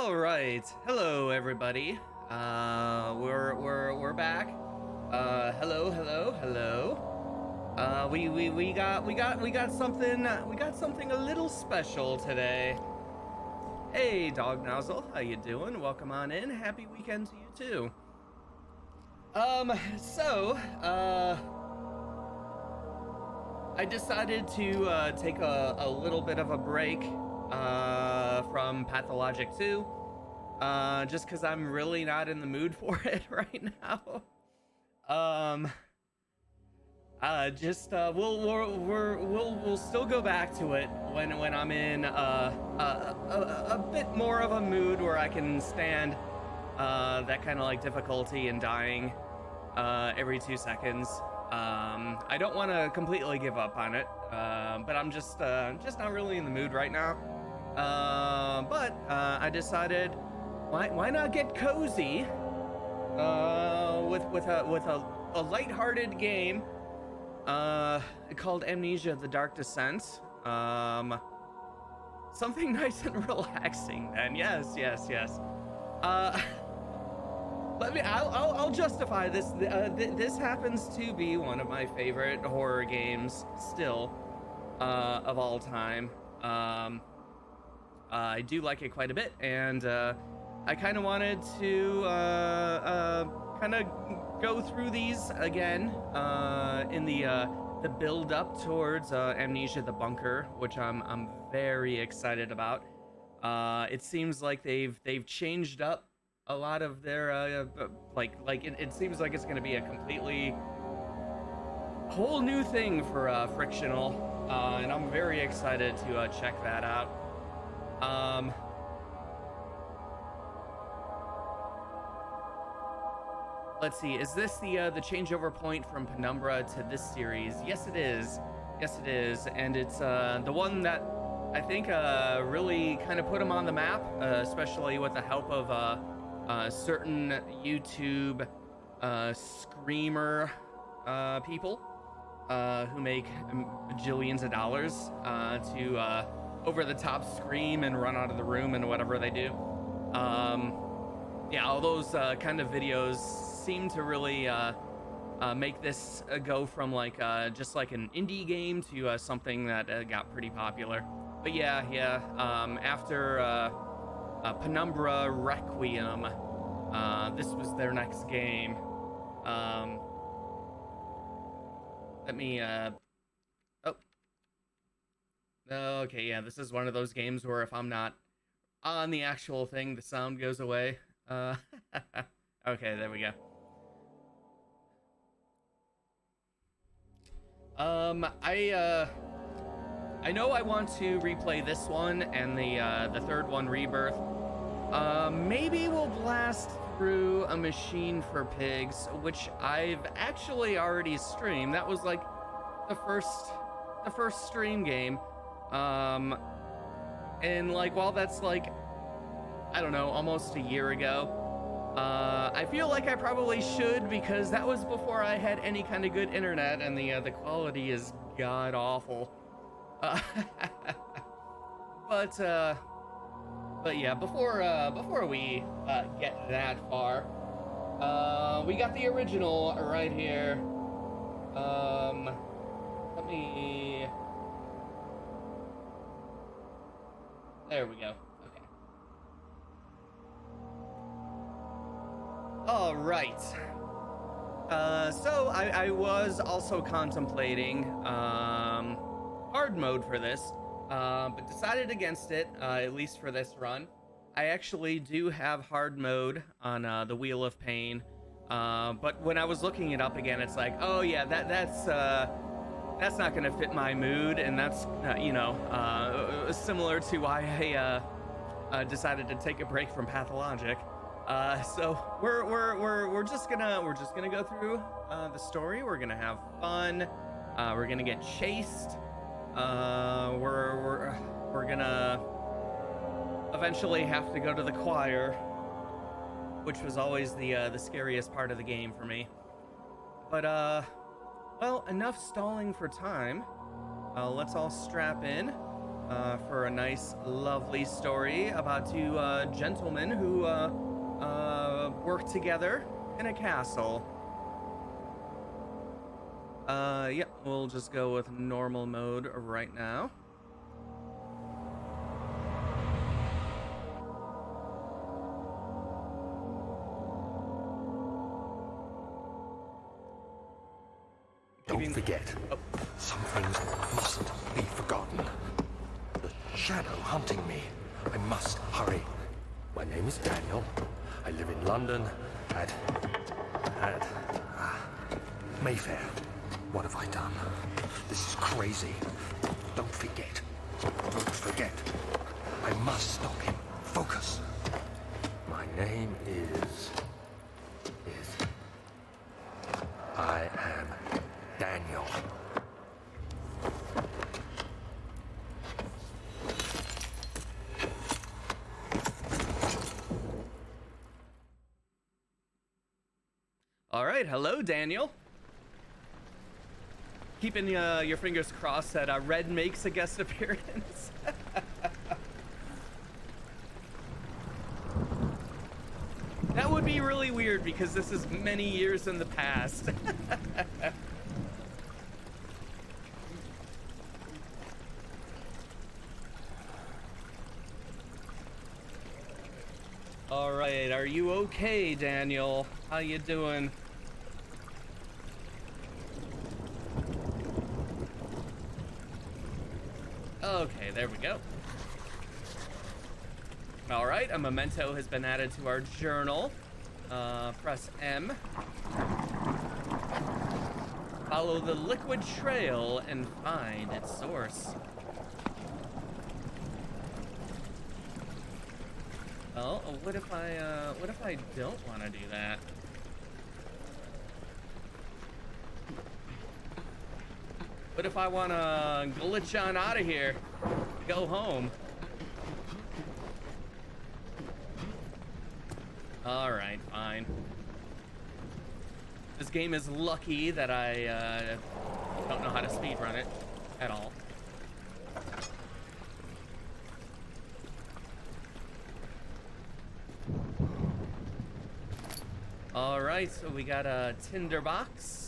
All right. Hello, everybody. We're back. Hello. We got something a little special today. Hey, Dog Nozzle, how you doing? Welcome on in. Happy weekend to you too. So, I decided to take a little bit of a break from Pathologic 2. Just because I'm really not in the mood for it right now. Um, just we'll still go back to it when I'm in a bit more of a mood where I can stand that kind of like difficulty and dying every 2 seconds. I don't want to completely give up on it, but I'm just not really in the mood right now. But I decided, why not get cozy with a lighthearted game called Amnesia: The Dark Descent. Something nice and relaxing. Then yes. Uh, I'll justify this. This happens to be one of my favorite horror games still of all time. I do like it quite a bit, and I kind of wanted to kind of go through these again in the build up towards Amnesia: The Bunker, which I'm very excited about. It seems like they've changed up a lot of their it seems like it's going to be a completely whole new thing for frictional, and I'm very excited to check that out. Let's see, is this the changeover point from Penumbra to this series? Yes it is, and it's the one that I think really kind of put them on the map, especially with the help of certain YouTube screamer people who make bajillions of dollars to over the top scream and run out of the room and whatever they do. Yeah, all those kind of videos seem to really make this go from like just like an indie game to something that got pretty popular. But yeah. After Penumbra Requiem, this was their next game. Let me oh, okay, yeah, this is one of those games where if I'm not on the actual thing, the sound goes away. Okay, there we go. I know I want to replay this one and the third one, Rebirth. Maybe we'll blast through A Machine for Pigs, which I've actually already streamed. That was like the first stream game. And like while that's like, I don't know, almost a year ago, I feel like I probably should, because that was before I had any kind of good internet, and the quality is god awful. But yeah, before we get that far, we got the original right here. Let me. There we go. Okay. All right. So I was also contemplating hard mode for this, but decided against it, at least for this run. I actually do have hard mode on the Wheel of Pain, but when I was looking it up again, it's like, oh yeah, that's not gonna fit my mood, and that's similar to why I decided to take a break from Pathologic. So we're just gonna go through the story. We're gonna have fun. We're gonna get chased. We're gonna eventually have to go to the choir, which was always the scariest part of the game for me. But well, enough stalling for time. Let's all strap in for a nice, lovely story about two gentlemen who work together in a castle. Yep, we'll just go with normal mode right now. Don't forget, some things mustn't be forgotten. The shadow hunting me. I must hurry. My name is Daniel. I live in London at Mayfair. What have I done? This is crazy. Don't forget. Don't forget. I must stop him. Focus. My name is... I am Daniel. All right, hello, Daniel. Keeping your fingers crossed that Red makes a guest appearance. That would be really weird because this is many years in the past. All right, are you okay, Daniel? How you doing? Okay, there we go. All right, a memento has been added to our journal. Press M. Follow the liquid trail and find its source. Well, what if I don't want to do that? What if I want to glitch on out of here? Go home. All right, fine. This game is lucky that I don't know how to speedrun it at all. All right, so we got a tinder box.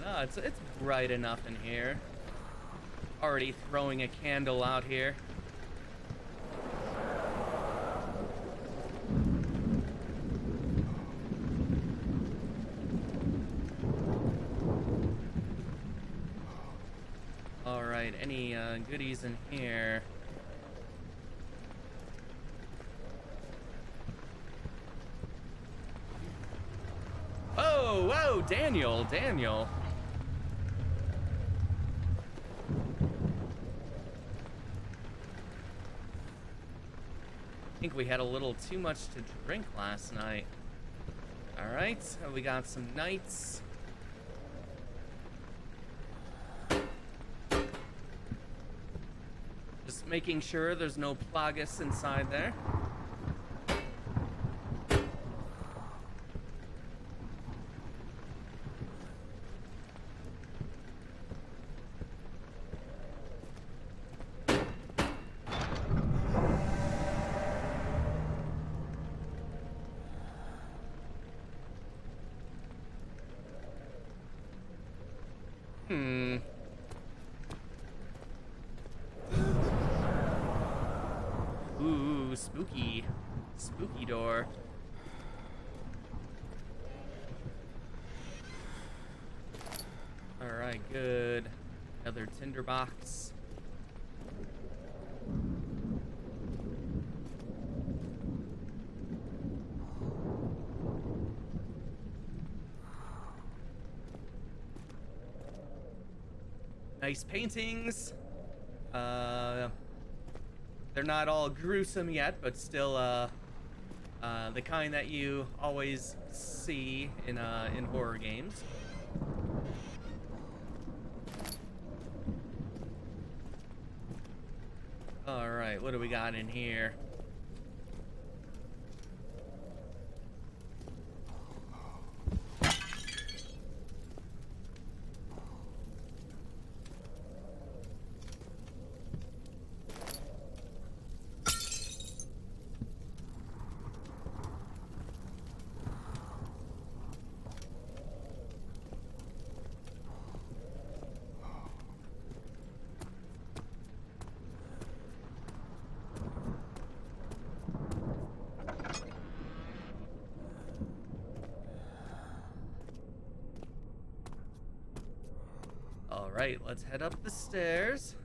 No, it's bright enough in here. Already throwing a candle out here. All right, any goodies in here? Oh, whoa, Daniel. I think we had a little too much to drink last night. All right, so we got some knights. Just making sure there's no plagas inside there. Ooh, spooky. Spooky door. Alright, good. Another tinderbox. Nice paintings. They're not all gruesome yet, but still the kind that you always see in horror games. All right, what do we got in here? right, let's head up the stairs.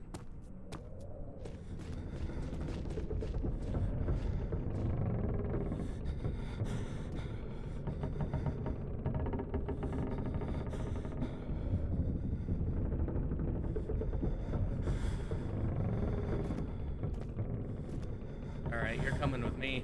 All right, you're coming with me.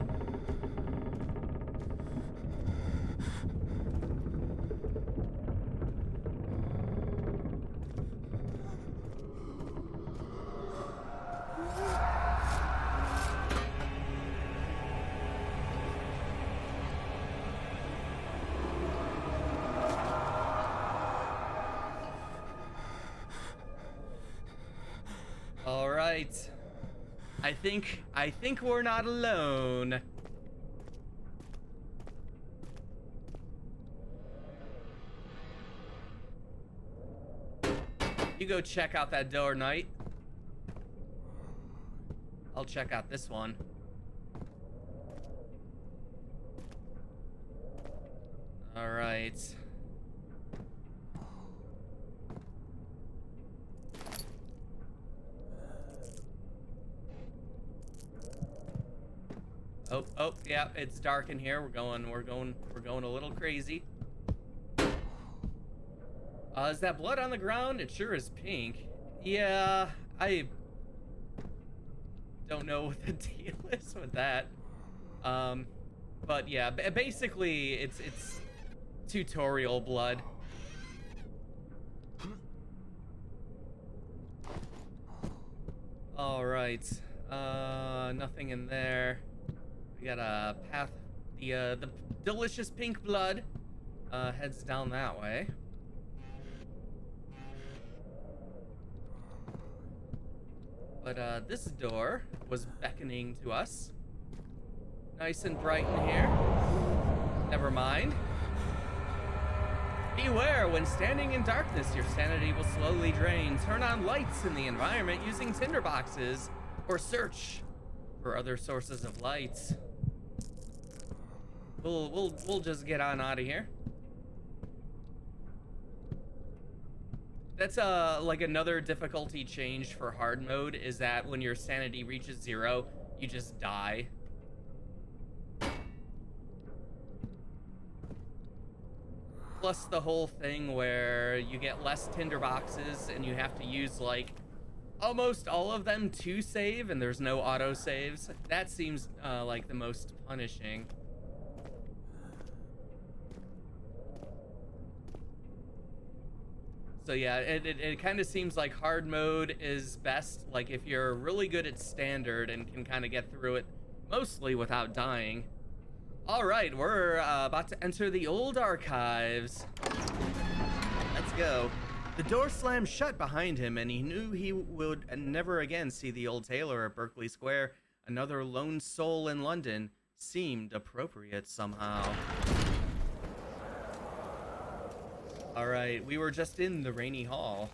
All right. I think we're not alone. You go check out that door, Knight. I'll check out this one. All right. Oh, yeah, it's dark in here. We're going a little crazy. Is that blood on the ground? It sure is pink. Yeah, I don't know what the deal is with that. But yeah, basically it's tutorial blood. All right. Nothing in there. We got a path. The delicious pink blood heads down that way. But this door was beckoning to us. Nice and bright in here. Never mind. Beware, when standing in darkness, your sanity will slowly drain. Turn on lights in the environment using tinderboxes, or search for other sources of light. We'll just get on out of here. That's like another difficulty change for hard mode is that when your sanity reaches 0, you just die. Plus the whole thing where you get less tinderboxes and you have to use like almost all of them to save, and there's no auto saves. That seems like the most punishing. So yeah, it kind of seems like hard mode is best, like if you're really good at standard and can kind of get through it mostly without dying. All right, we're about to enter the old archives. Let's go. The door slammed shut behind him, and he knew he would never again see the old tailor at Berkeley Square. Another lone soul in London seemed appropriate somehow. All right, we were just in the Rainy Hall.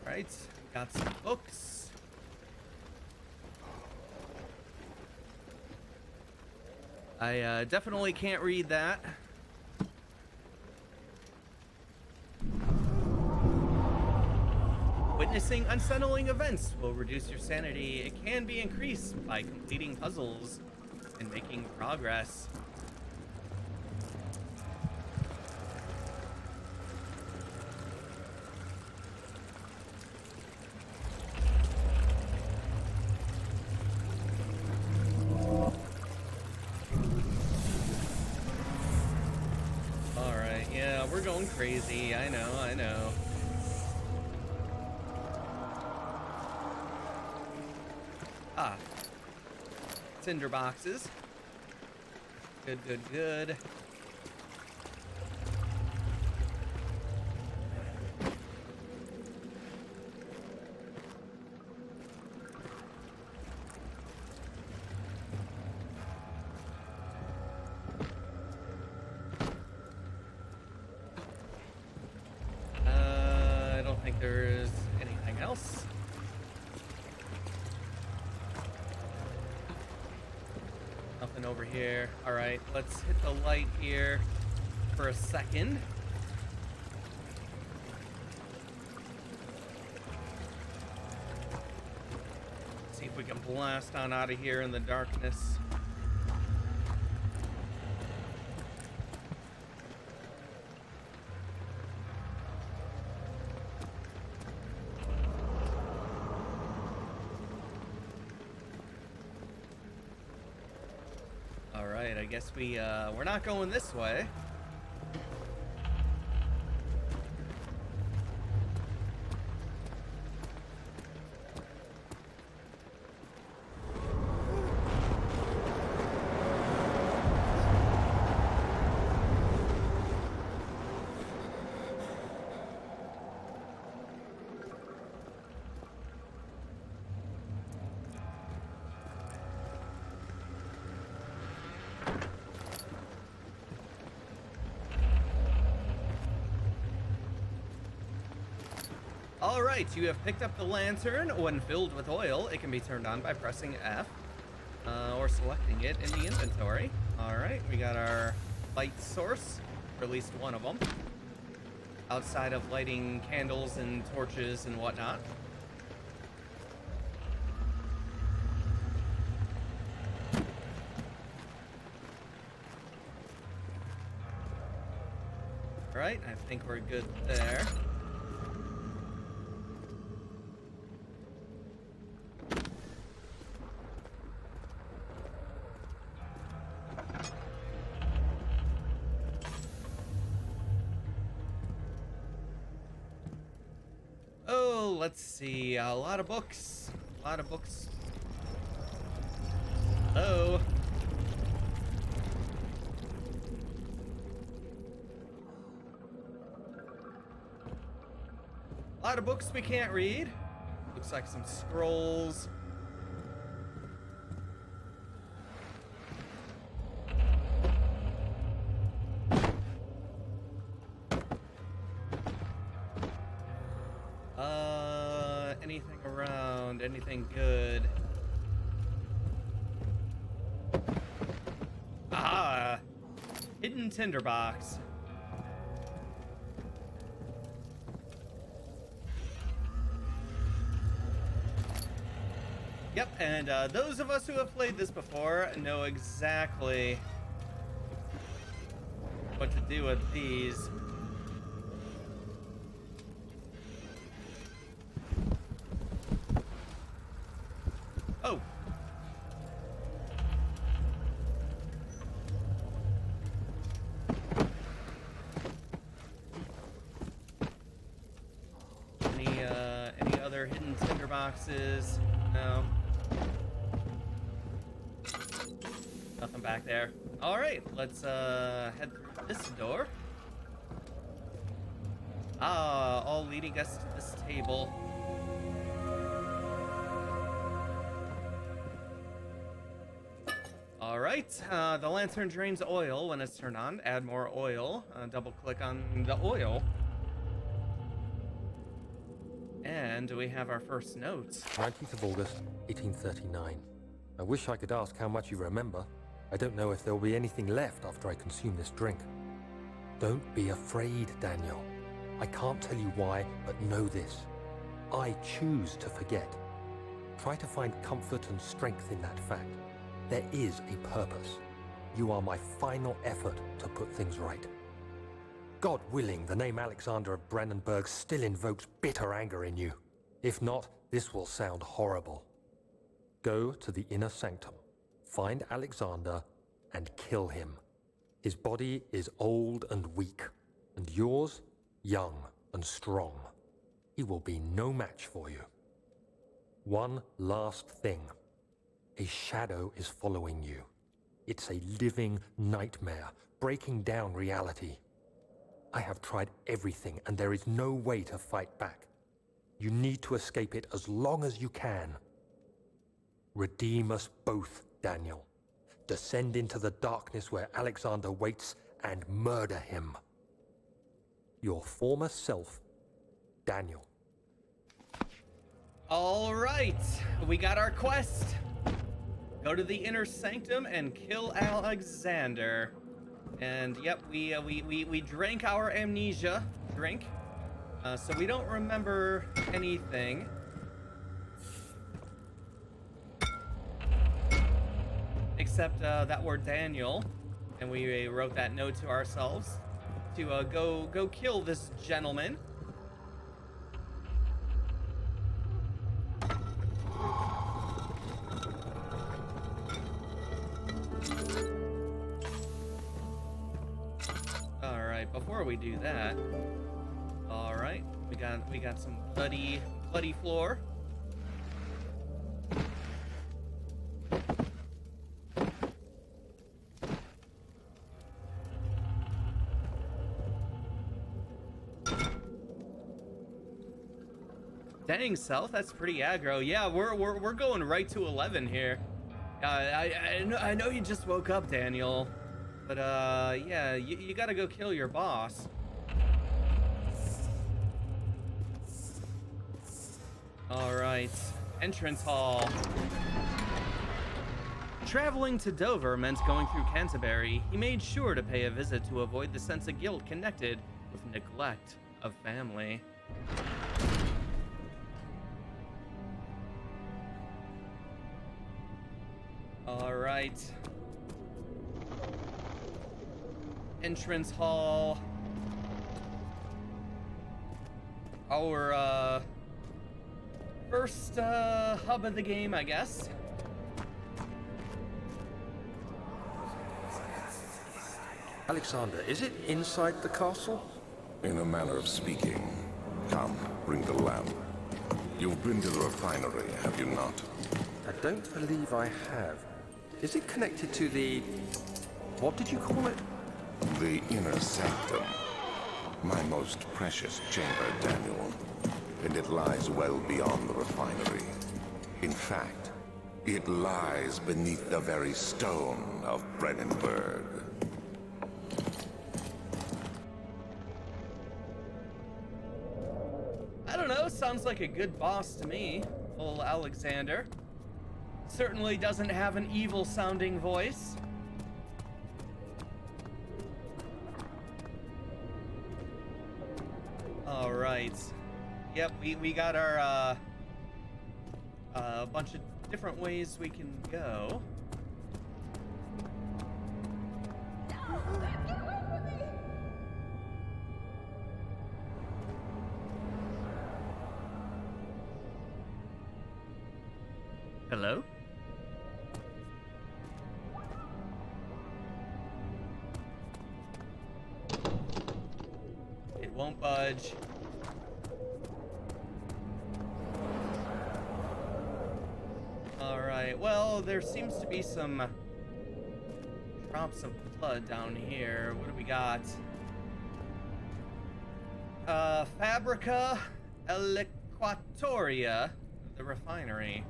All right, got some books. I definitely can't read that. Witnessing unsettling events will reduce your sanity. It can be increased by completing puzzles and making progress. We're going crazy. I know. Ah. Tinder boxes. Good. There's anything else? Nothing over here. All right, let's hit the light here for a second. See if we can blast on out of here in the darkness. All right, I guess we're not going this way. All right, you have picked up the lantern. When filled with oil, it can be turned on by pressing F or selecting it in the inventory. All right, we got our light source, or at least one of them, outside of lighting candles and torches and whatnot. All right, I think we're good there. Oh, let's see. A lot of books. A lot of books. Oh. A lot of books we can't read. Looks like some scrolls. Anything around? Anything good? Ah! Hidden tinderbox. Yep, and those of us who have played this before know exactly what to do with these. Oh. Any other hidden tinderboxes? No. Nothing back there. All right, let's head through this door. Ah, all leading us to this table. All right, the lantern drains oil when it's turned on. Add more oil. Double click on the oil. And we have our first notes. 19th of August, 1839. I wish I could ask how much you remember. I don't know if there will be anything left after I consume this drink. Don't be afraid, Daniel. I can't tell you why, but know this. I choose to forget. Try to find comfort and strength in that fact. There is a purpose. You are my final effort to put things right. God willing, the name Alexander of Brandenburg still invokes bitter anger in you. If not, this will sound horrible. Go to the inner sanctum, find Alexander, and kill him. His body is old and weak, and yours, young and strong. He will be no match for you. One last thing. A shadow is following you. It's a living nightmare, breaking down reality. I have tried everything, and there is no way to fight back. You need to escape it as long as you can. Redeem us both, Daniel. Descend into the darkness where Alexander waits and murder him. Your former self, Daniel. All right, we got our quest. Go to the inner sanctum and kill Alexander. And yep, we drank our amnesia drink, so we don't remember anything. except that we're Daniel, and we wrote that note to ourselves to go kill this gentleman. All right, before we do that, all right, we got some bloody floor. Dang, South, that's pretty aggro. Yeah, we're going right to 11 here. I know you just woke up, Daniel, but yeah, you gotta go kill your boss. All right, entrance hall. Traveling to Dover meant going through Canterbury. He made sure to pay a visit to avoid the sense of guilt connected with neglect of family. All right. Entrance hall. Our first hub of the game, I guess. Alexander, is it inside the castle? In a manner of speaking. Come, bring the lamp. You've been to the refinery, have you not? I don't believe I have. Is it connected to the... what did you call it? The inner sanctum. My most precious chamber, Daniel. And it lies well beyond the refinery. In fact, it lies beneath the very stone of Brennenburg. I don't know, sounds like a good boss to me, old Alexander. Certainly doesn't have an evil sounding voice. All right. Yep, we got our a bunch of different ways we can go. Hello? It won't budge. All right, well, there seems to be some drops of blood down here. What do we got? Fabrica Equatoria, the refinery.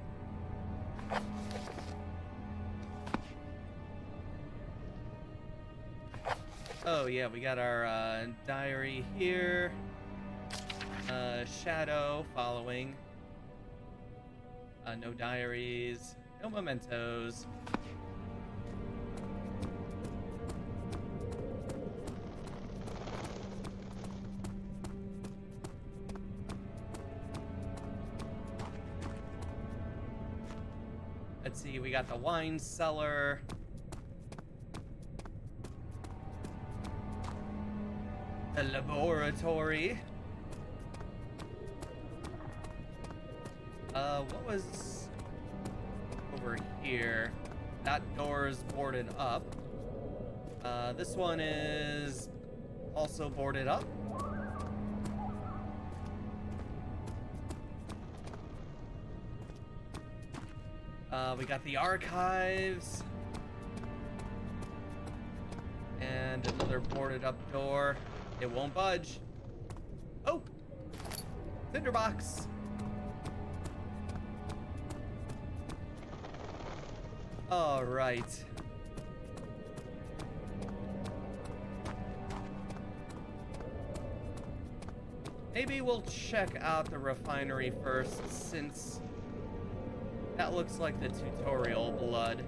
Oh yeah, we got our diary here. Shadow following. No diaries, no mementos. Let's see, we got the wine cellar. The laboratory. What was over here? That door is boarded up. This one is also boarded up. We got the archives. And another boarded up door. It won't budge. Oh! Cinderbox! All right. Maybe we'll check out the refinery first, since that looks like the tutorial blood.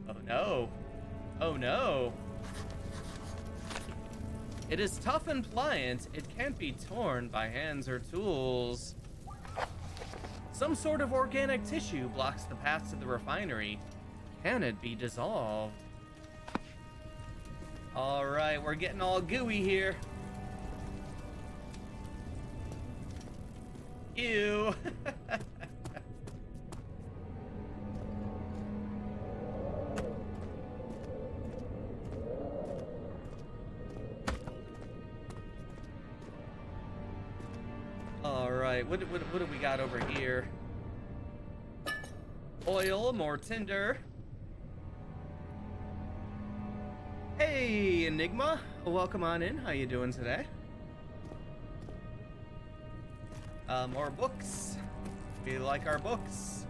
Oh no. Oh no. It is tough and pliant. It can't be torn by hands or tools. Some sort of organic tissue blocks the path to the refinery. Can it be dissolved? All right, we're getting all gooey here. Ew. All right, what do we got over here? Oil, more tinder. Hey, Enigma. Welcome on in. How you doing today? More books. We like our books.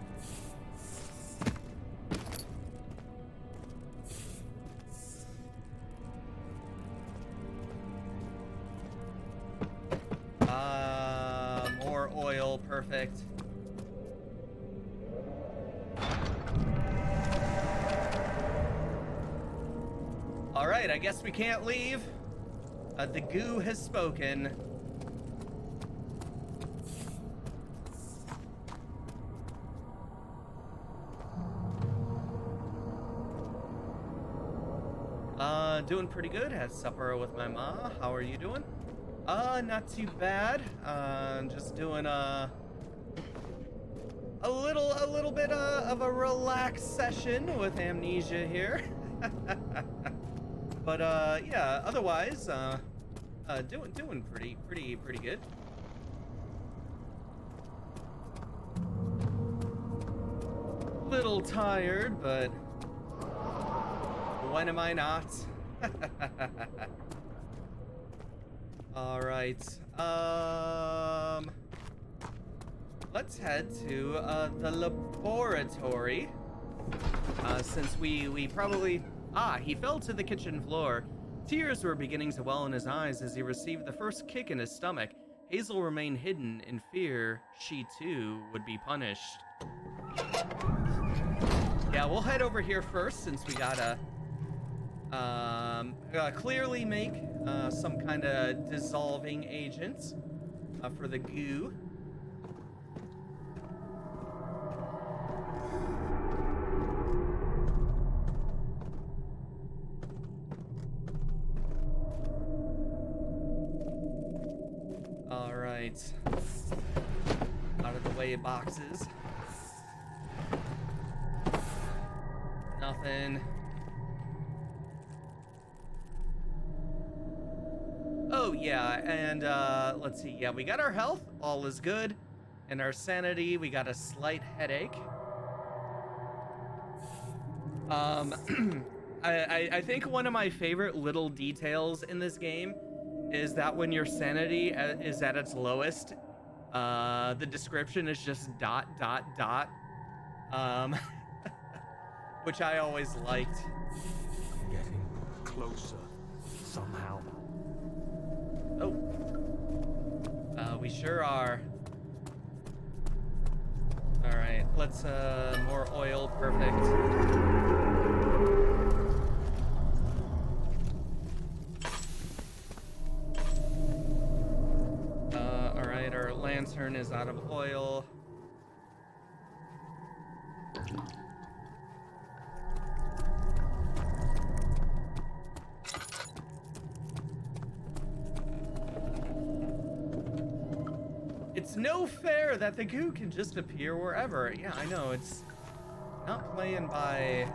More oil. Perfect. All right, I guess we can't leave. The goo has spoken. Doing pretty good. Had supper with my ma. How are you doing? Not too bad. Just doing a little bit of a relaxed session with Amnesia here. But yeah, otherwise doing pretty good. Little tired, but when am I not? All right. Let's head to the laboratory. Since we probably he fell to the kitchen floor. Tears were beginning to well in his eyes as he received the first kick in his stomach. Hazel remained hidden in fear she too would be punished. Yeah, we'll head over here first since we gotta clearly make some kind of dissolving agent for the goo. All right, out of the way, boxes. Nothing. Oh yeah, and let's see. Yeah, we got our health, all is good, and our sanity. We got a slight headache. I think one of my favorite little details in this game is that when your sanity is at its lowest, the description is just ... which I always liked. I'm getting closer somehow. Oh. We sure are. All right, let's more oil. Perfect. All right, our lantern is out of oil. It's no fair that the goo can just appear wherever. Yeah, I know, it's not playing by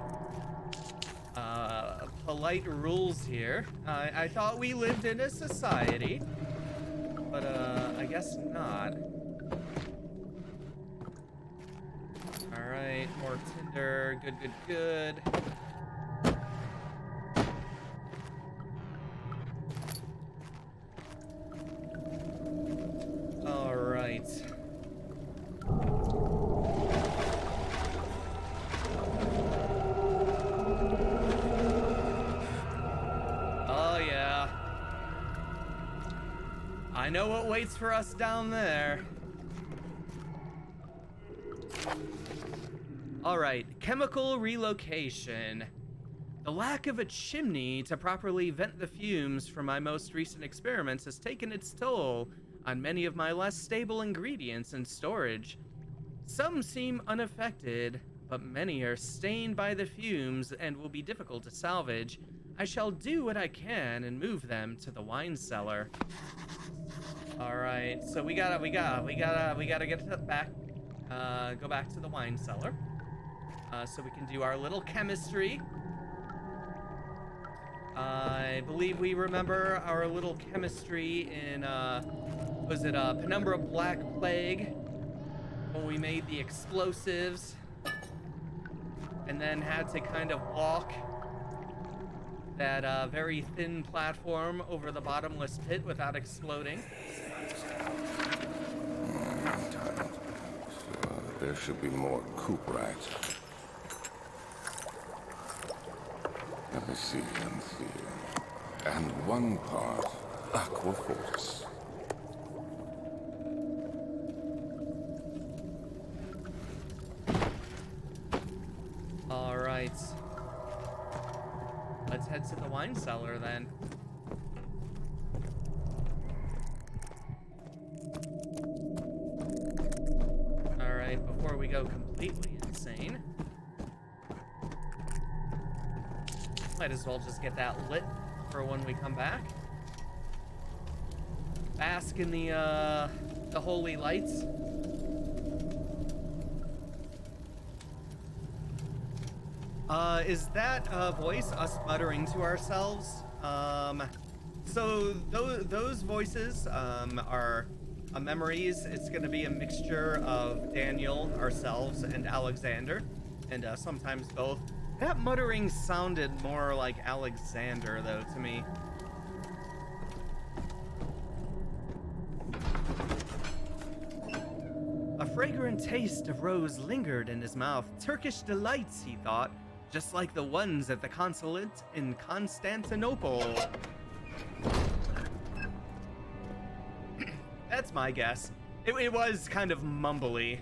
polite rules here. I thought we lived in a society, but I guess not. All right, more tinder. Good. All right. Oh yeah. I know what waits for us down there. All right, chemical relocation. The lack of a chimney to properly vent the fumes from my most recent experiments has taken its toll on many of my less stable ingredients and storage. Some seem unaffected, but many are stained by the fumes and will be difficult to salvage. I shall do what I can and move them to the wine cellar. All right, so we gotta get to back, go back to the wine cellar, so we can do our little chemistry. I believe we remember our little chemistry in, was it Penumbra Black Plague, when we made the explosives and then had to kind of walk that very thin platform over the bottomless pit without exploding. There should be more coop rats. Let me see. And one part aquafortis. All right. Let's head to the wine cellar then. All right, before we go completely insane, might as well just get that lit for when we come back. Bask in the holy lights. Is that voice us muttering to ourselves? So those voices are memories. It's going to be a mixture of Daniel, ourselves, and Alexander, and sometimes both. That muttering sounded more like Alexander, though, to me. A fragrant taste of rose lingered in his mouth. Turkish delights, he thought, just like the ones at the consulate in Constantinople. That's my guess. It was kind of mumbly.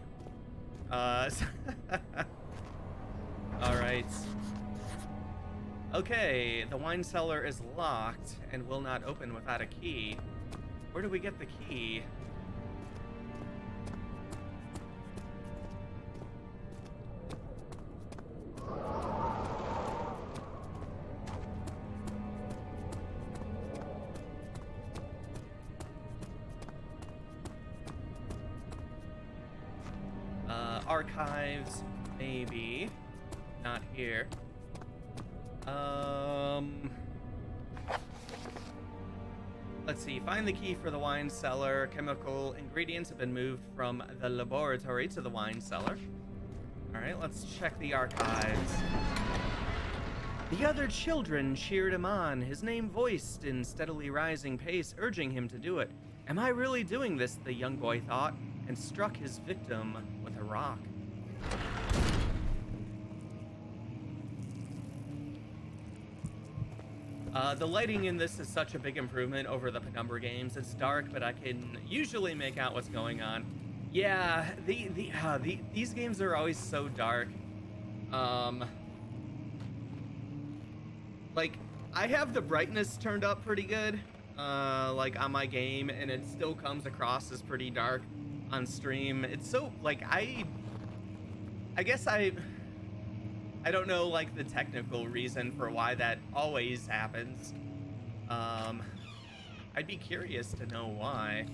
All right. Okay, the wine cellar is locked and will not open without a key. Where do we get the key? Archives, maybe. Not here. Let's see. Find the key for the wine cellar. Chemical ingredients have been moved from the laboratory to the wine cellar. All right, let's check the archives. The other children cheered him on, his name voiced in steadily rising pace, urging him to do it. Am I really doing this, the young boy thought, and struck his victim with a rock. The lighting in this is such a big improvement over the Penumbra games. It's dark, but I can usually make out what's going on. Yeah, these games are always so dark. Like, I have the brightness turned up pretty good, like on my game, and it still comes across as pretty dark on stream. It's so, like, I guess I don't know, like, the technical reason for why that always happens. I'd be curious to know why.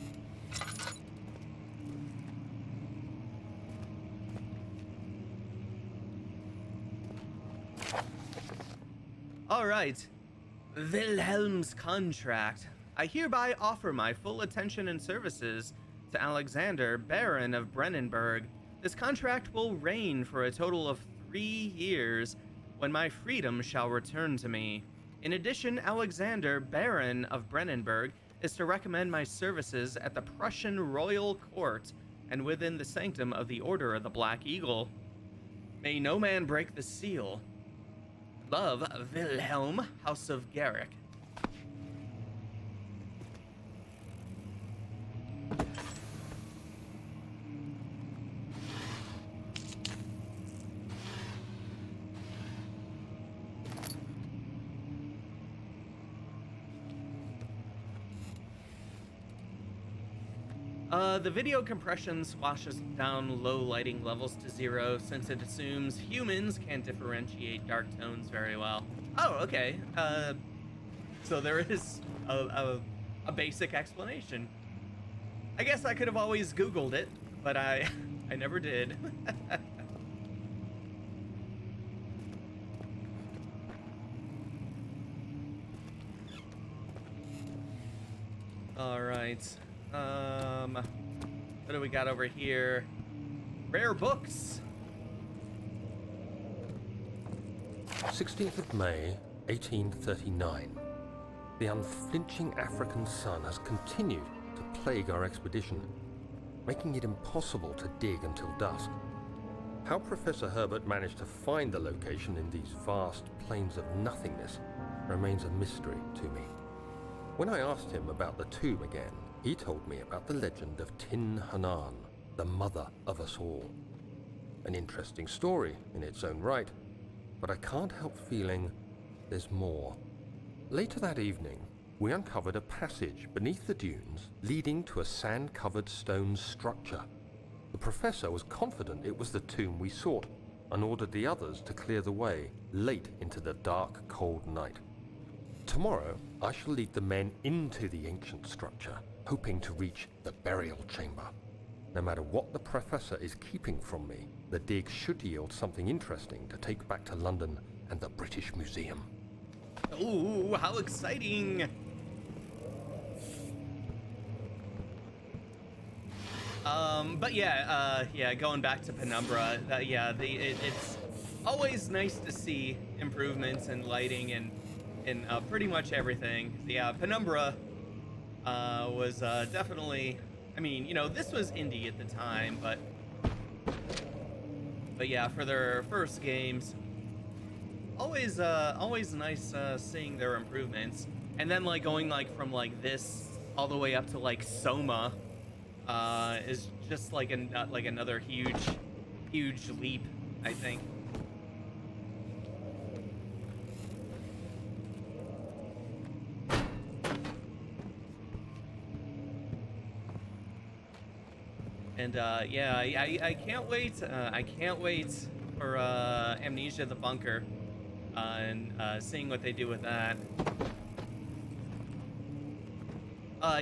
All right. Wilhelm's contract. I hereby offer my full attention and services to Alexander, Baron of Brennenburg. This contract will reign for a total of 3 years, when my freedom shall return to me. In addition, Alexander, Baron of Brennenburg, is to recommend my services at the Prussian royal court and within the sanctum of the Order of the Black Eagle. May no man break the seal. Love, Wilhelm, House of Garrick. The video compression squashes down low lighting levels to 0 since it assumes humans can't differentiate dark tones very well. Oh, okay. So there is a basic explanation. I guess I could have always Googled it, but I never did. All right. What do we got over here? Rare books. 16th of May, 1839. The unflinching African sun has continued to plague our expedition, making it impossible to dig until dusk. How Professor Herbert managed to find the location in these vast plains of nothingness remains a mystery to me. When I asked him about the tomb again, he told me about the legend of Tin Hanan, the mother of us all. An interesting story in its own right, but I can't help feeling there's more. Later that evening, we uncovered a passage beneath the dunes leading to a sand-covered stone structure. The professor was confident it was the tomb we sought and ordered the others to clear the way late into the dark, cold night. Tomorrow, I shall lead the men into the ancient structure, hoping to reach the burial chamber. No matter what the professor is keeping from me, the dig should yield something interesting to take back to London and the British Museum. Ooh, how exciting! But yeah, going back to Penumbra, it's always nice to see improvements in lighting and in pretty much everything. Yeah, Penumbra was definitely, I mean, you know, this was indie at the time, but yeah, for their first games, always nice seeing their improvements. And then like going like from like this all the way up to like Soma is just like another huge leap, I think. And yeah, I can't wait. I can't wait for Amnesia: The Bunker and seeing what they do with that.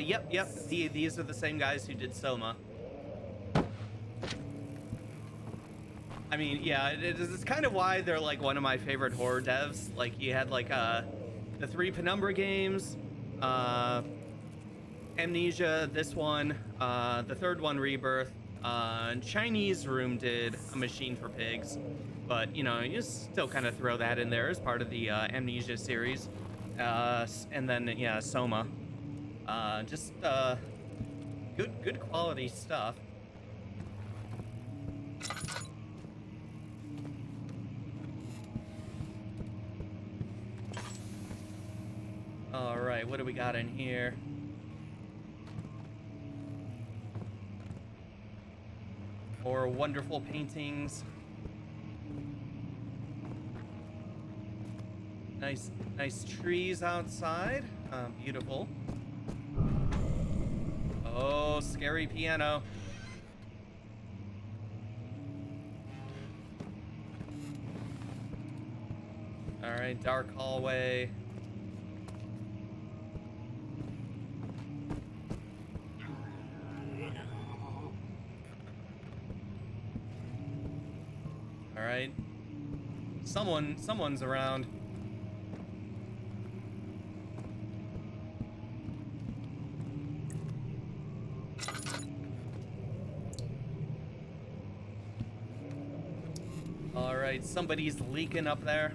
Yep. These are the same guys who did Soma. I mean, yeah, it's kind of why they're like one of my favorite horror devs. Like you had like the 3 Penumbra games, Amnesia, this one, the 3rd one, Rebirth, Chinese Room did A Machine for Pigs, but you know, you still kind of throw that in there as part of the Amnesia series, and then yeah, Soma, just good quality stuff. All right, what do we got in here? More wonderful paintings. Nice trees outside. Beautiful. Oh, scary piano. All right, dark hallway. All right. Someone's around. All right, somebody's leaking up there.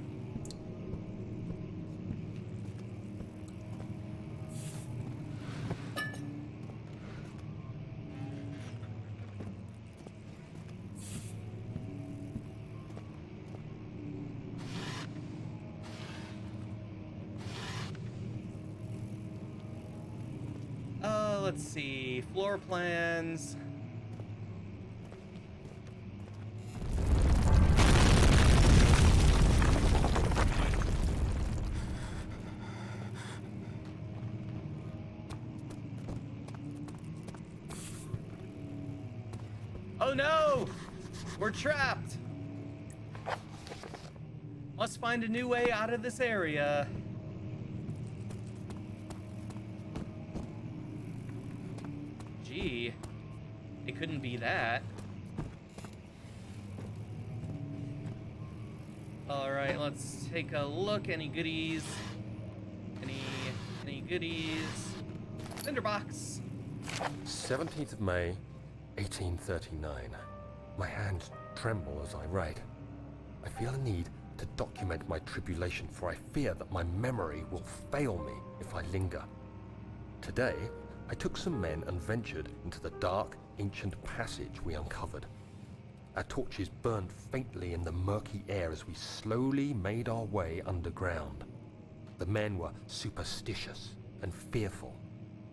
Let's see, floor plans. We're trapped. Must find a new way out of this area. Gee, it couldn't be that. All right, let's take a look. Any goodies? Any goodies? Cinderbox. 17th of May, 1839. My hands tremble as I write. I feel a need to document my tribulation, for I fear that my memory will fail me if I linger. Today, I took some men and ventured into the dark, ancient passage we uncovered. Our torches burned faintly in the murky air as we slowly made our way underground. The men were superstitious and fearful.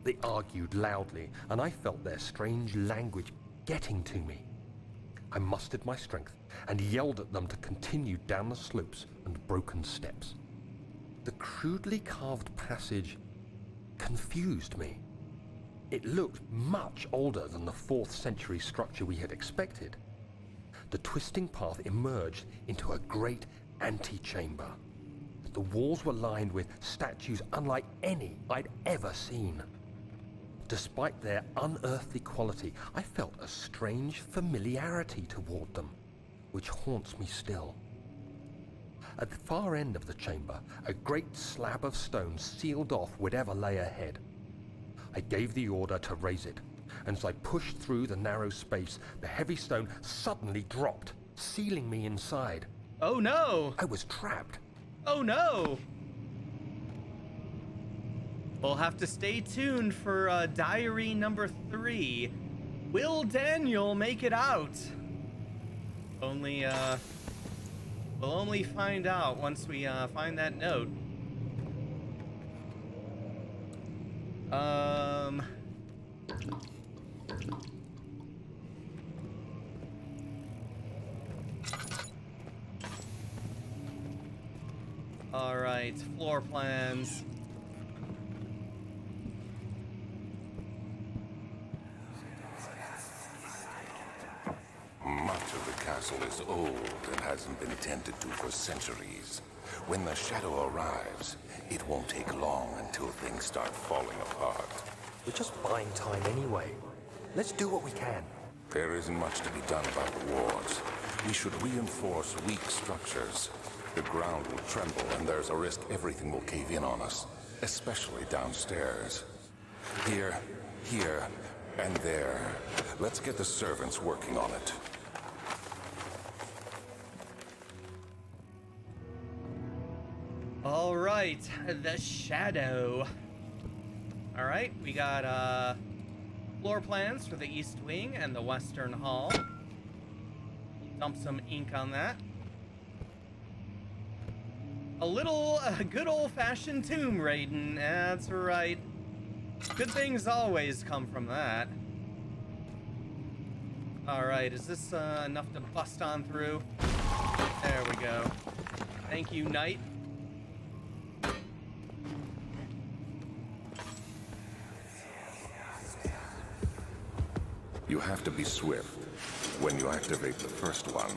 They argued loudly, and I felt their strange language getting to me. I mustered my strength and yelled at them to continue down the slopes and broken steps. The crudely carved passage confused me. It looked much older than the 4th century structure we had expected. The twisting path emerged into a great antechamber. The walls were lined with statues unlike any I'd ever seen. Despite their unearthly quality, I felt a strange familiarity toward them, which haunts me still. At the far end of the chamber, a great slab of stone sealed off whatever lay ahead. I gave the order to raise it, and as I pushed through the narrow space, the heavy stone suddenly dropped, sealing me inside. Oh no! I was trapped. Oh no! We'll have to stay tuned for diary number 3. Will Daniel make it out? We'll only find out once we find that note. All right, floor plans. Much of the castle is old and hasn't been tended to for centuries. When the shadow arrives, it won't take long until things start falling apart. We're just buying time anyway. Let's do what we can. There isn't much to be done about the walls. We should reinforce weak structures. The ground will tremble and there's a risk everything will cave in on us, especially downstairs. Here, and there. Let's get the servants working on it. All right, the shadow. All right, we got floor plans for the East Wing and the Western Hall. Dump some ink on that. A little good old-fashioned tomb raiding. That's right. Good things always come from that. All right, is this enough to bust on through? There we go. Thank you, Knight. You have to be swift when you activate the first one.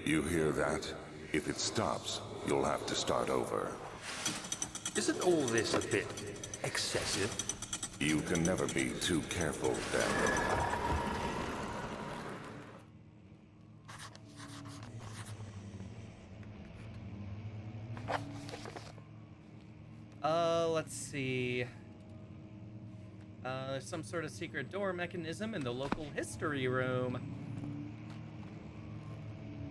You hear that? If it stops, you'll have to start over. Isn't all this a bit excessive? You can never be too careful, Daniel. Let's see. There's some sort of secret door mechanism in the local history room.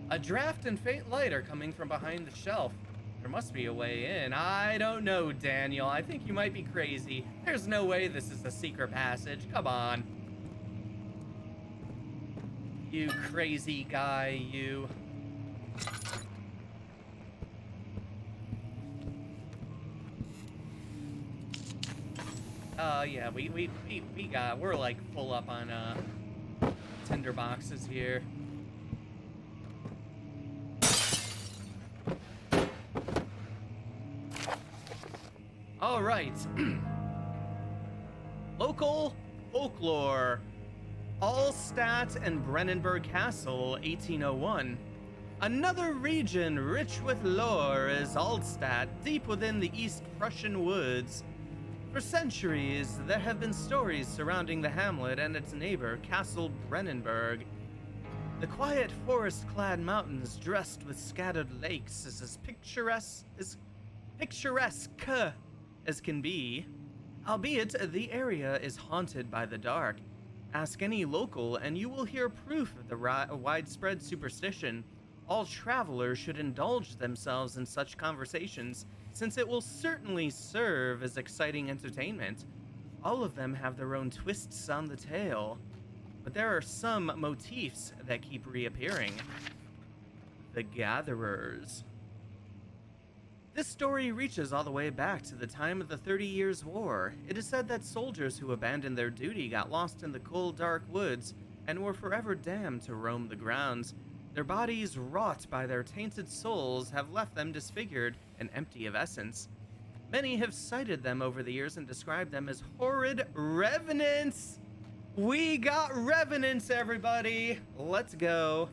A draft and faint light are coming from behind the shelf. There must be a way in. I don't know, Daniel. I think you might be crazy. There's no way this is a secret passage. Come on. You crazy guy, you. Yeah, we're like full up on tinder boxes here. All right. Local folklore. Allstadt and Brennenburg Castle, 1801. Another region rich with lore is Allstadt, deep within the East Prussian woods. For centuries, there have been stories surrounding the hamlet and its neighbor, Castle Brennenburg. The quiet forest-clad mountains dressed with scattered lakes is as picturesque as can be, albeit the area is haunted by the dark. Ask any local and you will hear proof of the widespread superstition. All travelers should indulge themselves in such conversations, since it will certainly serve as exciting entertainment. All of them have their own twists on the tale, but there are some motifs that keep reappearing. The Gatherers. This story reaches all the way back to the time of the 30 Years' War. It is said that soldiers who abandoned their duty got lost in the cold, dark woods and were forever damned to roam the grounds. Their bodies, wrought by their tainted souls, have left them disfigured and empty of essence. Many have cited them over the years and described them as horrid revenants. We got revenants, everybody. Let's go.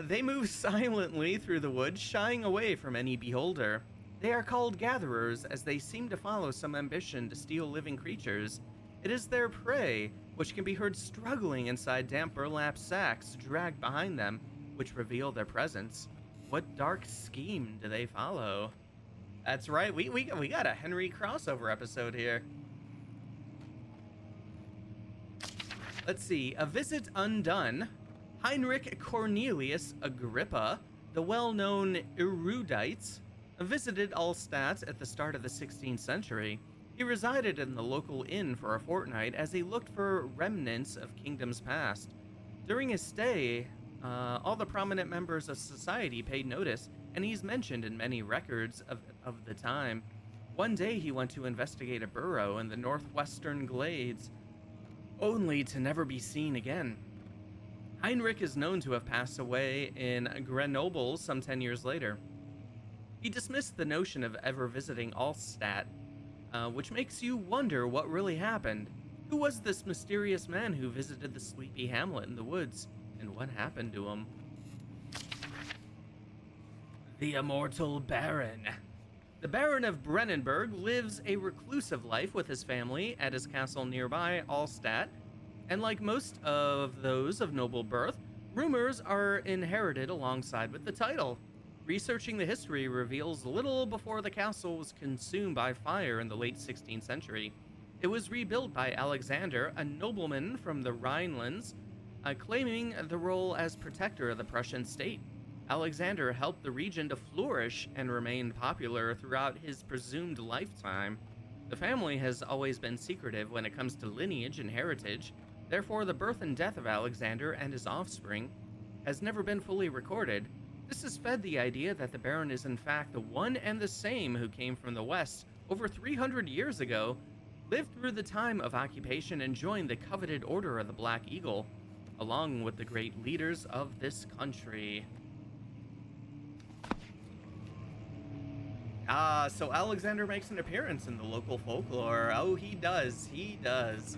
They move silently through the woods, shying away from any beholder. They are called gatherers, as they seem to follow some ambition to steal living creatures. It is their prey, which can be heard struggling inside damp burlap sacks dragged behind them, which reveal their presence. What dark scheme do they follow? That's right, we got a Henry crossover episode here. Let's see, A Visit Undone. Heinrich Cornelius Agrippa, the well-known erudite, visited Allstadt at the start of the 16th century. He resided in the local inn for a fortnight as he looked for remnants of kingdoms past. During his stay, all the prominent members of society paid notice, and he's mentioned in many records of the time. One day he went to investigate a burrow in the northwestern glades, only to never be seen again. Heinrich is known to have passed away in Grenoble some 10 years later. He dismissed the notion of ever visiting Allstadt, which makes you wonder what really happened. Who was this mysterious man who visited the sleepy hamlet in the woods, and what happened to him? The Immortal Baron. The Baron of Brennenburg lives a reclusive life with his family at his castle nearby, Allstadt, and like most of those of noble birth, rumors are inherited alongside with the title. Researching the history reveals little before the castle was consumed by fire in the late 16th century. It was rebuilt by Alexander, a nobleman from the Rhinelands, claiming the role as protector of the Prussian state. Alexander helped the region to flourish and remained popular throughout his presumed lifetime. The family has always been secretive when it comes to lineage and heritage. Therefore, the birth and death of Alexander and his offspring has never been fully recorded. This has fed the idea that the Baron is in fact the one and the same who came from the West over 300 years ago, lived through the time of occupation, and joined the coveted Order of the Black Eagle, along with the great leaders of this country. So Alexander makes an appearance in the local folklore. Oh, he does. He does.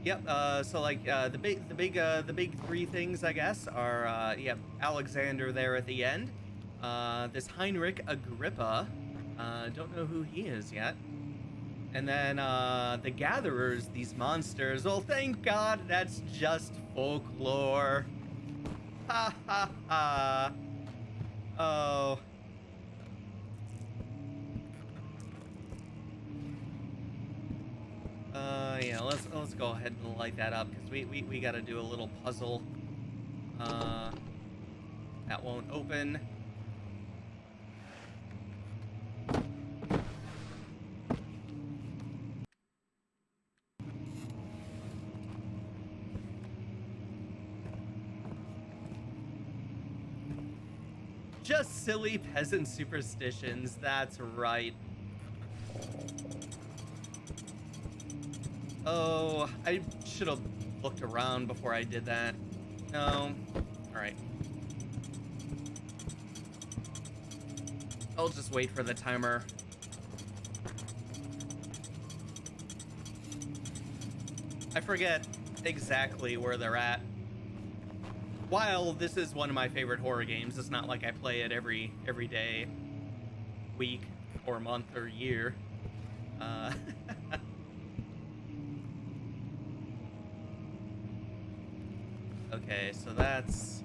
Yep. So like the big three things, I guess, are Alexander there at the end. This Heinrich Agrippa. Don't know who he is yet. And then the Gatherers, these monsters. Well, thank God that's just folklore. Ha ha ha. Oh. Yeah, let's go ahead and light that up, because we gotta do a little puzzle. That won't open. Just silly peasant superstitions, that's right. Oh, I should have looked around before I did that. No. Alright. I'll just wait for the timer. I forget exactly where they're at. While this is one of my favorite horror games, it's not like I play it every day, week, or month, or year. Uh, okay, so that's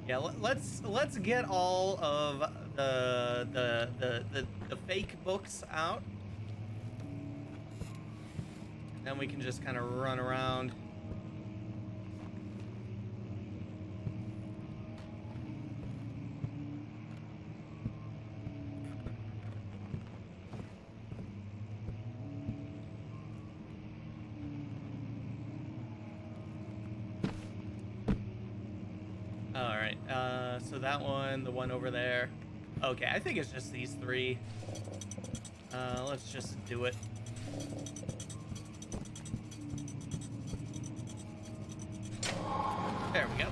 yeah. Let's get all of the fake books out, and then we can just kind of run around. All right. So that one, the one over there. Okay, I think it's just these three. Let's just do it. There we go.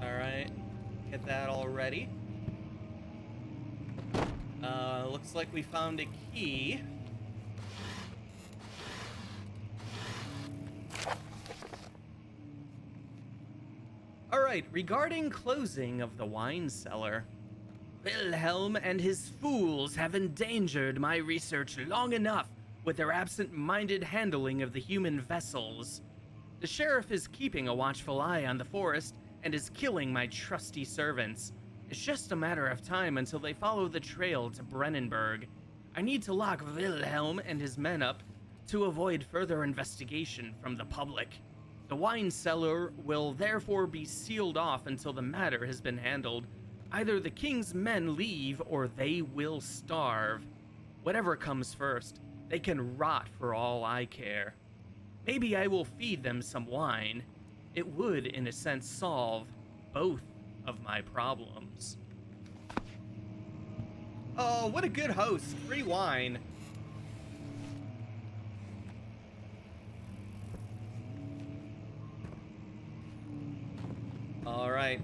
All right. Get that all ready. Looks like we found a key. All right, regarding closing of the wine cellar, Wilhelm and his fools have endangered my research long enough with their absent-minded handling of the human vessels. The sheriff is keeping a watchful eye on the forest and is killing my trusty servants. It's just a matter of time until they follow the trail to Brennenburg. I need to lock Wilhelm and his men up to avoid further investigation from the public. The wine cellar will therefore be sealed off until the matter has been handled. Either the king's men leave or they will starve. Whatever comes first, they can rot for all I care. Maybe I will feed them some wine. It would, in a sense, solve both of my problems. Oh, what a good host. Free wine. All right.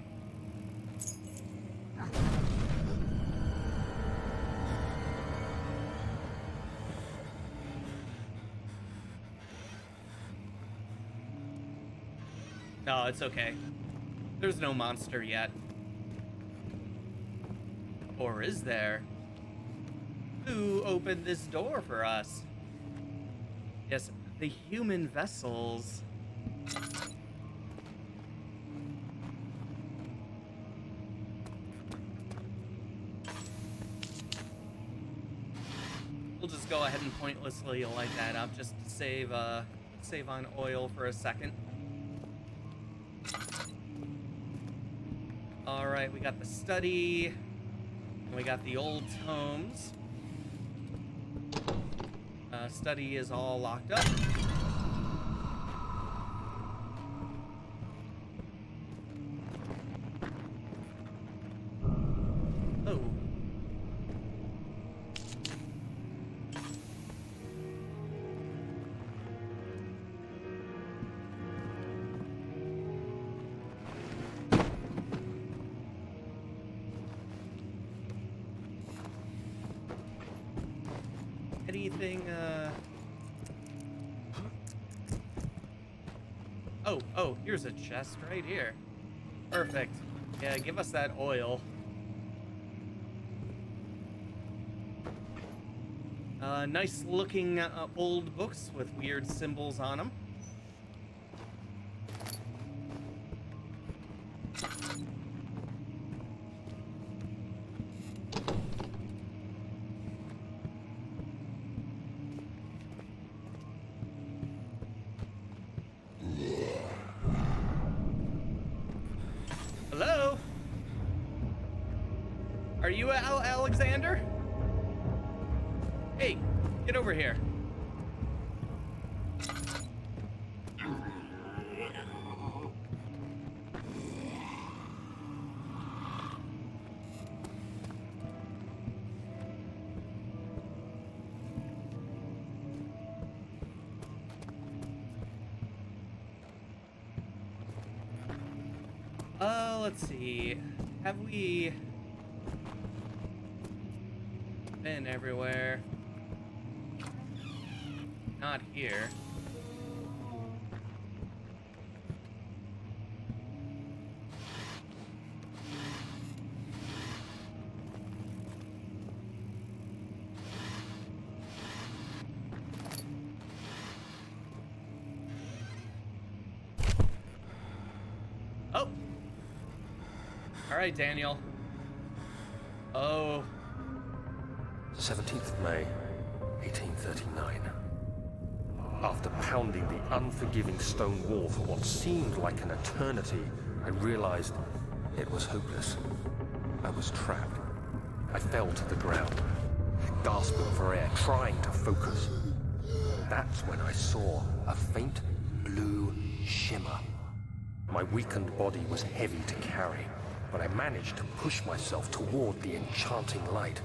No, it's okay. There's no monster yet. Or is there? Who opened this door for us? Yes, the human vessels. We'll just go ahead and pointlessly light that up just to save on oil for a second. All right, we got the study, and we got the old tomes. Study is all locked up. Oh. Anything, Oh, here's a chest right here. Perfect. Yeah, give us that oil. Nice looking old books with weird symbols on them. Hello? Are you Alexander? Hey, get over here. let's see. Have we been everywhere? Not here. Oh. All right, Daniel. Oh. 17th of May, 1839. After pounding the unforgiving stone wall for what seemed like an eternity, I realized it was hopeless. I was trapped. I fell to the ground, gasping for air, trying to focus. That's when I saw a faint blue shimmer. My weakened body was heavy to carry, but I managed to push myself toward the enchanting light.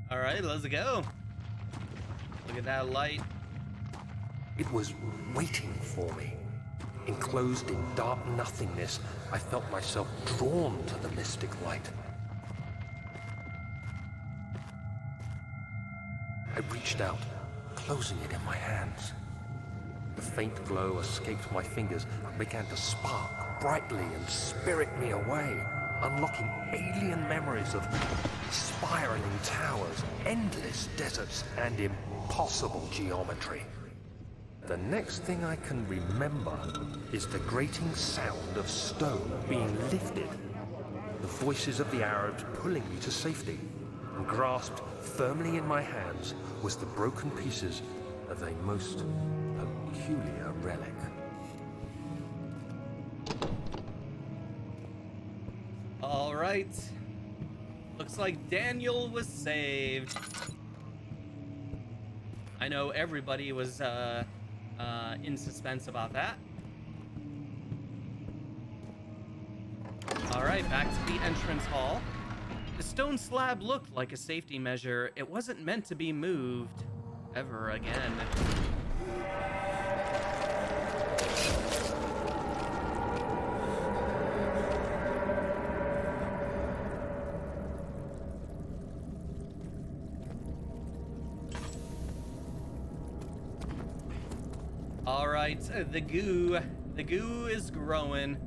All right, let's go. Look at that light. It was waiting for me. Enclosed in dark nothingness, I felt myself drawn to the mystic light. I reached out, closing it in my hands. The faint glow escaped my fingers and began to spark brightly and spirit me away, unlocking alien memories of spiraling towers, endless deserts, and impossible geometry. The next thing I can remember is the grating sound of stone being lifted, the voices of the Arabs pulling me to safety, and grasped firmly in my hands was the broken pieces of a most peculiar relic. All right. Looks like Daniel was saved. I know everybody was in suspense about that. All right, back to the entrance hall. The stone slab looked like a safety measure. It wasn't meant to be moved ever again. All right, the goo is growing.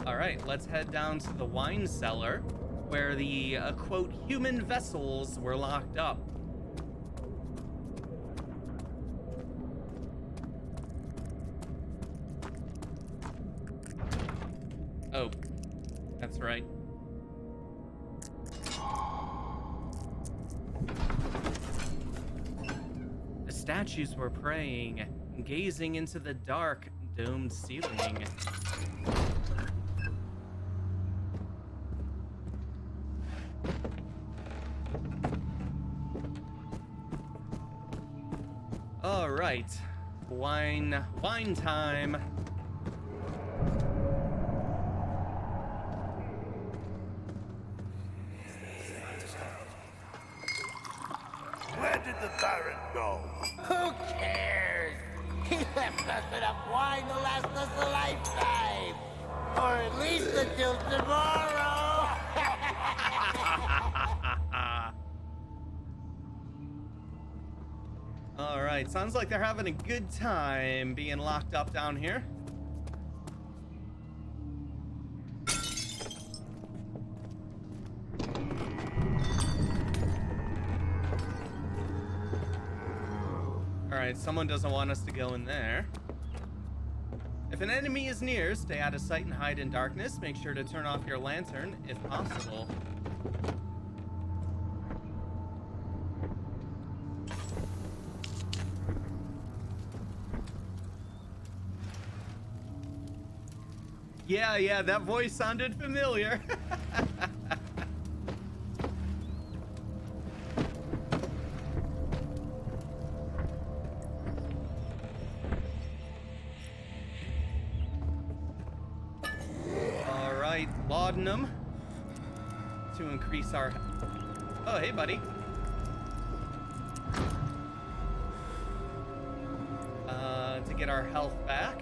All right, let's head down to the wine cellar where the, quote, human vessels were locked up. Oh, that's right. The statues were praying, gazing into the dark, domed ceiling. All right, wine time. Where did the Baron go? Who cares? He left us enough wine to last us a lifetime. Or at least until tomorrow. All right, sounds like they're having a good time being locked up down here. All right, someone doesn't want us to go in there. If an enemy is near, stay out of sight and hide in darkness. Make sure to turn off your lantern if possible. Yeah, that voice sounded familiar. All right, laudanum to increase our... Oh, hey, buddy. get our health back.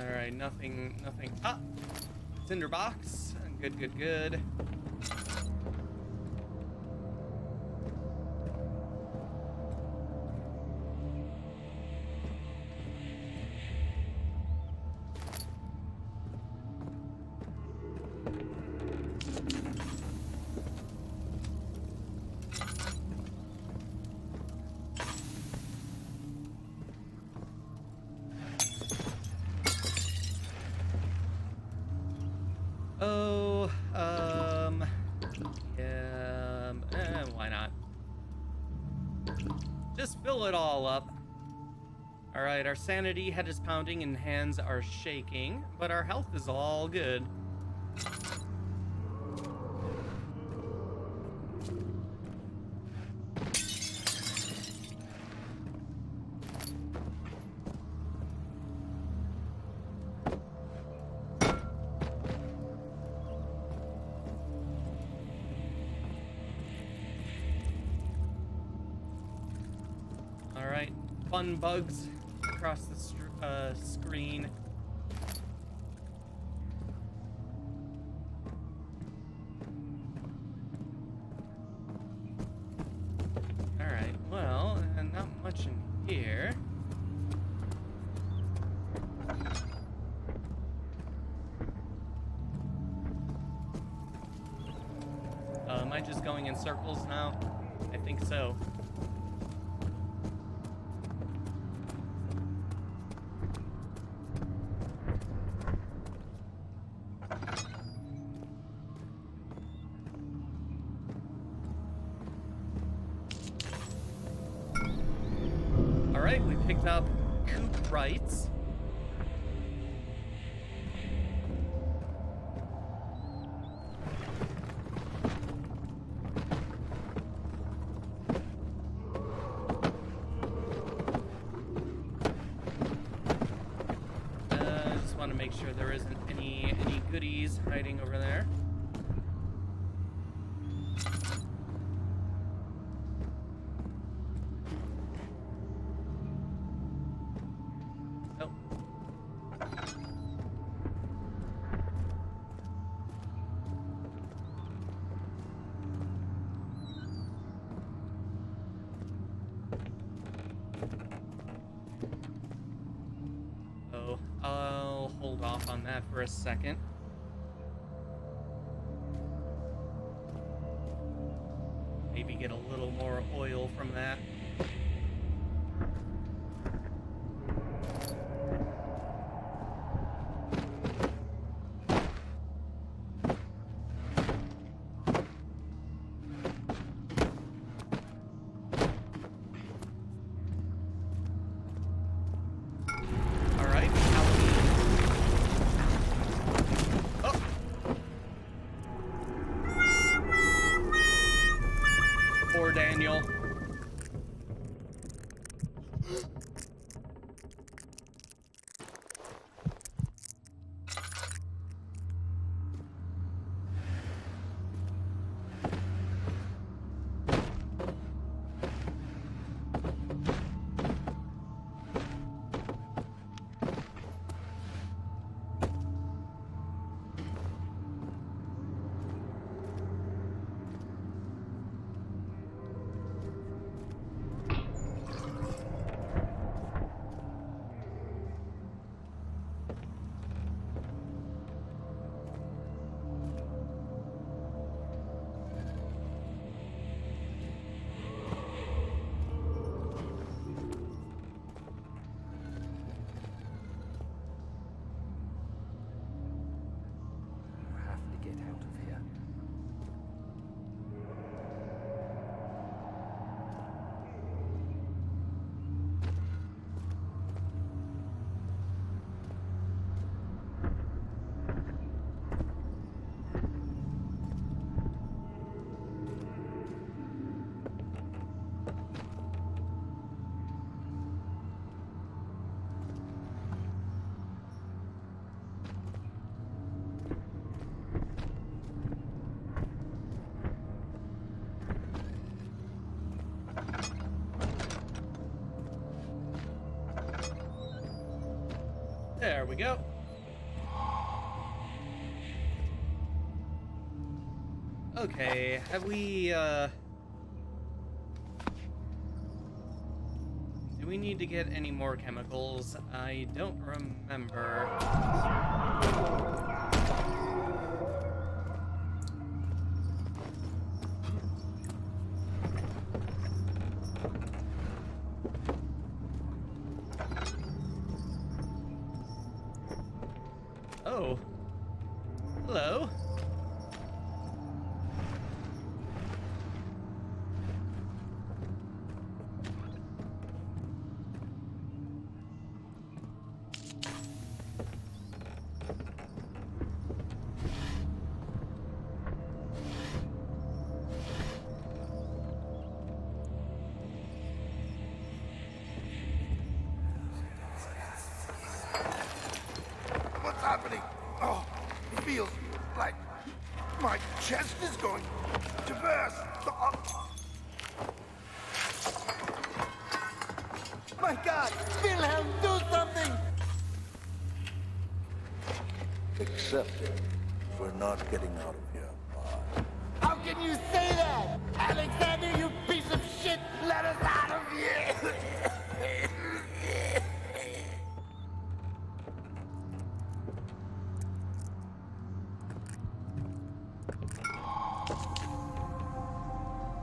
Alright, nothing. Ah! Cinder box. Good. Oh, yeah, why not? Just fill it all up. All right, our sanity head is pounding and hands are shaking, but our health is all good. Fun bugs across the screen. All right, well, not much in here. Am I just going in circles now? I think so. We picked up coop rights. Just want to make sure there isn't any goodies hiding over there. I'll hold off on that for a second. Maybe get a little more oil from that. Daniel. There we go. Okay, have we, do we need to get any more chemicals? I don't remember. Oh. Hello. What's happening? Oh, it feels like my chest is going to burst. Oh, My God! Wilhelm, do something! accept it. We're not getting out of here. How can you say that? Alexander, you piece of shit! Let us out of here!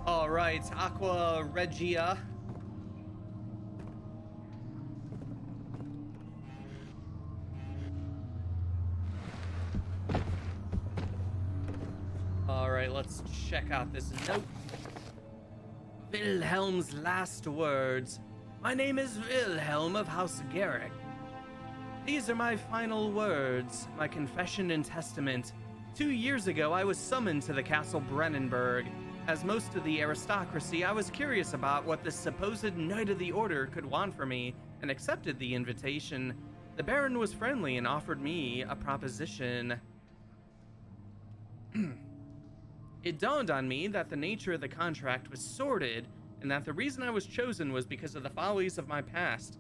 All right, Aqua Regia. All right, let's check out this note. Wilhelm's last words. My name is Wilhelm of House Garrick. These are my final words, my confession and testament. 2 years ago, I was summoned to the Castle Brennenburg. As most of the aristocracy, I was curious about what this supposed Knight of the Order could want from me, and accepted the invitation. The Baron was friendly and offered me a proposition. It dawned on me that the nature of the contract was sordid, and that the reason I was chosen was because of the follies of my past,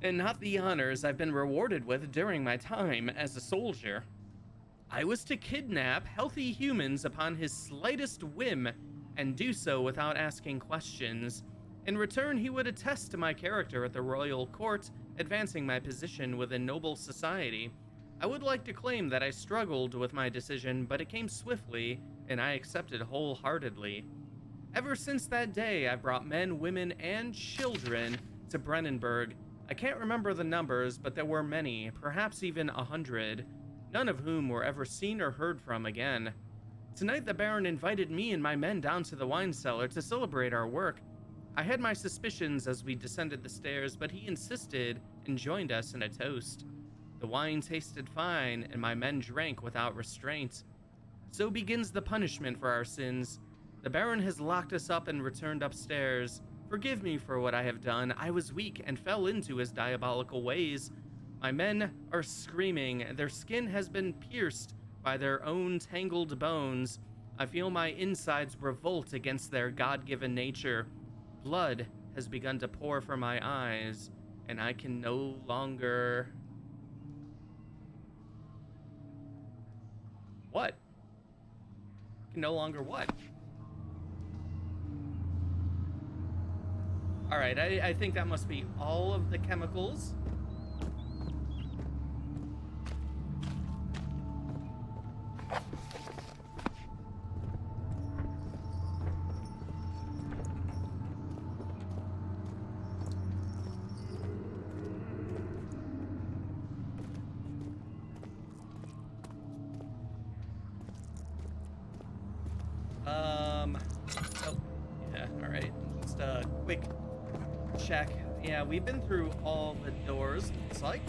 and not the honors I've been rewarded with during my time as a soldier. I was to kidnap healthy humans upon his slightest whim, and do so without asking questions. In return, he would attest to my character at the royal court, advancing my position within noble society. I would like to claim that I struggled with my decision, but it came swiftly, and I accepted wholeheartedly. Ever since that day, I've brought men, women, and children to Brennenburg. I can't remember the numbers, but there were many, perhaps even 100, none of whom were ever seen or heard from again. Tonight, the Baron invited me and my men down to the wine cellar to celebrate our work. I had my suspicions as we descended the stairs, but he insisted and joined us in a toast. The wine tasted fine, and my men drank without restraint. So begins the punishment for our sins. The Baron has locked us up and returned upstairs. Forgive me for what I have done. I was weak and fell into his diabolical ways. My men are screaming. Their skin has been pierced by their own tangled bones. I feel my insides revolt against their God-given nature. Blood has begun to pour from my eyes, and I can no longer... What? Can no longer what? All right, I think that must be all of the chemicals. Oh, yeah, all right. Just a quick check. Yeah, we've been through all the doors, looks like.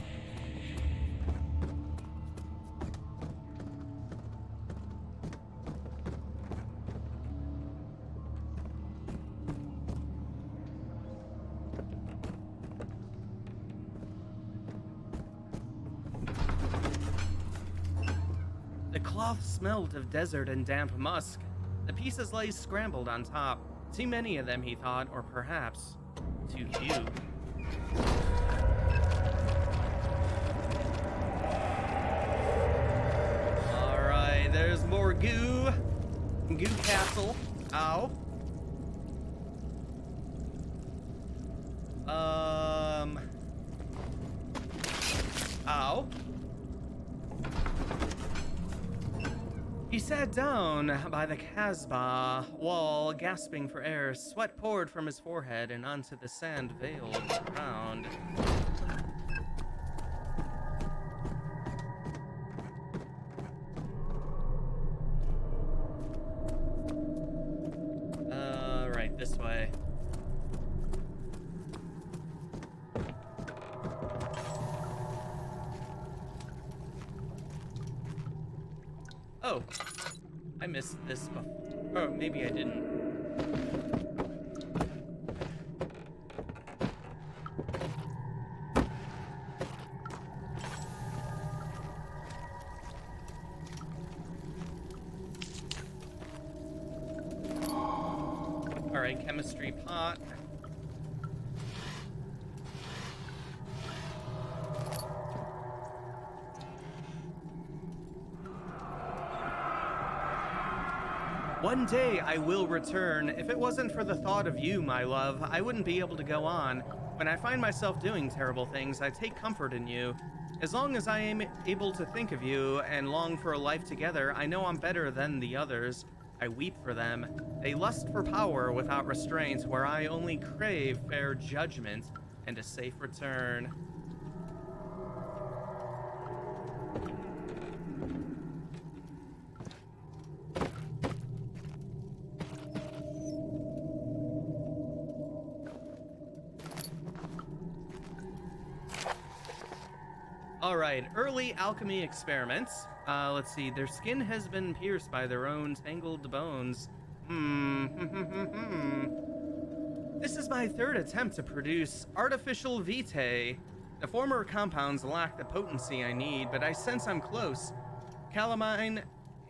The cloth smelled of desert and damp musk. The pieces lay scrambled on top. Too many of them, he thought, or perhaps too few. goo castle. Ow. Ow. He sat down by the Casbah wall, gasping for air. Sweat poured from his forehead and onto the sand-veiled ground. Right, this way. Oh, I missed this before. Oh, maybe I didn't. All right, chemistry pot. One day I will return. If it wasn't for the thought of you, my love, I wouldn't be able to go on. When I find myself doing terrible things, I take comfort in you. As long as I am able to think of you and long for a life together, I know I'm better than the others. I weep for them. They lust for power without restraint, where I only crave fair judgment and a safe return. All right, early alchemy experiments. Let's see. Their skin has been pierced by their own tangled bones. This is my third attempt to produce artificial vitae. The former compounds lack the potency I need, but I sense I'm close. Calamine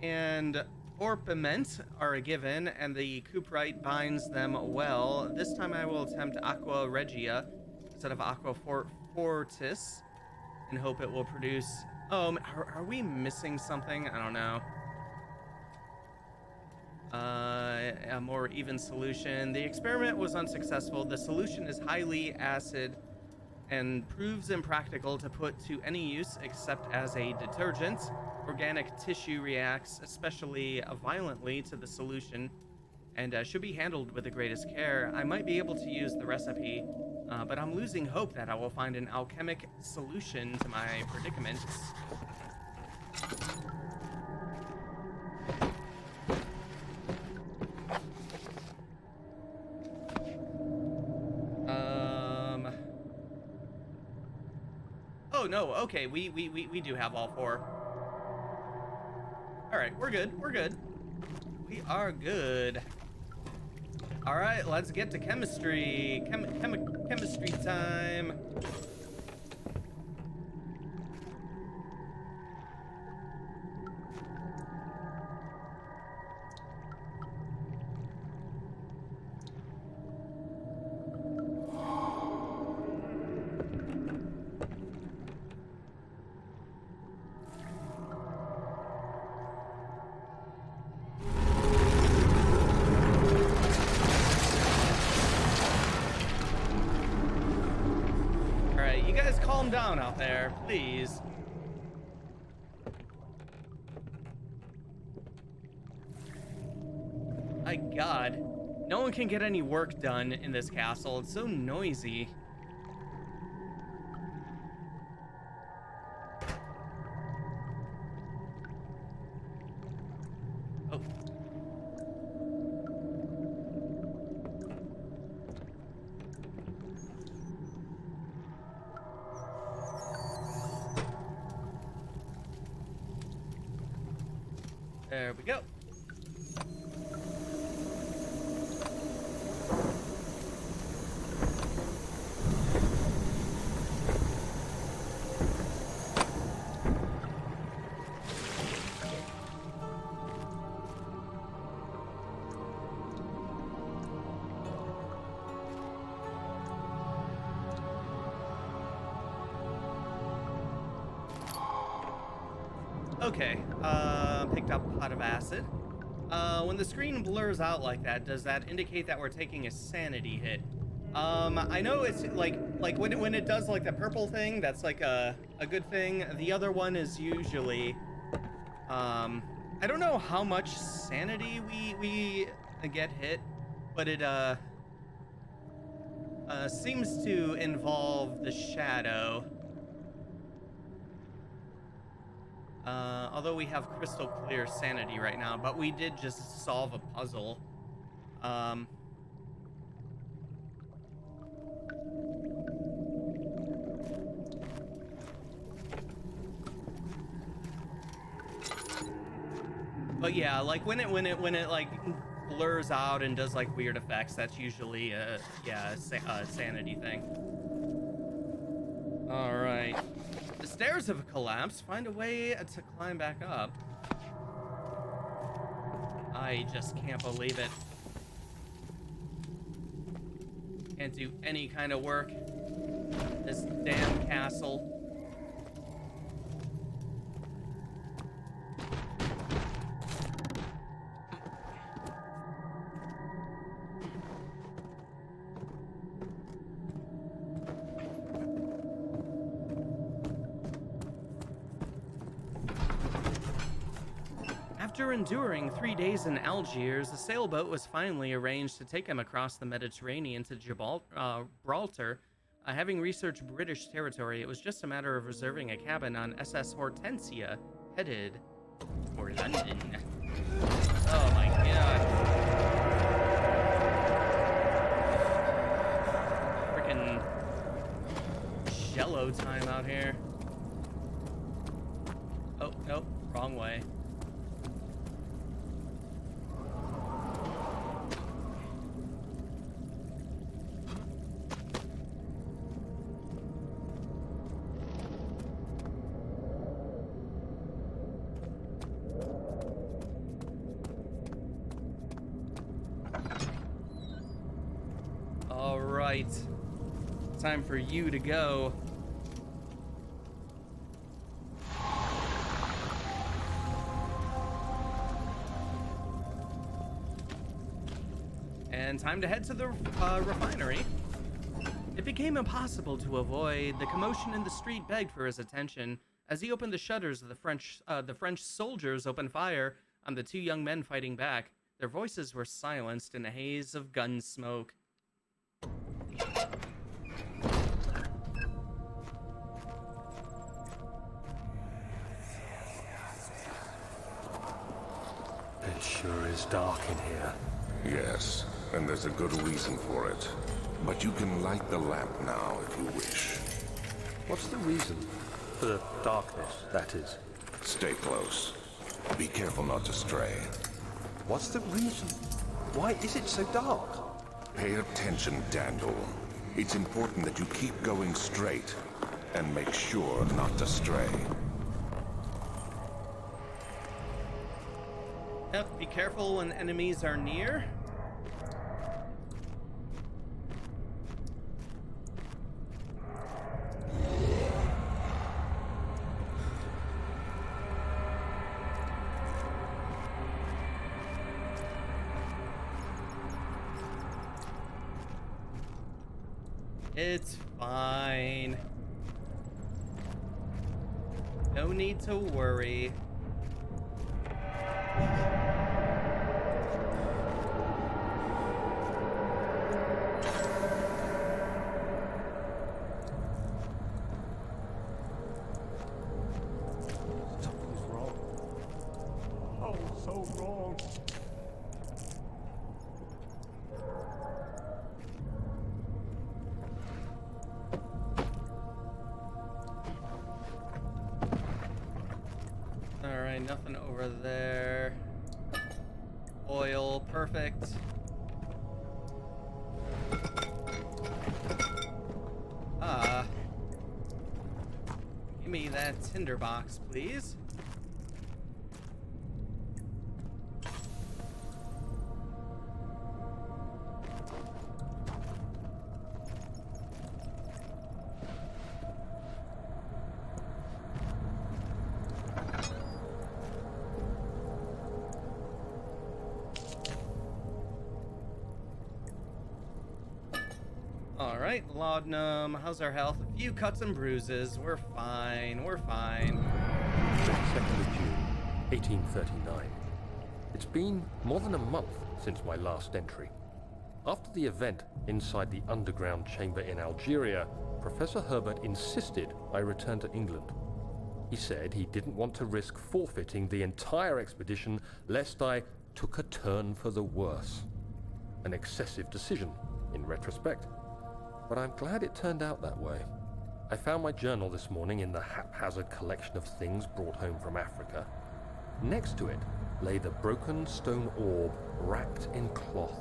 and orpiment are a given, and the cuprite binds them well. This time I will attempt aqua regia instead of aqua fortis, and hope it will produce... Oh, are we missing something? I don't know. A more even solution. The experiment was unsuccessful. The solution is highly acid and proves impractical to put to any use except as a detergent. Organic tissue reacts especially violently to the solution and should be handled with the greatest care. I might be able to use the recipe, but I'm losing hope that I will find an alchemic solution to my predicament. Oh no, okay, we do have all four. All right, we're good. We are good. All right, let's get to chemistry. Chemistry time. Calm down out there, please. My God, no one can get any work done in this castle. It's so noisy. Oh. There we go. Okay, picked up a pot of acid. When the screen blurs out like that, does that indicate that we're taking a sanity hit? I know it's like when it does like the purple thing, that's like a good thing. The other one is usually, I don't know how much sanity we get hit, but it seems to involve the shadow. Although we have crystal clear sanity right now, but we did just solve a puzzle. But yeah, like when it like blurs out and does like weird effects, that's usually a sanity thing. All right. The stairs have collapsed. Find a way to climb back up. I just can't believe it. Can't do any kind of work. This damn castle. After enduring 3 days in Algiers, a sailboat was finally arranged to take him across the Mediterranean to Gibraltar. Having researched British territory, it was just a matter of reserving a cabin on SS Hortensia, headed for London. Oh my god. Freaking jello time out here. Oh, nope, wrong way. All right, time for you to go. And time to head to the refinery. It became impossible to avoid. The commotion in the street begged for his attention. As he opened the shutters, the French soldiers opened fire on the two young men fighting back. Their voices were silenced in a haze of gun smoke. It sure is dark in here. Yes, and there's a good reason for it. But you can light the lamp now if you wish. What's the reason? For the darkness, that is. Stay close. Be careful not to stray. What's the reason? Why is it so dark? Pay attention, Daniel. It's important that you keep going straight and make sure not to stray. Yep, be careful when enemies are near. It's fine. No need to worry. Something's wrong. Oh, so wrong. Alright, nothing over there. Oil, perfect. Give me that tinderbox, please. right, laudanum. How's our health? A few cuts and bruises. We're fine. We're fine. 22nd of June, 1839. It's been more than a month since my last entry. After the event inside the underground chamber in Algeria, Professor Herbert insisted I return to England. He said he didn't want to risk forfeiting the entire expedition lest I took a turn for the worse. An excessive decision, in retrospect. But I'm glad it turned out that way. I found my journal this morning in the haphazard collection of things brought home from Africa. Next to it lay the broken stone orb wrapped in cloth.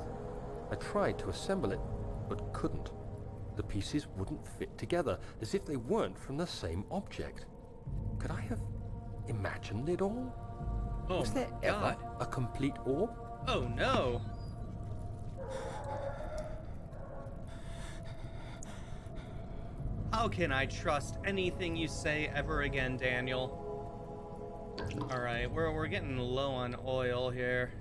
I tried to assemble it, but couldn't. The pieces wouldn't fit together, as if they weren't from the same object. Could I have imagined it all? Oh, Was there my ever God. a complete orb? Oh, no. How can I trust anything you say ever again, Daniel? All right, we're getting low on oil here.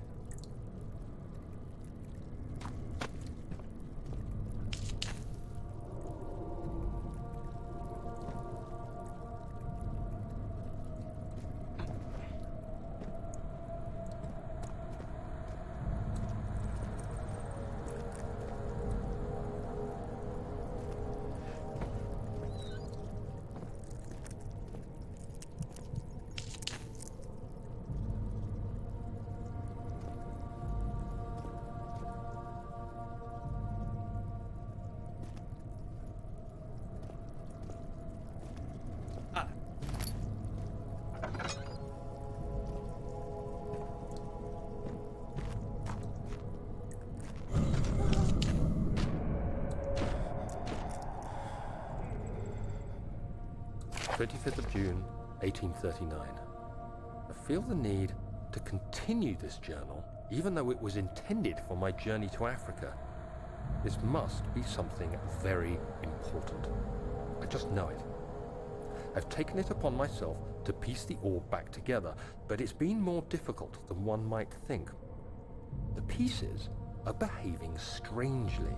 Ah. 25th of June, 1839. I feel the need to continue this journal, even though it was intended for my journey to Africa. This must be something very important. I just know it. I've taken it upon myself to piece the orb back together, but it's been more difficult than one might think. The pieces are behaving strangely.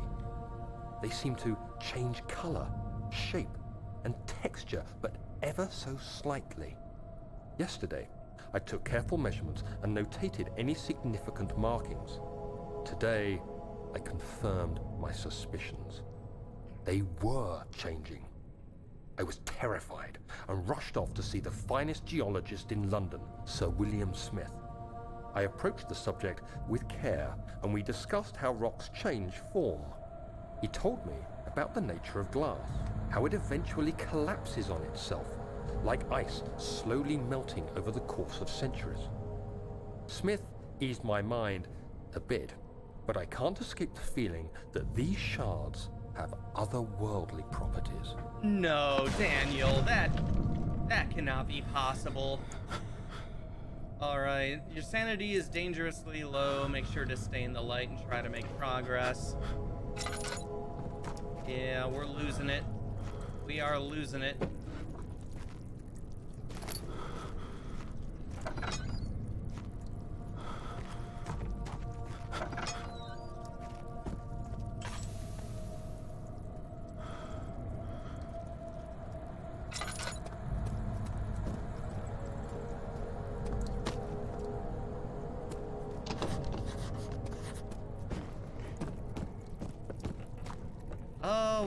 They seem to change color, shape, and texture, but ever so slightly. Yesterday, I took careful measurements and notated any significant markings. Today, I confirmed my suspicions. They were changing. I was terrified and rushed off to see the finest geologist in London, Sir William Smith. I approached the subject with care, and we discussed how rocks change form. He told me about the nature of glass, how it eventually collapses on itself, like ice slowly melting over the course of centuries. Smith eased my mind a bit, but I can't escape the feeling that these shards have otherworldly properties. No, Daniel, that cannot be possible. All right, your sanity is dangerously low. Make sure to stay in the light and try to make progress. Yeah, we're losing it. We are losing it.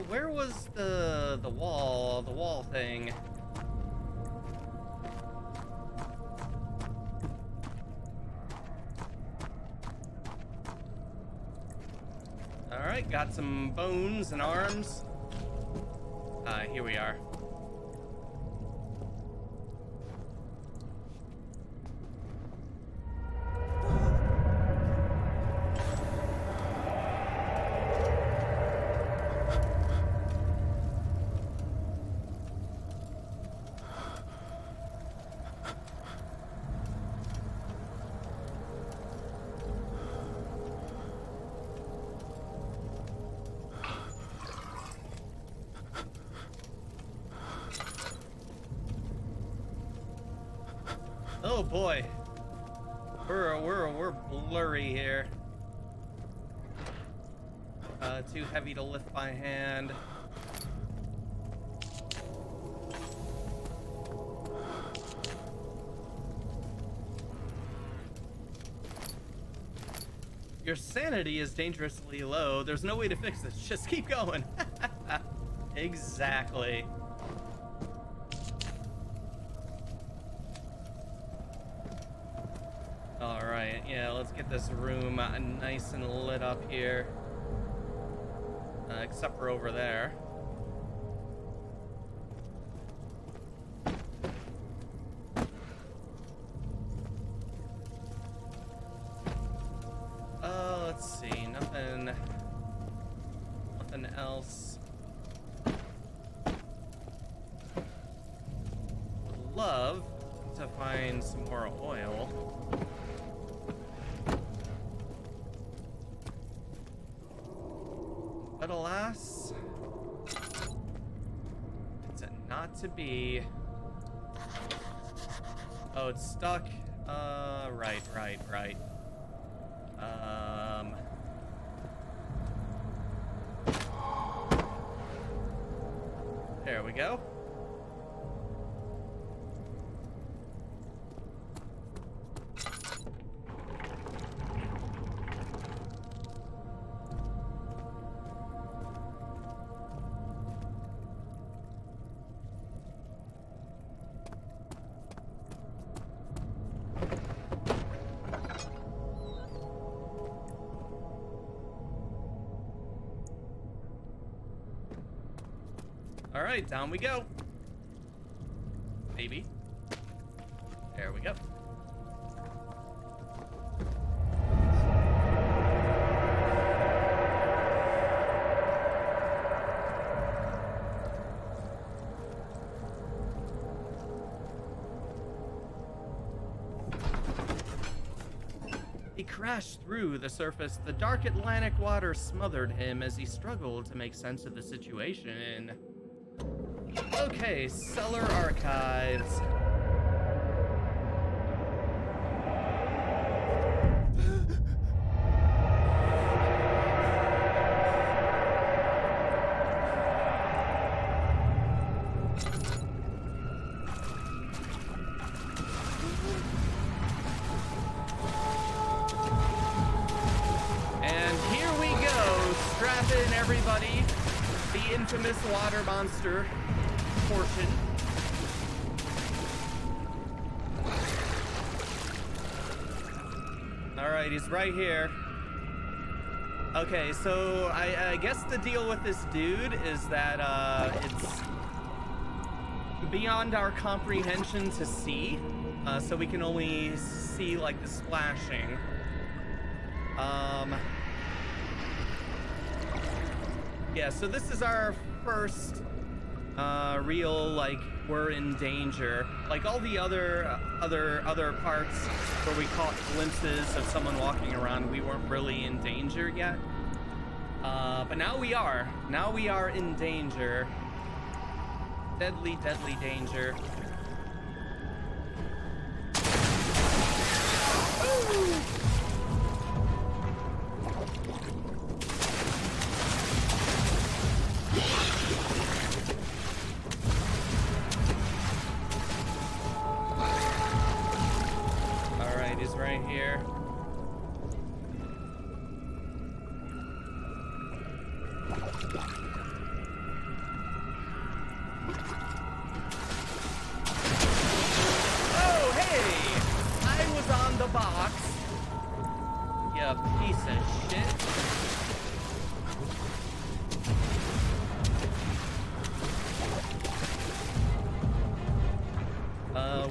Where was the wall thing? All right, got some bones and arms. Here we are. Oh boy, we're blurry here. Too heavy to lift by hand. Your sanity is dangerously low. There's no way to fix this. Just keep going. Exactly. All right, yeah, let's get this room nice and lit up here. Except for over there. Let's see, nothing else. Would love to find some more oil. But alas, it's not to be. Oh, it's stuck. Right. There we go. All right, down we go. Maybe. There we go. He crashed through the surface. The dark Atlantic water smothered him as he struggled to make sense of the situation. Okay, cellar archives. And here we go. Strap in, everybody. The infamous water monster portion. All right, he's right here. Okay, so I guess the deal with this dude is that it's beyond our comprehension to see, so we can only see like the splashing. Yeah, so this is our first real, like, we're in danger. Like all the other parts where we caught glimpses of someone walking around, we weren't really in danger yet. But now we are. Now we are in danger. Deadly, deadly danger. Ooh. Right here. Oh, hey! I was on the box. You piece of shit.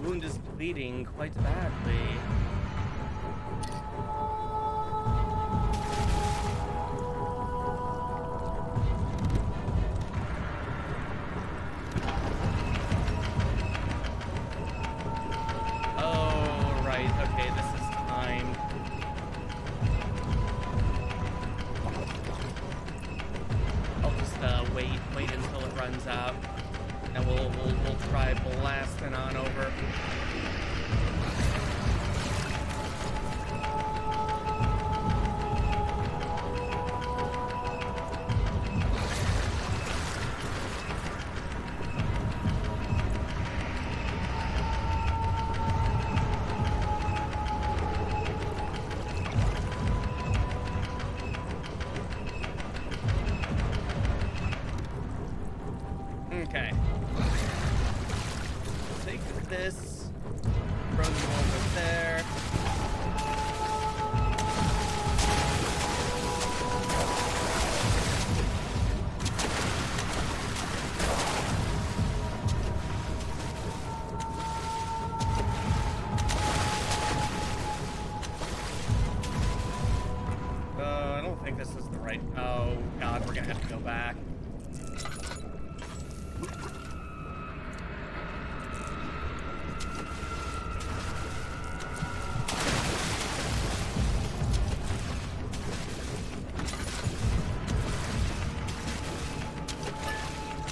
Wound is bleeding quite badly. Wait until it runs out, and we'll try blasting on over. this. Throw them over there. I don't think this is the right... Oh, God, we're gonna have to go back.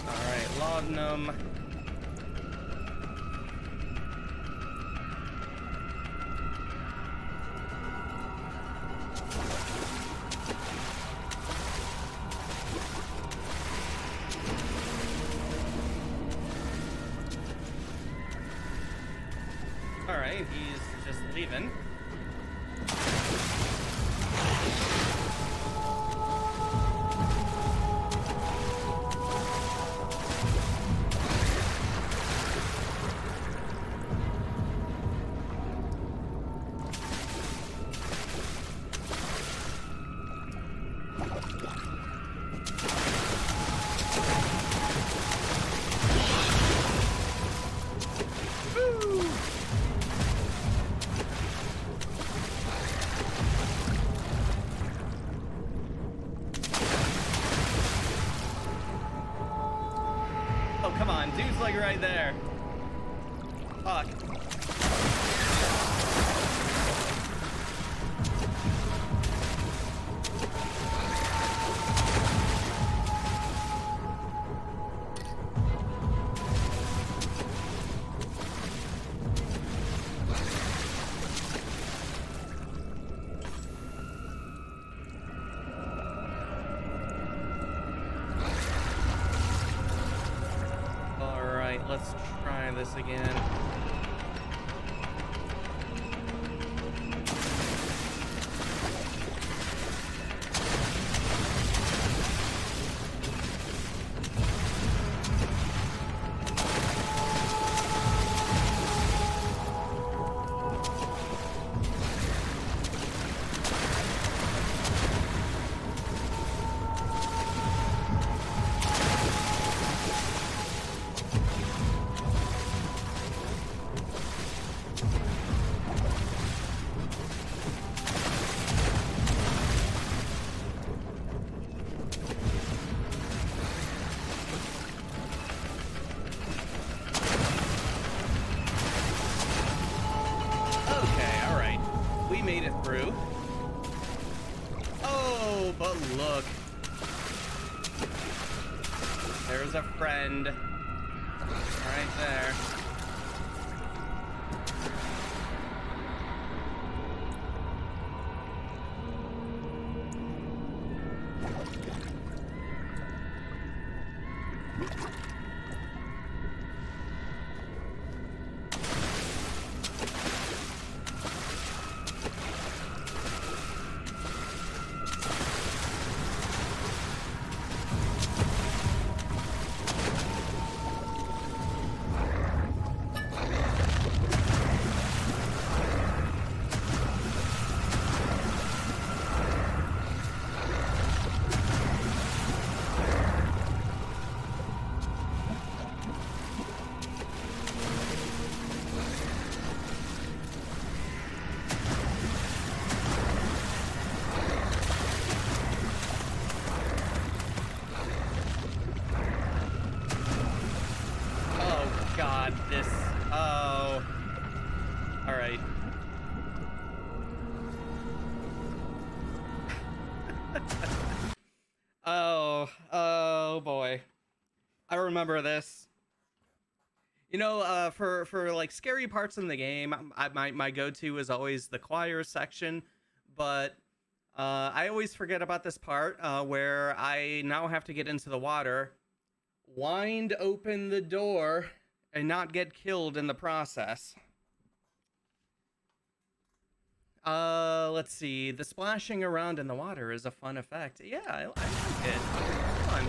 Alright, laudanum. Alright, he's just leaving. Oh, come on. Dude's like right there. Fuck. Let's try this again. Made it through. Oh, but look. There's a friend. Right there. God, this... Oh. Alright. Oh boy. I remember this. You know, for like scary parts in the game, my go-to is always the choir section, but I always forget about this part where I now have to get into the water, wind open the door, and not get killed in the process. Let's see. The splashing around in the water is a fun effect. Yeah, I like it. It's fun.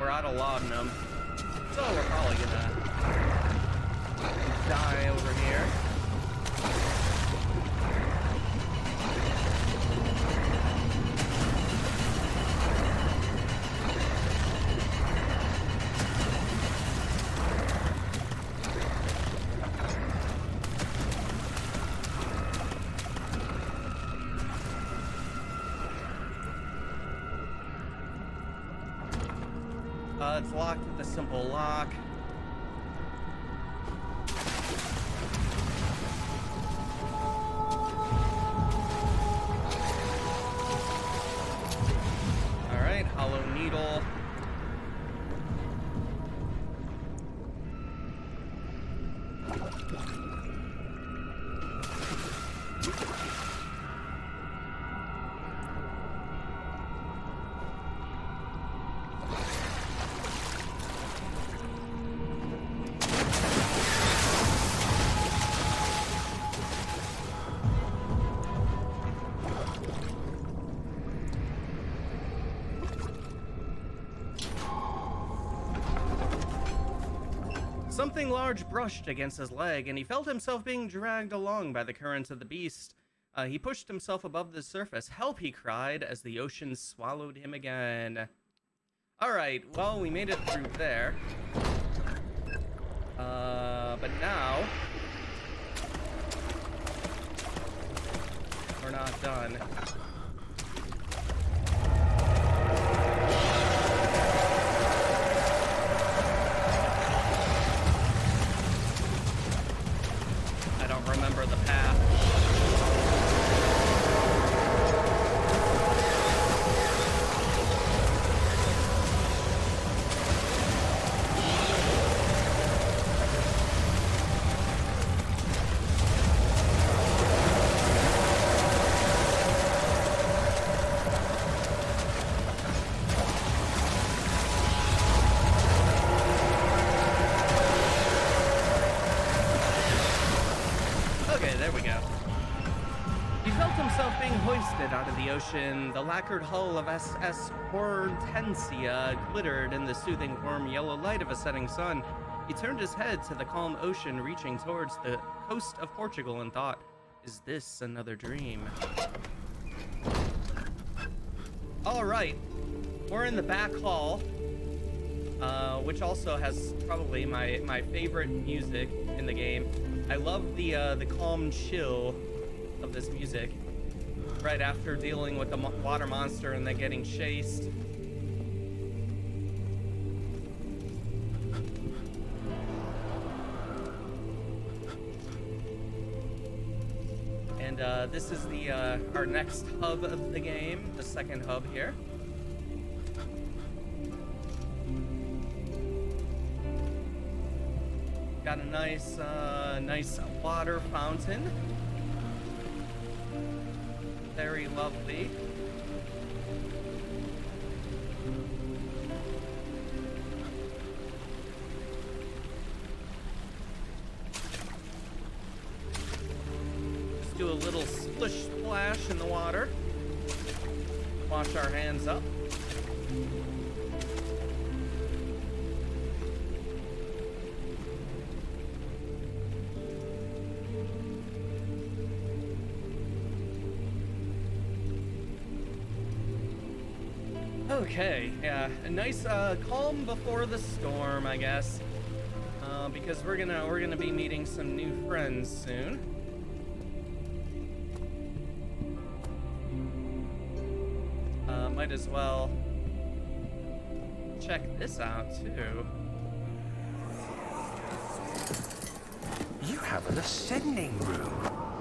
We're out of laudanum, so we're probably gonna die over here. It's locked with a simple lock. All right, hollow needle. Something large brushed against his leg, and he felt himself being dragged along by the currents of the beast. He pushed himself above the surface. "Help!" he cried as the ocean swallowed him again. Alright, well, we made it through there. But now... we're not done. Remember the path. Out of the ocean, the lacquered hull of SS Hortensia glittered in the soothing, warm yellow light of a setting sun. He turned his head to the calm ocean reaching towards the coast of Portugal and thought, "Is this another dream?" All right, we're in the back hall, which also has probably my favorite music in the game. I love the calm chill of this music. Right after dealing with the water monster and then getting chased. And this is the our next hub of the game, the second hub here. Got a nice water fountain. Very lovely. Just do a little splish splash in the water. Wash our hands up. Okay, yeah, a nice calm before the storm, I guess, because we're gonna be meeting some new friends soon. Might as well check this out too. You have an ascending room.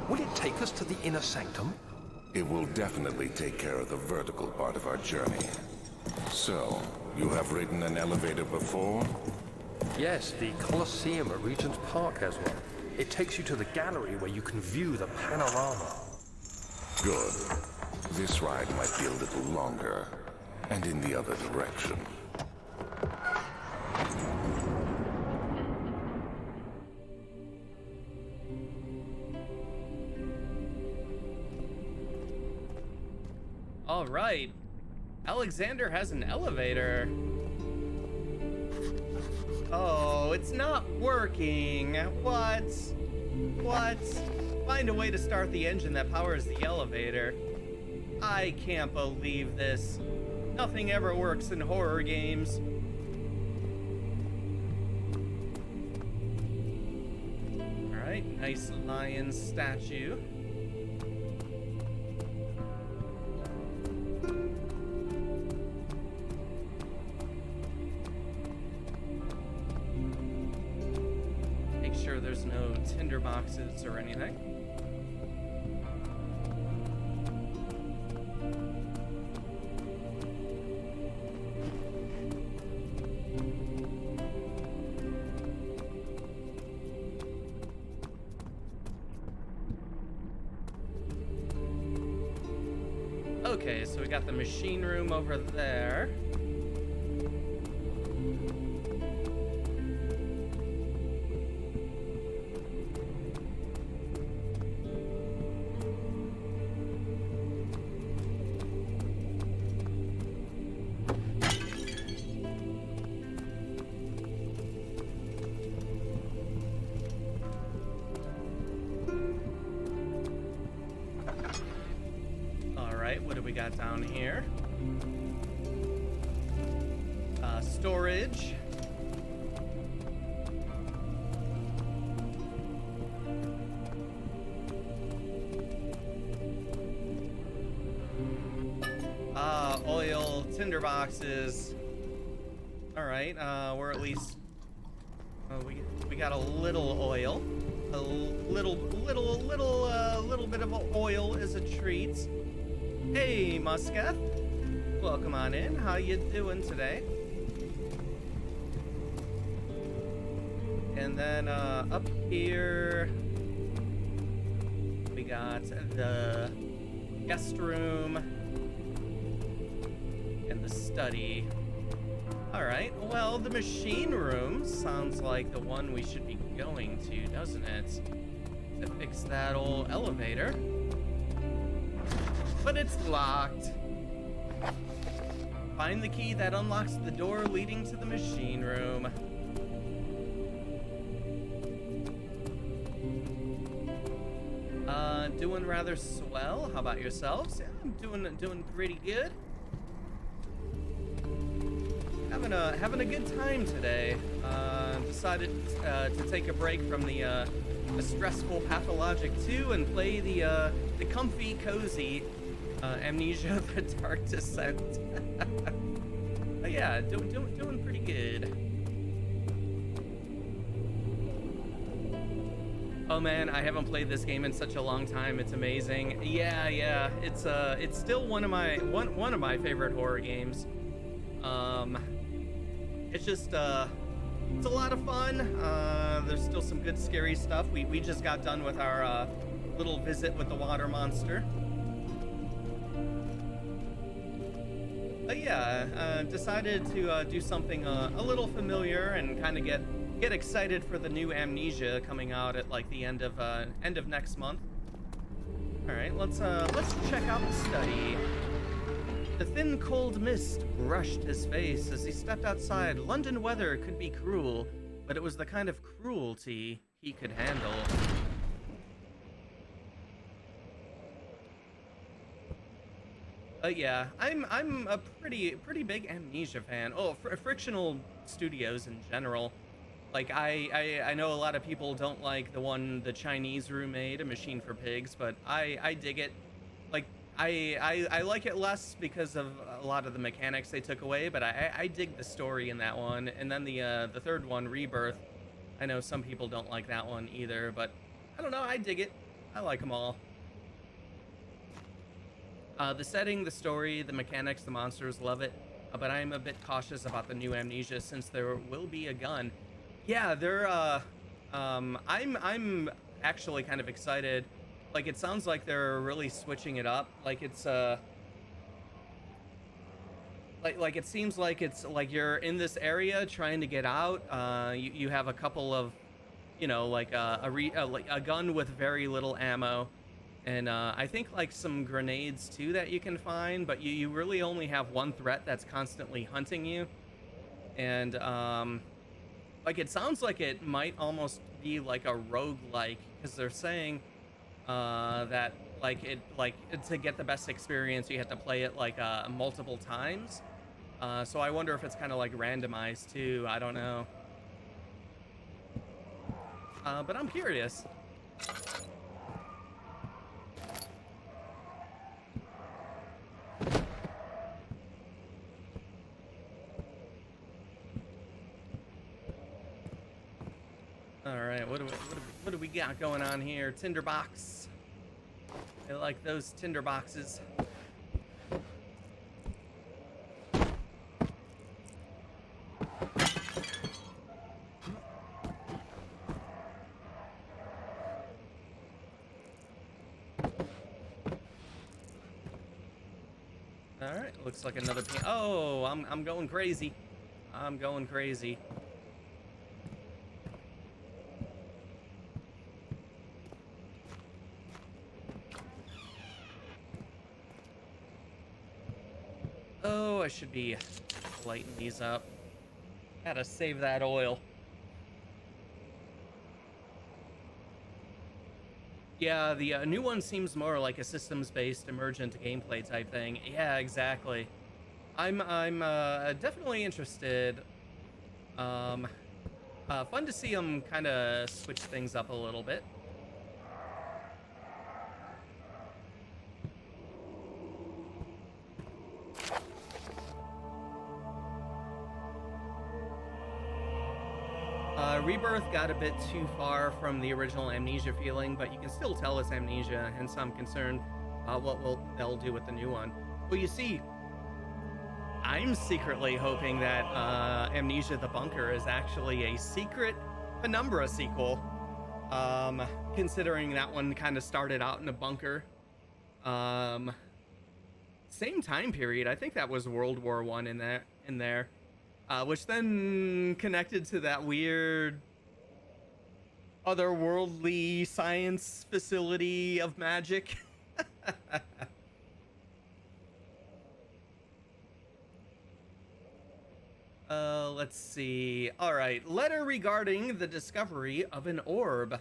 Will it take us to the inner sanctum? It will definitely take care of the vertical part of our journey. So, you have ridden an elevator before? Yes, the Colosseum at Regent's Park has one. It takes you to the gallery where you can view the panorama. Good. This ride might be a little longer, and in the other direction. All right. Alexander has an elevator. Oh, it's not working. What? What? Find a way to start the engine that powers the elevator. I can't believe this. Nothing ever works in horror games. Alright, nice lion statue. Make sure there's no tinder boxes or anything. Okay, so we got the machine room over there. What do we got down here? Storage. Oil, tinder boxes. All right, we're at least we got a little oil. A little bit of oil is a treat. Hey, Musketh. Welcome on in. How you doing today? And then up here we got the guest room and the study. All right. Well, the machine room sounds like the one we should be going to, doesn't it? To fix that old elevator. But it's locked. Find the key that unlocks the door leading to the machine room. Doing rather swell. How about yourselves? Yeah, I'm doing pretty good. Having a good time today. Decided to take a break from the stressful Pathologic 2 and play the comfy, cozy Amnesia: The Dark Descent. But yeah, doing pretty good. Oh man, I haven't played this game in such a long time. It's amazing. Yeah, it's still one of my favorite horror games. It's just it's a lot of fun. There's still some good scary stuff. We just got done with our little visit with the water monster. But yeah, decided to do something a little familiar and kind of get excited for the new Amnesia coming out at like the end of next month. All right, let's check out the study. The thin, cold mist brushed his face as he stepped outside. London weather could be cruel, but it was the kind of cruelty he could handle. Yeah, I'm a pretty big Amnesia fan. Oh, Frictional Studios in general. Like I know a lot of people don't like the Chinese room made, A Machine for Pigs, but I dig it. Like I like it less because of a lot of the mechanics they took away, but I dig the story in that one. And then the third one, Rebirth, I know some people don't like that one either, but I don't know, I dig it. I like them all. The setting, the story, the mechanics, the monsters, love it. But I'm a bit cautious about the new Amnesia since there will be a gun. Yeah, I'm actually kind of excited. Like, it sounds like they're really switching it up. Like, it's like it seems like it's like you're in this area trying to get out. You have a couple of, like a gun with very little ammo, and I think like some grenades too that you can find. But you really only have one threat that's constantly hunting you, and Like, it sounds like it might almost be like a roguelike, because they're saying that to get the best experience you have to play it like multiple times. So I wonder if it's kind of like randomized too. I don't know. But I'm curious. All right, what do we got going on here? Tinderbox. I like those tinder boxes. All right, looks like another oh, I'm going crazy. I'm going crazy. Oh, I should be lighting these up. Gotta save that oil. Yeah, the new one seems more like a systems-based emergent gameplay type thing. Yeah, exactly. I'm definitely interested. Um, Fun to see them kind of switch things up a little bit. Rebirth got a bit too far from the original Amnesia feeling, but you can still tell it's Amnesia, hence I'm concerned about what they'll do with the new one. Well, you see, I'm secretly hoping that Amnesia the Bunker is actually a secret Penumbra sequel, considering that one kind of started out in a bunker. Um, Same time period. I think that was World War One in there, which then connected to that weird otherworldly science facility of magic. Let's see. All right. Letter regarding the discovery of an orb.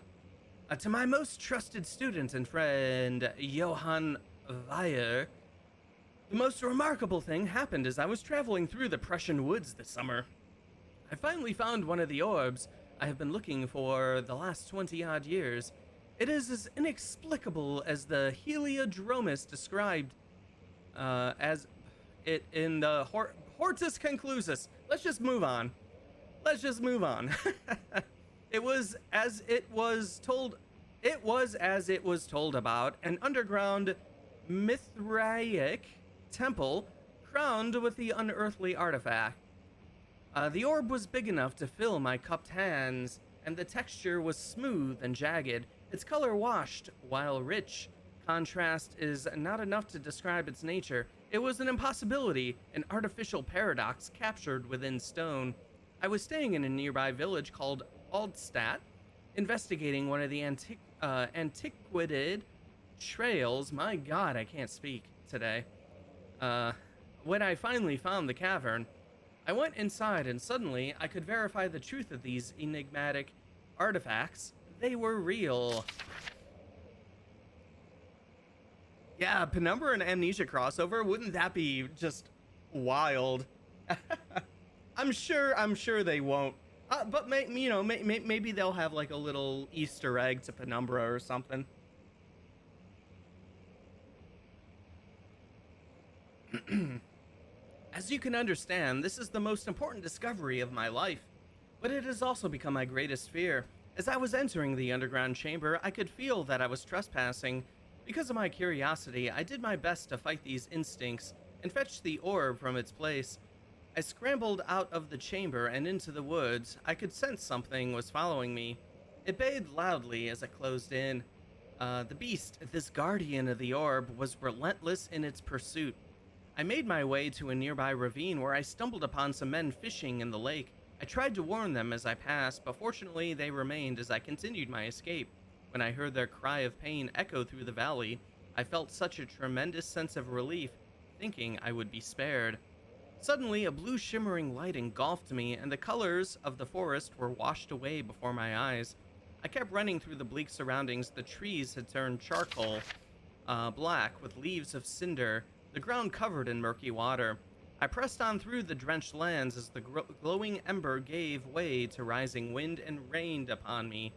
To my most trusted student and friend, Johann Weyer, the most remarkable thing happened as I was traveling through the Prussian woods this summer. I finally found one of the orbs I have been looking for the last 20-odd years. It is as inexplicable as the Heliodromus described as it in the Hortus Conclusus. Let's just move on. Let's just move on. It was as it was told. It was as it was told about an underground Mithraic temple crowned with the unearthly artifact. The orb was big enough to fill my cupped hands, and the texture was smooth and jagged. Its color washed, while rich. Contrast is not enough to describe its nature. It was an impossibility, an artificial paradox captured within stone. I was staying in a nearby village called Aldstadt, investigating one of the antiquated trails. My god, I can't speak today. When I finally found the cavern, I went inside and suddenly I could verify the truth of these enigmatic artifacts. They were real. Yeah, Penumbra and Amnesia crossover, wouldn't that be just wild? I'm sure they won't. But maybe they'll have like a little Easter egg to Penumbra or something. As you can understand, this is the most important discovery of my life, but it has also become my greatest fear. As I was entering the underground chamber, I could feel that I was trespassing. Because of my curiosity, I did my best to fight these instincts and fetch the orb from its place. I scrambled out of the chamber and into the woods. I could sense something was following me. It bayed loudly as I closed in. The beast, this guardian of the orb, was relentless in its pursuit. I made my way to a nearby ravine where I stumbled upon some men fishing in the lake. I tried to warn them as I passed, but fortunately they remained as I continued my escape. When I heard their cry of pain echo through the valley, I felt such a tremendous sense of relief, thinking I would be spared. Suddenly, a blue shimmering light engulfed me, and the colors of the forest were washed away before my eyes. I kept running through the bleak surroundings. The trees had turned charcoal, black, with leaves of cinder, the ground covered in murky water. I pressed on through the drenched lands as the glowing ember gave way to rising wind and rained upon me.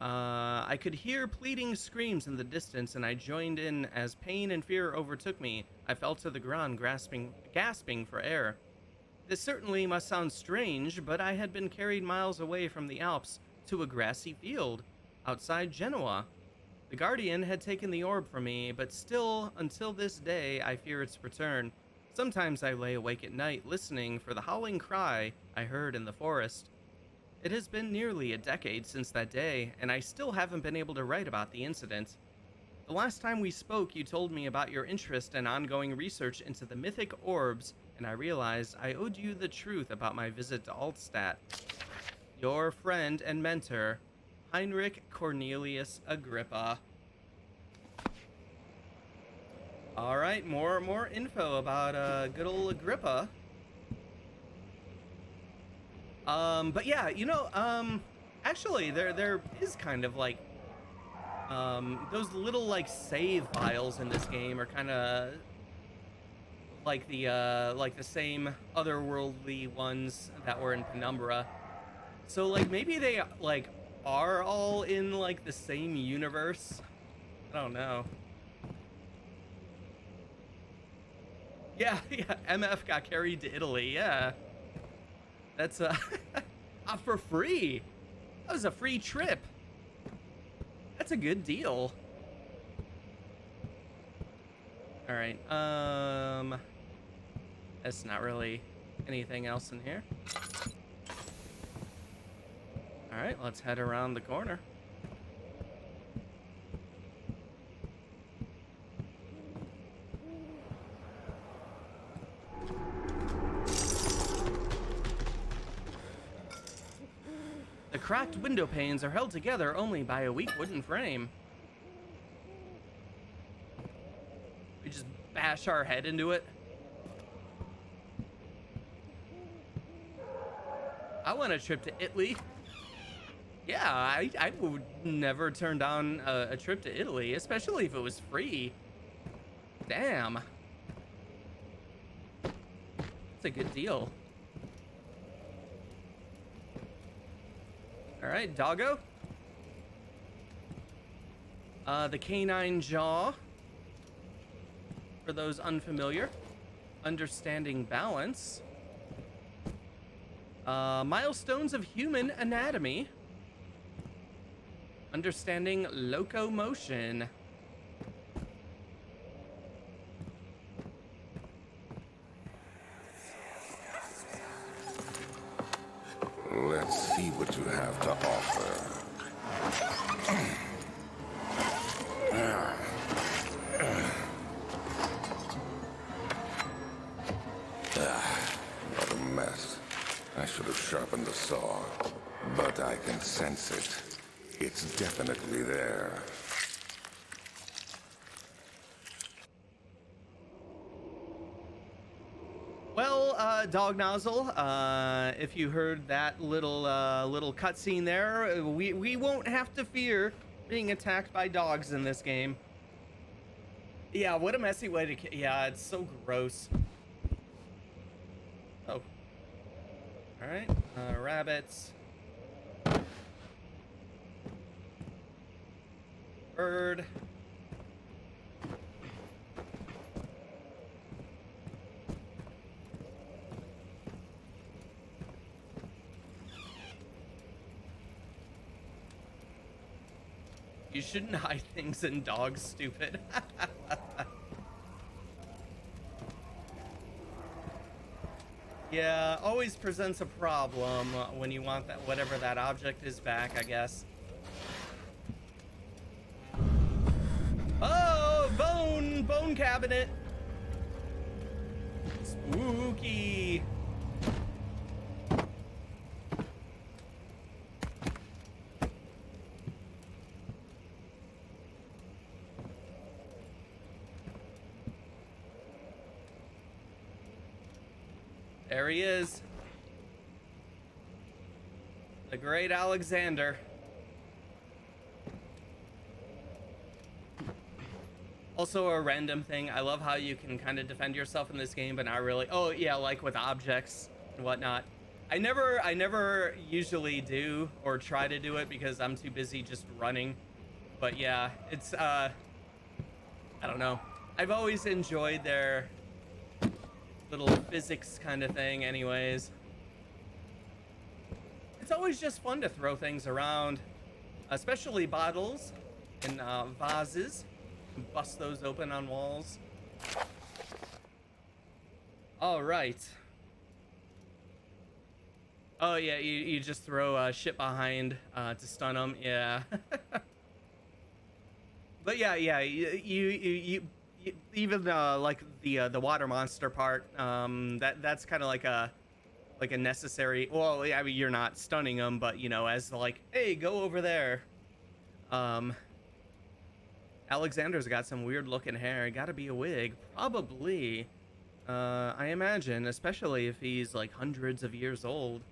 I could hear pleading screams in the distance, and I joined in as pain and fear overtook me. I fell to the ground, gasping for air. This certainly must sound strange, but I had been carried miles away from the Alps to a grassy field outside Genoa. The Guardian had taken the orb from me, but still, until this day, I fear its return. Sometimes I lay awake at night, listening for the howling cry I heard in the forest. It has been nearly a decade since that day, and I still haven't been able to write about the incident. The last time we spoke, you told me about your interest and ongoing research into the mythic orbs, and I realized I owed you the truth about my visit to Altstadt. Your friend and mentor, Heinrich Cornelius Agrippa. All right, more info about good old Agrippa. But yeah, actually, there is kind of like those little like save files in this game are kind of like the same otherworldly ones that were in Penumbra. So like maybe they like are all in like the same universe. I don't know. Yeah, yeah. MF got carried to Italy. Yeah, that's for free. That was a free trip. That's a good deal. All right. That's not really anything else in here. All right, let's head around the corner. The cracked window panes are held together only by a weak wooden frame. We just bash our head into it. I want a trip to Italy. Yeah, I would never turn down a trip to Italy, especially if it was free. Damn. That's a good deal. All right, doggo. The canine jaw. For those unfamiliar. Understanding balance. Milestones of human anatomy. Understanding locomotion. Let's see what you have to offer. What a mess. I should have sharpened the saw, but I can sense it. It's definitely there. Well, Dog Nozzle, if you heard that little cutscene there, we won't have to fear being attacked by dogs in this game. Yeah, what a messy way to... Yeah, it's so gross. Oh. Alright, rabbits. Bird. You shouldn't hide things in dogs, stupid. Yeah, always presents a problem when you want that whatever that object is back, I guess. Oh, bone cabinet. Spooky. There he is. The great Alexander. Also a random thing. I love how you can kind of defend yourself in this game, but not really. Oh yeah, like with objects and whatnot. I never usually do or try to do it because I'm too busy just running. But yeah, it's I don't know. I've always enjoyed their little physics kind of thing anyways. It's always just fun to throw things around, especially bottles and vases. Bust those open on walls. All right. Oh yeah, you just throw shit behind to stun them. Yeah. But yeah, you even like the water monster part. That's kind of like a necessary. Well, I mean, you're not stunning them, but you know, as like, hey, go over there. Alexander's got some weird looking hair. Gotta be a wig. Probably. I imagine, especially if he's like hundreds of years old.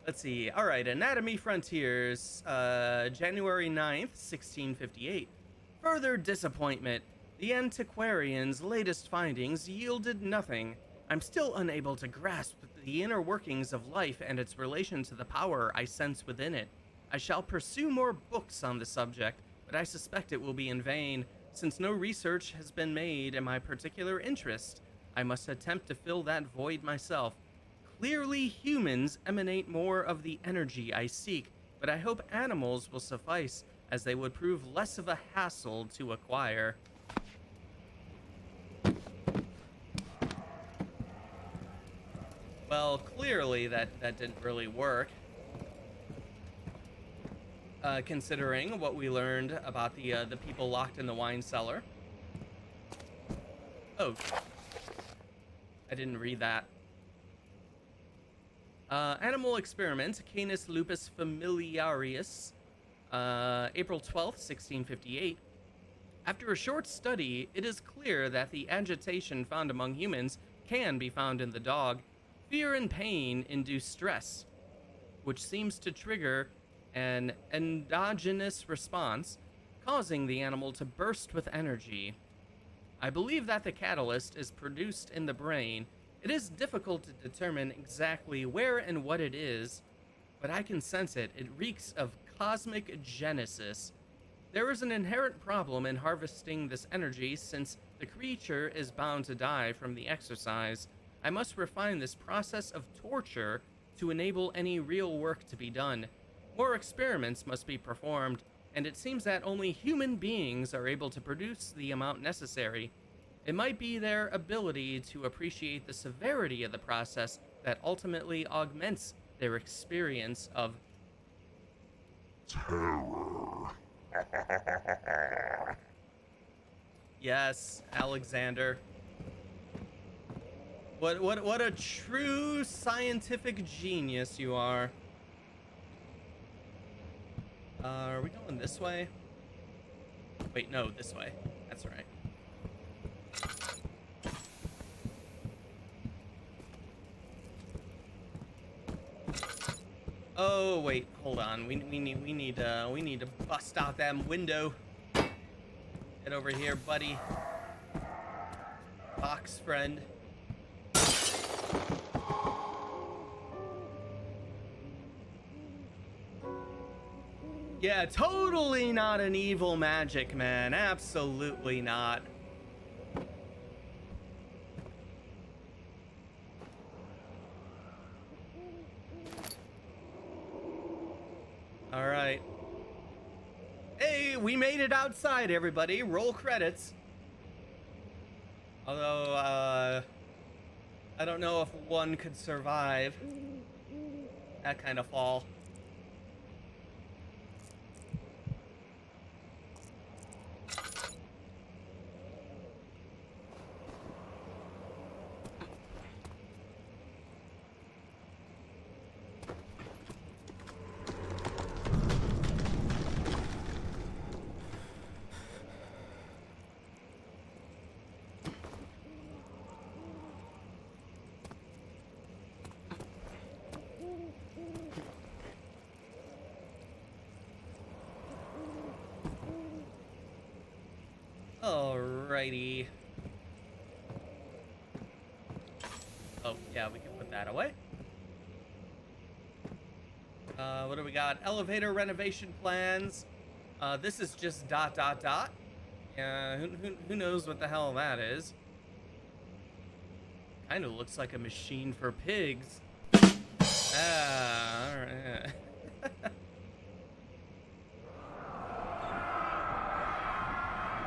Let's see. All right. Anatomy Frontiers, January 9th, 1658. Further disappointment. The antiquarian's latest findings yielded nothing. I'm still unable to grasp the inner workings of life and its relation to the power I sense within it. I shall pursue more books on the subject, but I suspect it will be in vain, since no research has been made in my particular interest. I must attempt to fill that void myself. Clearly, humans emanate more of the energy I seek, but I hope animals will suffice, as they would prove less of a hassle to acquire. Well, clearly that didn't really work. Considering what we learned about the people locked in the wine cellar. Oh, I didn't read that. Animal experiment, Canis lupus familiaris, April 12th, 1658. After a short study, it is clear that the agitation found among humans can be found in the dog. Fear and pain induce stress, which seems to trigger an endogenous response, causing the animal to burst with energy. I believe that the catalyst is produced in the brain. It is difficult to determine exactly where and what it is, but I can sense it. It reeks of cosmic genesis. There is an inherent problem in harvesting this energy, since the creature is bound to die from the exercise. I must refine this process of torture to enable any real work to be done. More experiments must be performed, and it seems that only human beings are able to produce the amount necessary. It might be their ability to appreciate the severity of the process that ultimately augments their experience of Terror. Yes, Alexander. What a true scientific genius you are. Are we going this way? Wait, no, this way. That's right. Oh wait, hold on. We need to bust out that window. Get over here, buddy. Box friend. Yeah, totally not an evil magic, man. Absolutely not. All right. Hey, we made it outside, everybody. Roll credits. Although, I don't know if one could survive that kind of fall. Alrighty. Oh, yeah, we can put that away. What do we got? Elevator renovation plans. This is just ... Yeah, who knows what the hell that is? Kind of looks like a machine for pigs. Ah, alright.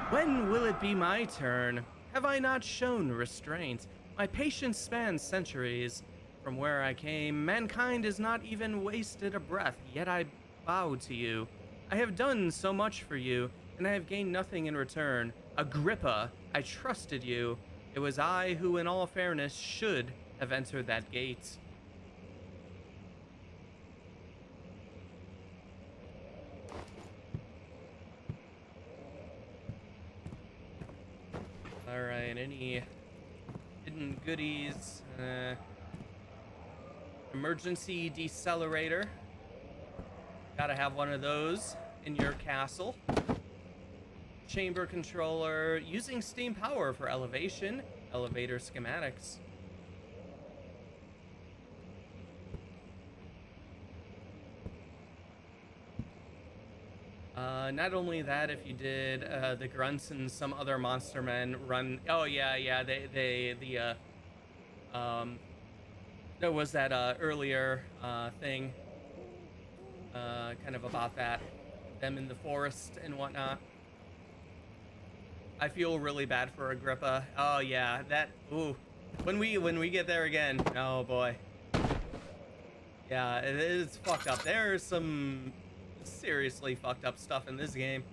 When will it be my turn? Have I not shown restraint? My patience spans centuries. From where I came, mankind has not even wasted a breath, yet I bow to you. I have done so much for you, and I have gained nothing in return. Agrippa, I trusted you. It was I who, in all fairness, should have entered that gate. Alright, any hidden goodies? Emergency decelerator. Gotta have one of those in your castle. Chamber controller. Using steam power for elevation. Elevator schematics. Not only that, if you did the grunts and some other monster men run. Oh yeah, there was that earlier thing, kind of about that, them in the forest and whatnot. I feel really bad for Agrippa. Oh yeah, that. Ooh, when we get there again. Oh boy. Yeah, it is fucked up. There's some seriously fucked up stuff in this game.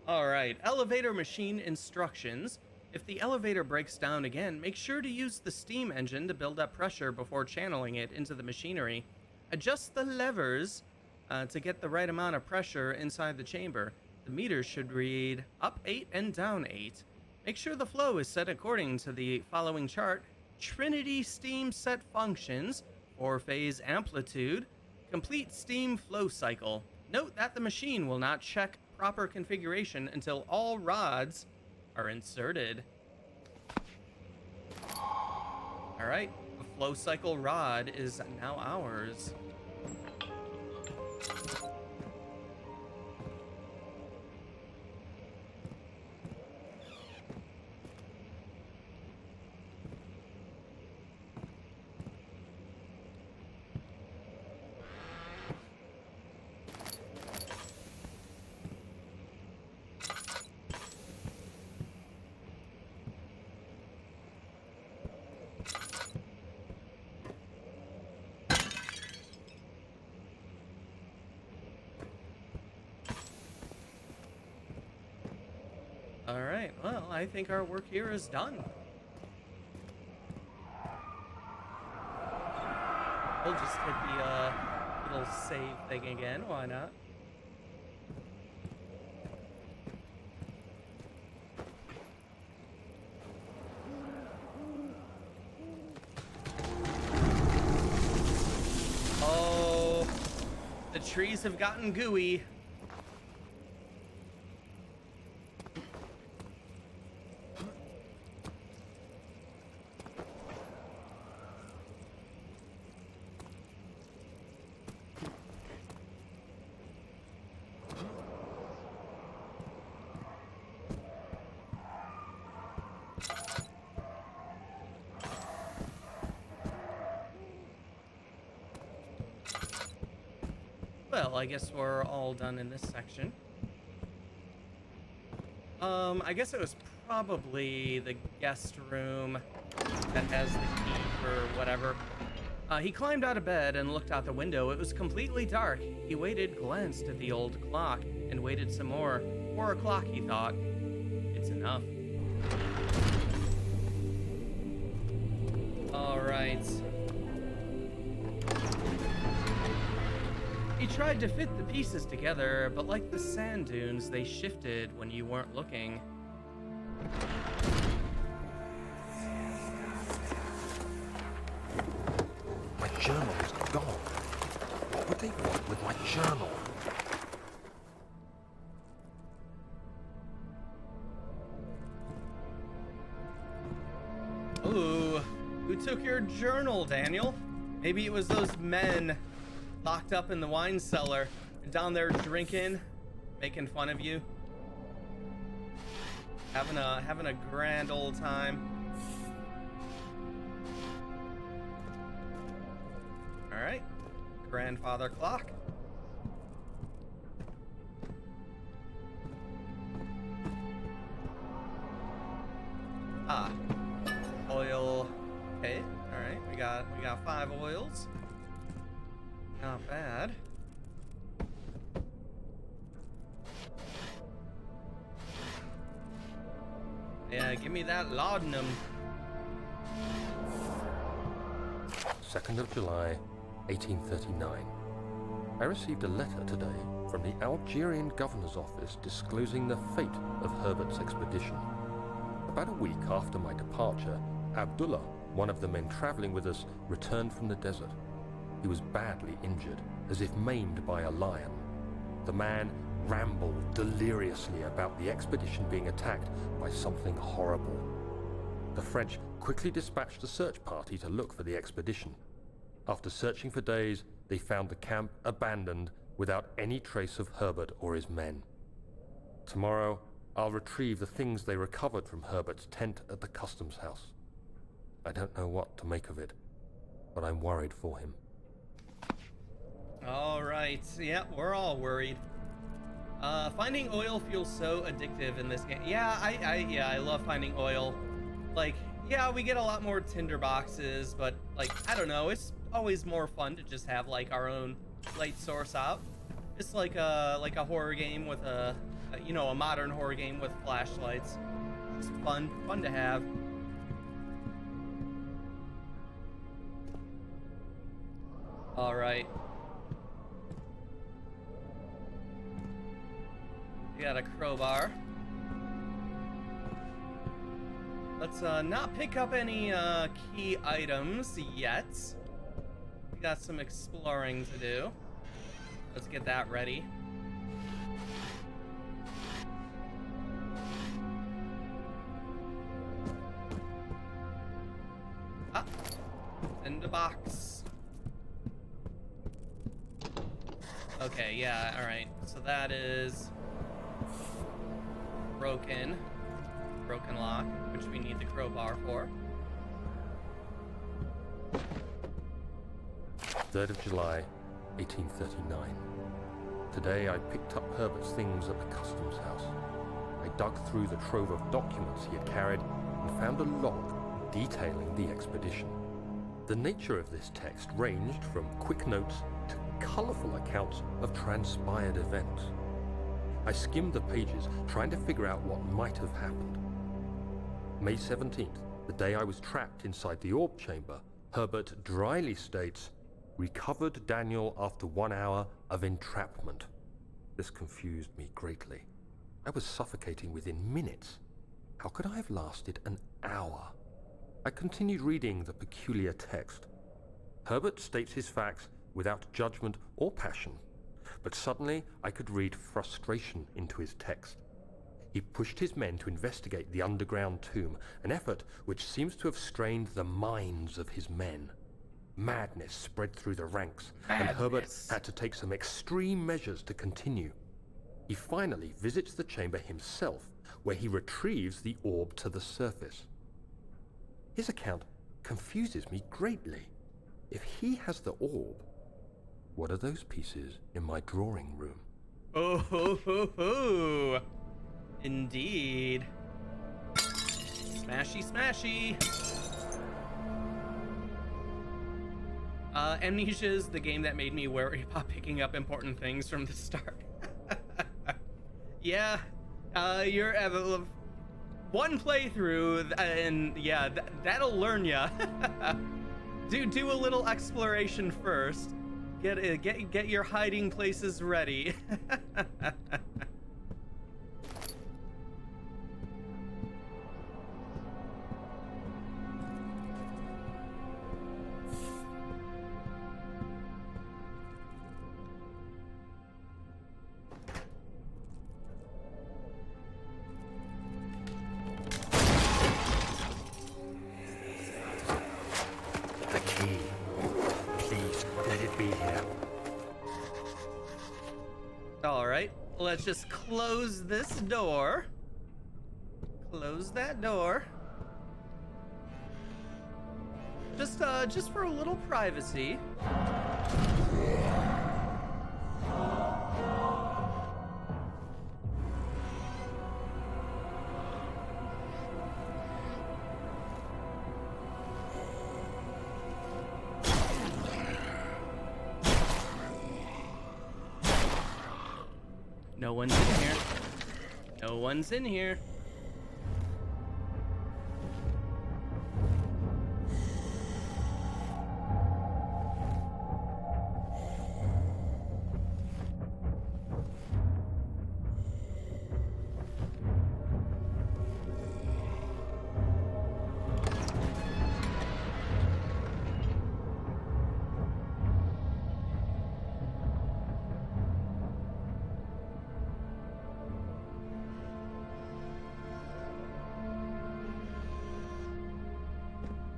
Alright, elevator machine instructions. If the elevator breaks down again, make sure to use the steam engine to build up pressure before channeling it into the machinery. Adjust the levers to get the right amount of pressure inside the chamber. The meters should read up 8 and down 8. Make sure the flow is set according to the following chart. Trinity steam set functions, 4-phase amplitude, complete steam flow cycle. Note that the machine will not check proper configuration until all rods are inserted. Alright, the flow cycle rod is now ours. Alright, well, I think our work here is done. We'll just hit the little save thing again, why not? Oh, the trees have gotten gooey. Well, I guess we're all done in this section. I guess it was probably the guest room that has the key for whatever. He climbed out of bed and looked out the window. It was completely dark. He waited, glanced at the old clock, and waited some more. 4 o'clock, he thought. It's enough. All right. He tried to fit the pieces together, but like the sand dunes, they shifted when you weren't looking. want with my journal? Ooh, who took your journal, Daniel? Maybe it was those men locked up in the wine cellar, down there drinking, making fun of you, having a grand old time. All right, grandfather clock. Ah, oil. Okay, all right, we got 5 oils. Not bad. Yeah, give me that laudanum. 2nd of July, 1839. I received a letter today from the Algerian governor's office disclosing the fate of Herbert's expedition. About a week after my departure, Abdullah, one of the men traveling with us, returned from the desert. He was badly injured, as if maimed by a lion. The man rambled deliriously about the expedition being attacked by something horrible. The French quickly dispatched a search party to look for the expedition. After searching for days, they found the camp abandoned without any trace of Herbert or his men. Tomorrow, I'll retrieve the things they recovered from Herbert's tent at the customs house. I don't know what to make of it, but I'm worried for him. All right, yeah, we're all worried. Finding oil feels so addictive in this game. Yeah, I love finding oil. Like, yeah, we get a lot more tinder boxes, but like, I don't know, it's always more fun to just have like our own light source out. It's like a horror game with a modern horror game with flashlights. It's fun to have. All right. We got a crowbar. Let's not pick up any key items yet. We got some exploring to do. Let's get that ready. Ah, in the box. Okay, yeah, all right. So that is broken lock, which we need the crowbar for. 3rd of July, 1839. Today I picked up Herbert's things at the customs house. I dug through the trove of documents he had carried and found a log detailing the expedition. The nature of this text ranged from quick notes to colorful accounts of transpired events. I skimmed the pages, trying to figure out what might have happened. May 17th, the day I was trapped inside the orb chamber, Herbert dryly states, "Recovered Daniel after 1 hour of entrapment." This confused me greatly. I was suffocating within minutes. How could I have lasted an hour? I continued reading the peculiar text. Herbert states his facts without judgment or passion, but suddenly I could read frustration into his text. He pushed his men to investigate the underground tomb, an effort which seems to have strained the minds of his men. Madness spread through the ranks, and Herbert had to take some extreme measures to continue. He finally visits the chamber himself, where he retrieves the orb to the surface. His account confuses me greatly. If he has the orb, what are those pieces in my drawing room? Oh, ho, ho, ho. Indeed. Smashy, smashy. Amnesia is the game that made me wary about picking up important things from the start. Yeah, you're one playthrough, and yeah, that'll learn ya. Do a little exploration first. Get your hiding places ready. be here. All right, let's just close this door. Close that door. Just for a little privacy. No one's in here. No one's in here.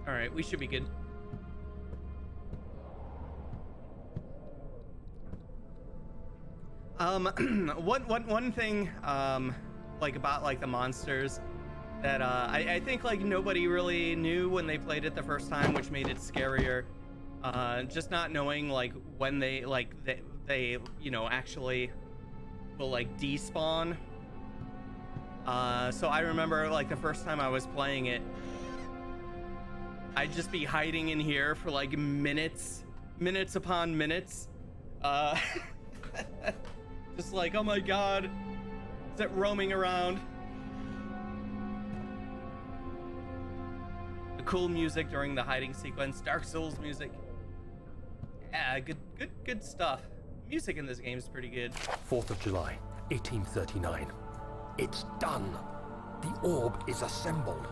All right, we should be good. One thing, like about like the monsters that I think like nobody really knew when they played it the first time, which made it scarier. Just not knowing like when they you know actually will like despawn. So I remember like the first time I was playing it, I'd just be hiding in here for like minutes upon minutes. Just like, oh my god, is it roaming around? The cool music during the hiding sequence, Dark Souls music. Yeah, good stuff. Music in this game is pretty good. 4th of July, 1839. It's done. The orb is assembled.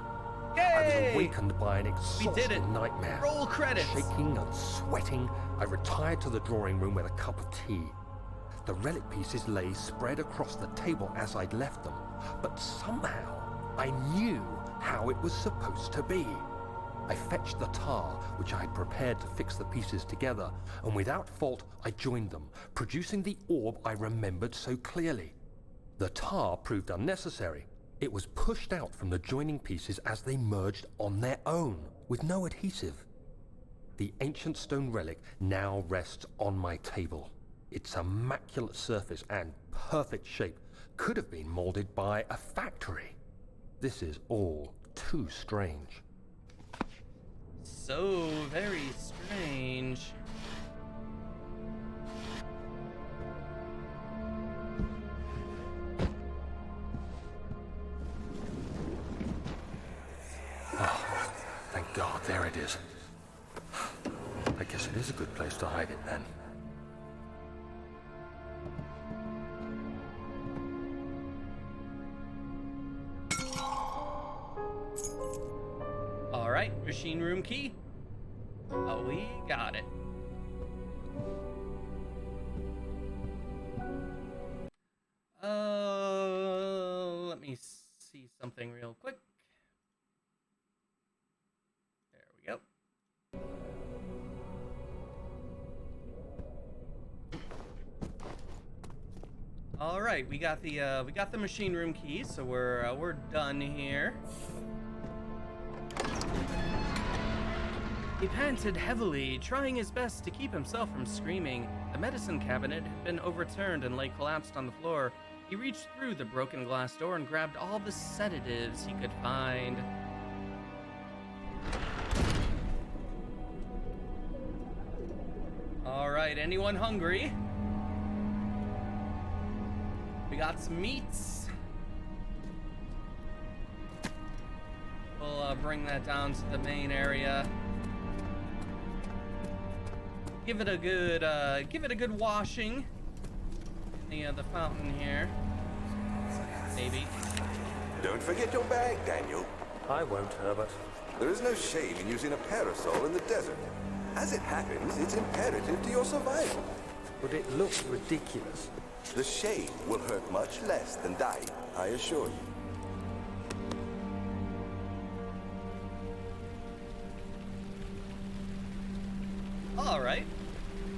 Yay! I was awakened by an We did it. exhausting nightmare. Roll credits. Shaking and sweating, I retired to the drawing room with a cup of tea. The relic pieces lay spread across the table as I'd left them, but somehow I knew how it was supposed to be. I fetched the tar, which I had prepared to fix the pieces together, and without fault I joined them, producing the orb I remembered so clearly. The tar proved unnecessary. It was pushed out from the joining pieces as they merged on their own, with no adhesive. The ancient stone relic now rests on my table. Its immaculate surface and perfect shape could have been molded by a factory. This is all too strange. So very strange. Oh, thank God, there it is. I guess it is a good place to hide it then. All right, machine room key. Oh, we got it. Let me see something real quick. There we go. All right, we got the machine room key, so we're done here. He panted heavily, trying his best to keep himself from screaming. The medicine cabinet had been overturned and lay collapsed on the floor. He reached through the broken glass door and grabbed all the sedatives he could find. All right, anyone hungry? We got some meats. We'll bring that down to the main area. Give it a good washing in the fountain here. Maybe. Don't forget your bag, Daniel. I won't, Herbert. There is no shame in using a parasol in the desert. As it happens, it's imperative to your survival. But it looks ridiculous. The shame will hurt much less than dying, I assure you. All right.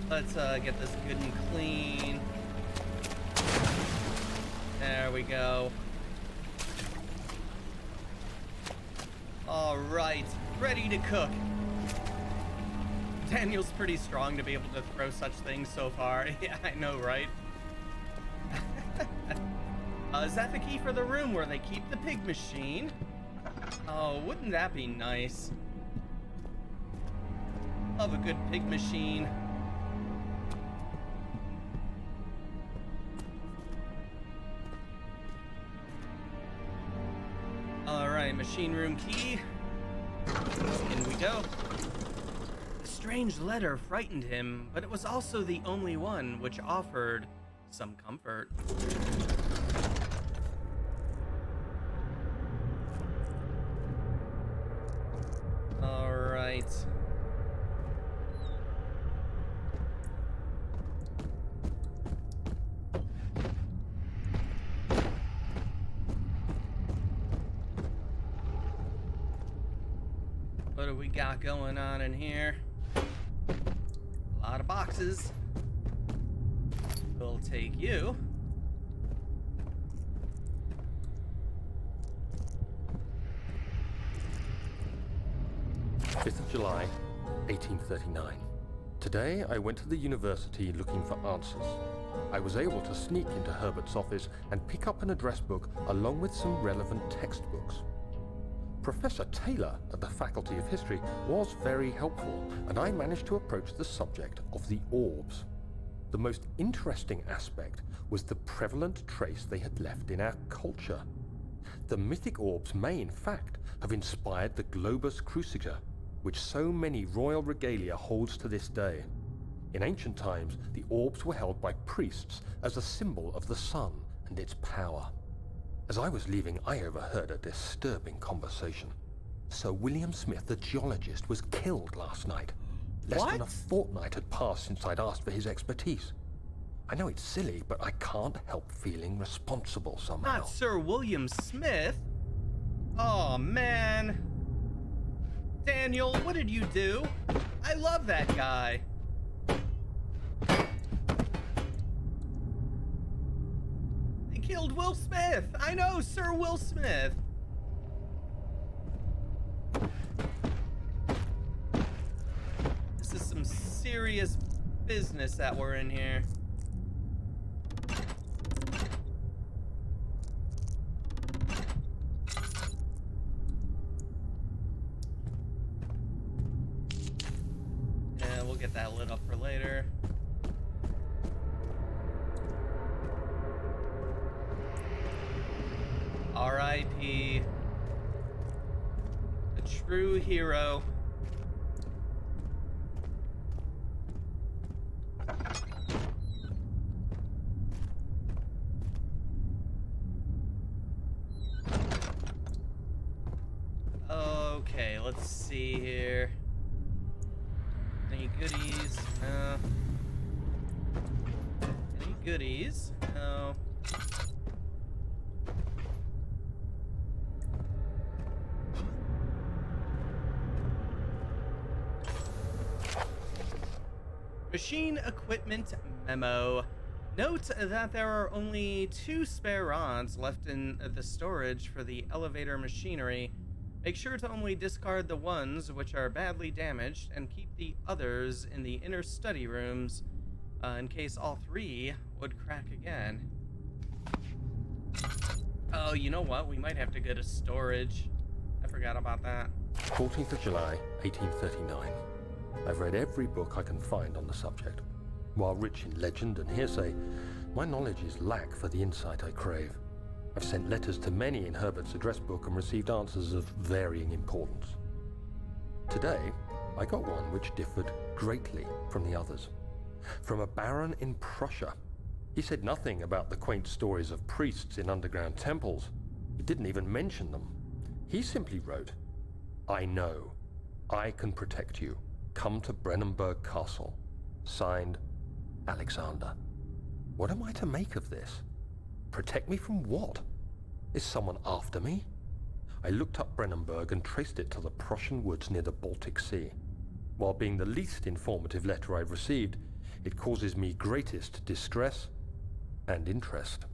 Let's get this good and clean. There we go. All right, ready to cook. Daniel's pretty strong to be able to throw such things so far. Yeah, I know, right? Is that the key for the room where they keep the pig machine? Oh, wouldn't that be nice? Love a good pig machine. Alright, machine room key. In we go. The strange letter frightened him, but it was also the only one which offered some comfort. Alright. What do we got going on in here? A lot of boxes. We'll take you. July 1839. Today, I went to the university looking for answers. I was able to sneak into Herbert's office and pick up an address book along with some relevant textbooks. Professor Taylor at the Faculty of History was very helpful, and I managed to approach the subject of the orbs. The most interesting aspect was the prevalent trace they had left in our culture. The mythic orbs may, in fact, have inspired the globus cruciger, which so many royal regalia holds to this day. In ancient times, the orbs were held by priests as a symbol of the sun and its power. As I was leaving, I overheard a disturbing conversation. Sir William Smith, the geologist, was killed last night. Less than a fortnight had passed since I'd asked for his expertise. I know it's silly, but I can't help feeling responsible somehow. Not Sir William Smith. Oh, man. Daniel, what did you do? I love that guy. They killed Will Smith. I know, Sir Will Smith. This is some serious business that we're in here. Get that lit up for later. R.I.P. A true hero. Okay, let's see here. Any goodies? No. Any goodies? No. Machine equipment memo. Note that there are only 2 spare rods left in the storage for the elevator machinery. Make sure to only discard the ones which are badly damaged and keep the others in the inner study rooms in case all 3 would crack again. Oh, you know what? We might have to go to storage. I forgot about that. 14th of July, 1839. I've read every book I can find on the subject. While rich in legend and hearsay, my knowledge is lack for the insight I crave. I've sent letters to many in Herbert's address book and received answers of varying importance. Today, I got one which differed greatly from the others. From a baron in Prussia. He said nothing about the quaint stories of priests in underground temples. He didn't even mention them. He simply wrote, "I know. I can protect you. Come to Brennenburg Castle. Signed, Alexander." What am I to make of this? Protect me from what? Is someone after me? I looked up Brennenburg and traced it to the Prussian woods near the Baltic Sea. While being the least informative letter I've received, it causes me greatest distress and interest.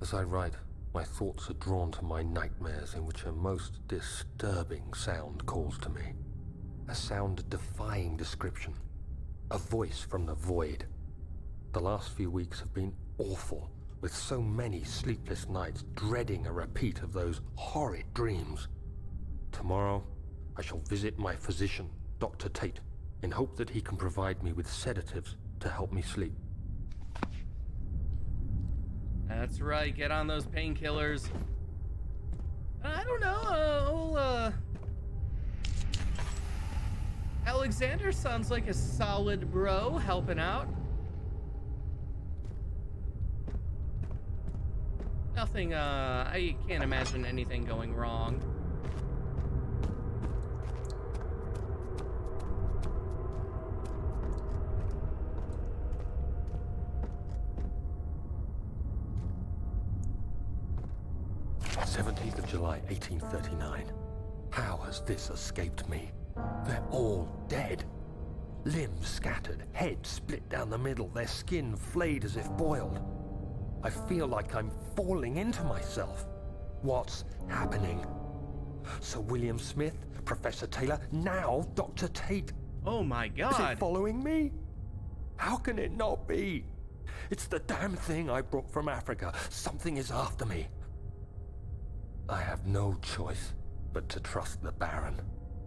As I write, my thoughts are drawn to my nightmares in which a most disturbing sound calls to me. A sound defying description. A voice from the void. The last few weeks have been awful, with so many sleepless nights dreading a repeat of those horrid dreams. Tomorrow, I shall visit my physician, Dr. Tate, in hope that he can provide me with sedatives to help me sleep. That's right, get on those painkillers. I don't know, Alexander sounds like a solid bro helping out. Nothing, I can't imagine anything going wrong. July 1839. How has this escaped me? They're all dead. Limbs scattered, heads split down the middle, their skin flayed as if boiled. I feel like I'm falling into myself. What's happening? Sir William Smith, Professor Taylor, now Dr. Tate. Oh my God. Is it following me? How can it not be? It's the damn thing I brought from Africa. Something is after me. I have no choice but to trust the Baron.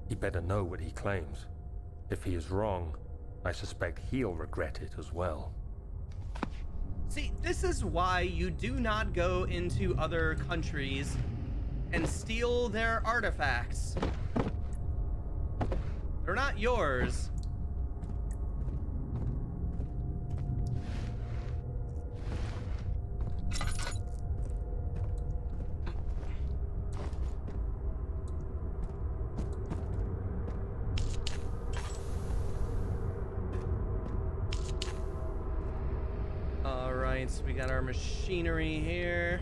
He better know what he claims. If he is wrong, I suspect he'll regret it as well. See, this is why you do not go into other countries and steal their artifacts. They're not yours. So we got our machinery here.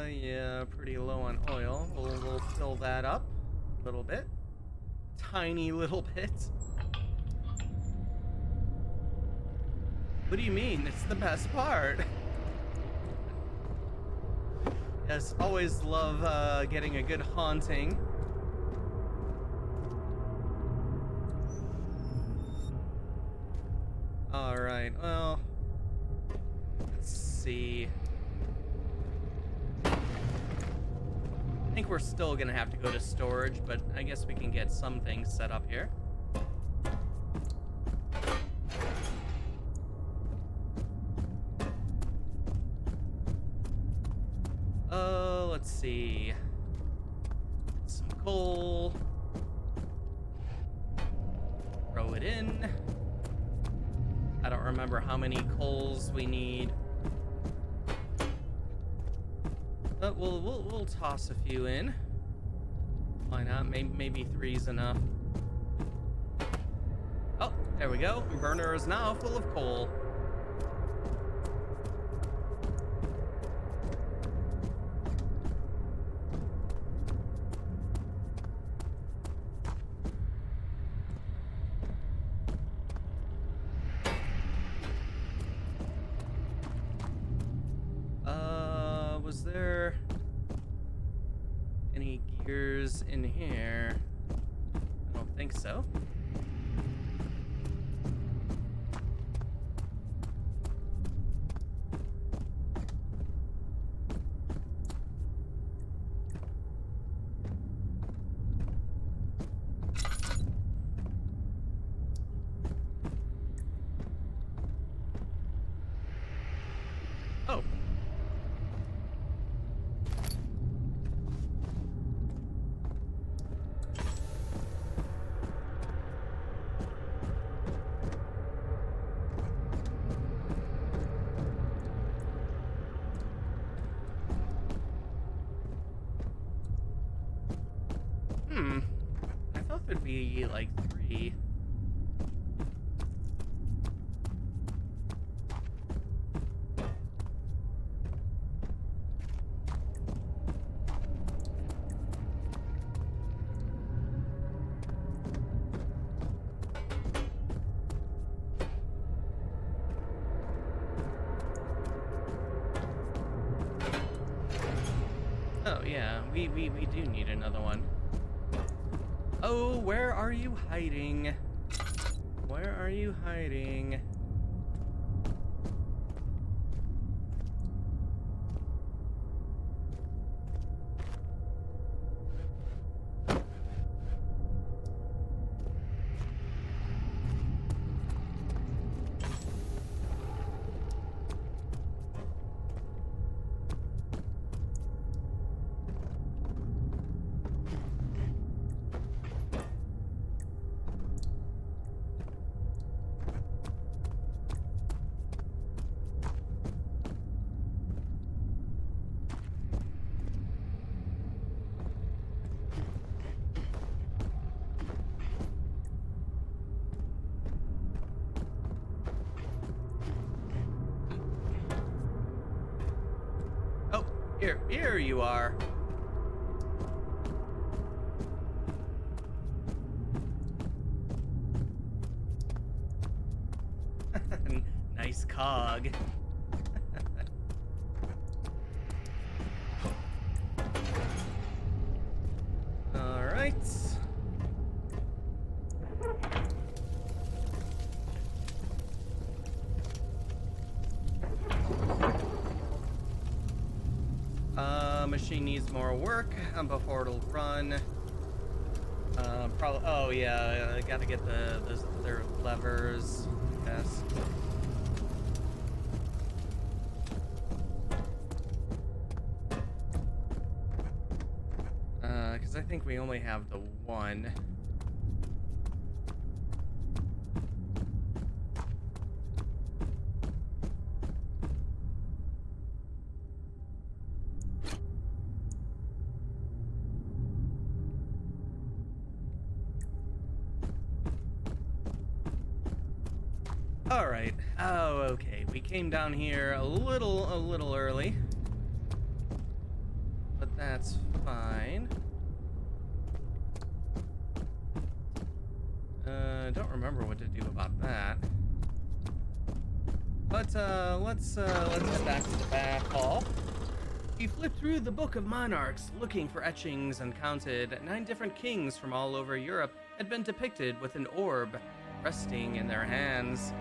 Yeah, pretty low on oil. We'll fill that up a little bit. Tiny little bit. What do you mean? It's the best part. Yes, always love getting a good haunting. Alright, well, let's see. I think we're still gonna have to go to storage, but I guess we can get some things set up here. Let's see. Some coal. Throw it in. I don't remember how many coals we need. But we'll toss a few in. Why not? Maybe 3's enough. Oh, there we go. Burner is now full of coal. Was there any gears in here? I don't think so. Oh. I thought there'd be like 3. yeah, we do need another one. Oh, where are you hiding? Where are you hiding? Oh, here you are. Nice cog. All right. Machine needs more work before it'll run. Probably. Oh yeah, I gotta get those other levers. Yes. Because I think we only have the one. All right. Oh, okay. We came down here a little early, but that's fine. Don't remember what to do about that. But let's head back to the back hall. He flipped through the Book of Monarchs, looking for etchings, and counted 9 different kings from all over Europe had been depicted with an orb resting in their hands.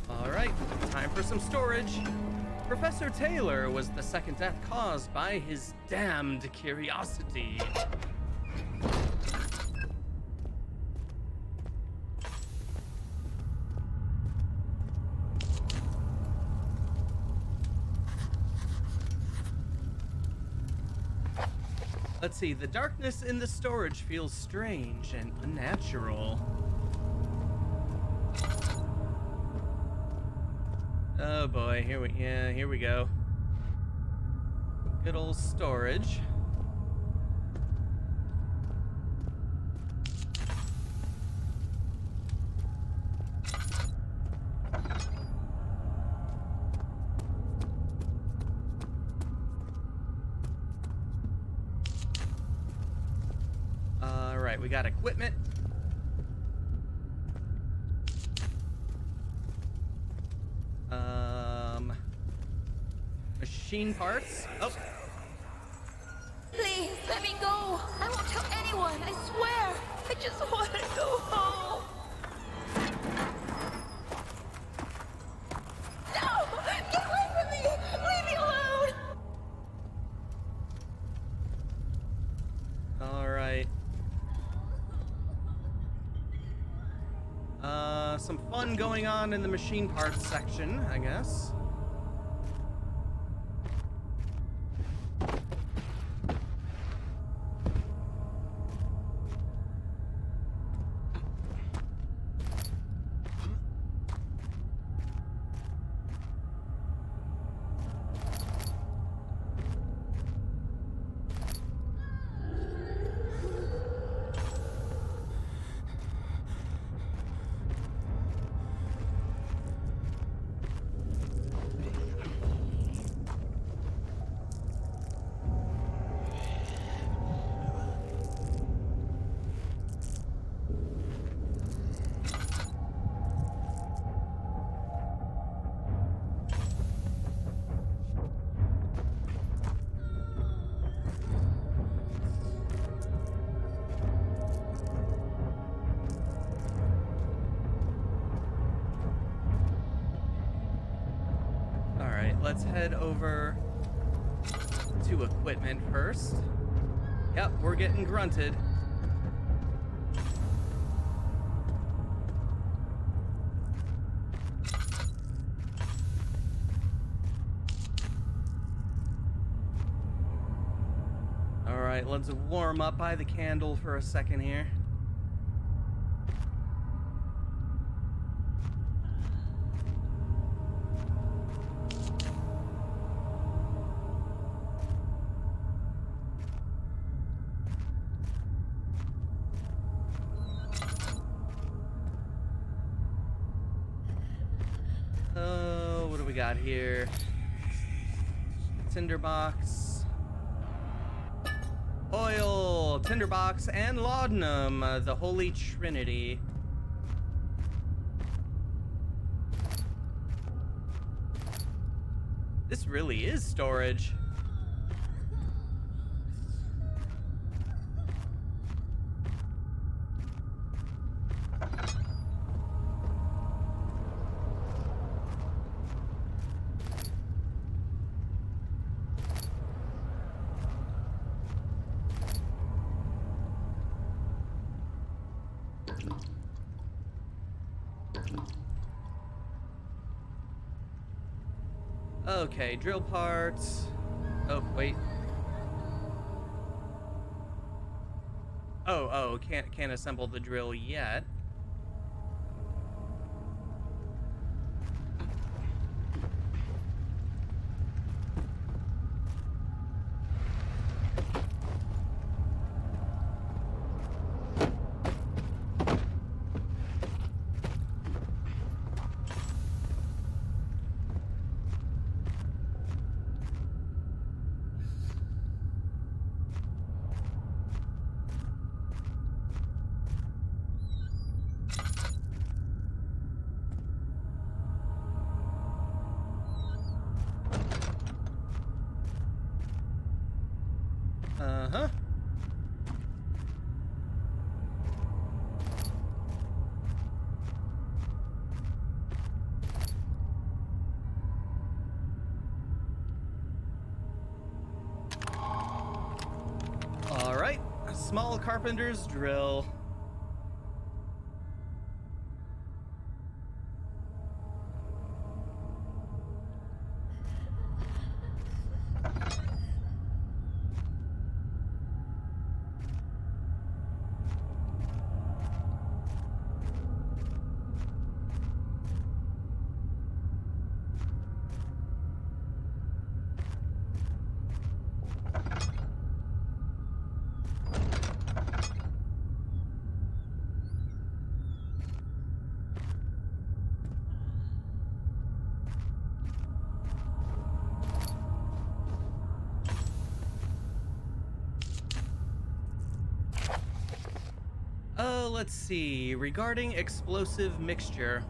All right, time for some storage. Professor Taylor was the second death caused by his damned curiosity. Let's see, the darkness in the storage feels strange and unnatural. Oh boy, here we go. Good old storage. All right, we got equipment. Machine parts. Oh. Please, let me go. I won't tell anyone, I swear. I just want to go home. No! Get away from me! Leave me alone! All right. Some fun going on in the machine parts section, I guess. right, let's head over to equipment first. Yep, we're getting grunted. All right, let's warm up by the candle for a second here. What do we got here? Tinderbox, oil, tinderbox, and laudanum, the Holy Trinity. This really is storage. Okay, drill parts. Oh, wait. Oh, can't assemble the drill yet. Uh-huh. All right, a small carpenter's drill. Let's see. Regarding explosive mixture.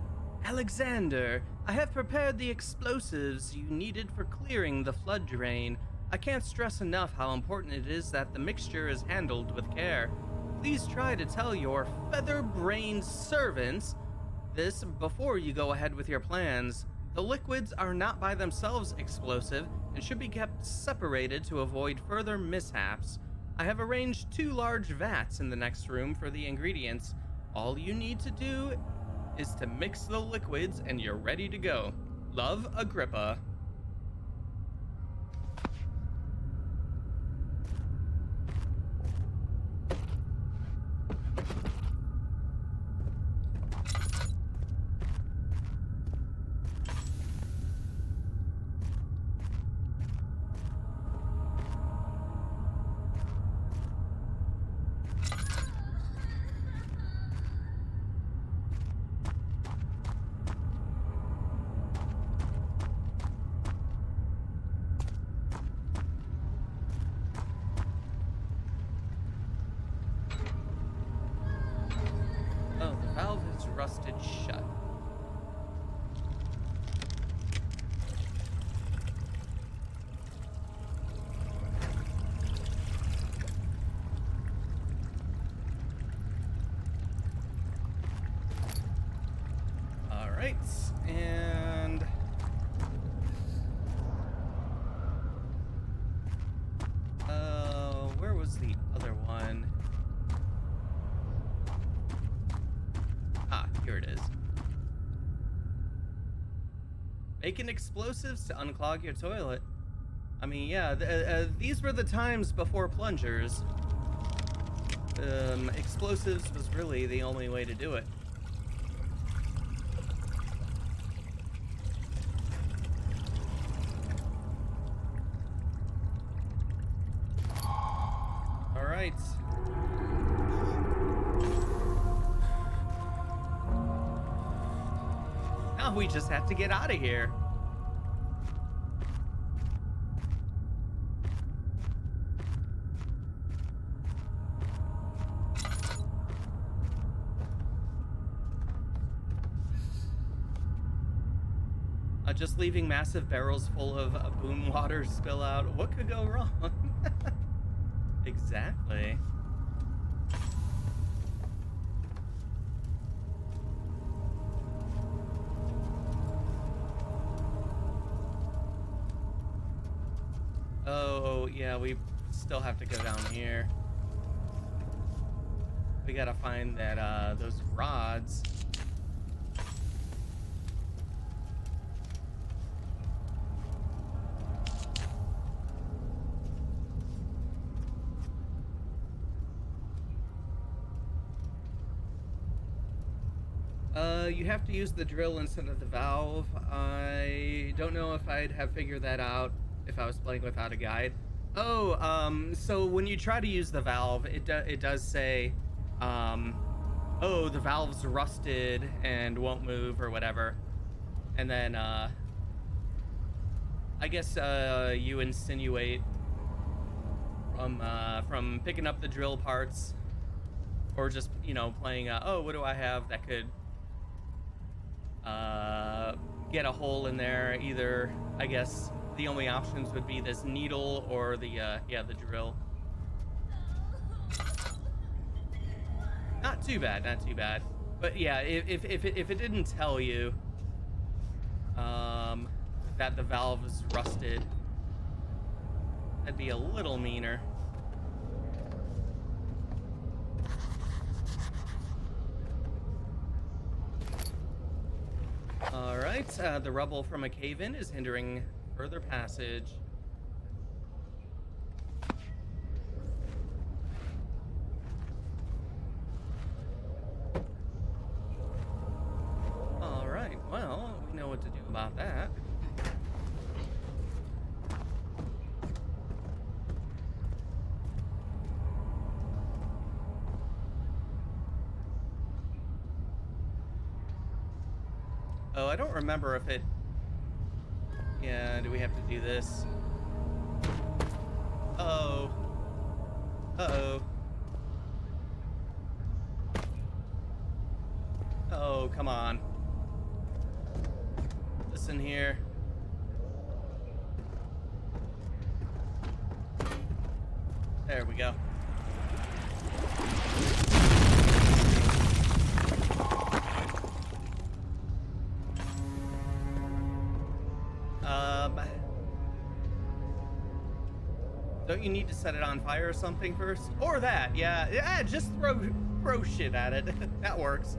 Alexander, I have prepared the explosives you needed for clearing the flood drain. I can't stress enough how important it is that the mixture is handled with care. Please try to tell your feather-brained servants this before you go ahead with your plans. The liquids are not by themselves explosive and should be kept separated to avoid further mishaps. I have arranged 2 large vats in the next room for the ingredients. All you need to do is to mix the liquids and you're ready to go. Love, Agrippa. is. Making explosives to unclog your toilet. I mean, yeah, these were the times before plungers. Explosives was really the only way to do it. All right. Now we just have to get out of here. Just leaving massive barrels full of boom water spill out. What could go wrong? Exactly. Oh, yeah, we still have to go down here. We gotta find that, those rods. You have to use the drill instead of the valve. I don't know if I'd have figured that out if I was playing without a guide. Oh, so when you try to use the valve, it does say, oh, the valve's rusted and won't move or whatever. And then, I guess, you insinuate from picking up the drill parts or just, you know, playing, oh, what do I have that could, get a hole in there. Either, I guess, the only options would be this needle or the, yeah, the drill. Not too bad, not too bad. But yeah, if it didn't tell you, that the valve is rusted, that'd be a little meaner. All right, the rubble from a cave-in is hindering further passage. All right, well, we know what to do about that. Oh, I don't remember if it... Yeah, do we have to do this? Uh-oh. Uh-oh. Oh, come on. Listen here. There we go. Don't you need to set it on fire or something first? Or that, yeah. Yeah, just throw shit at it. That works.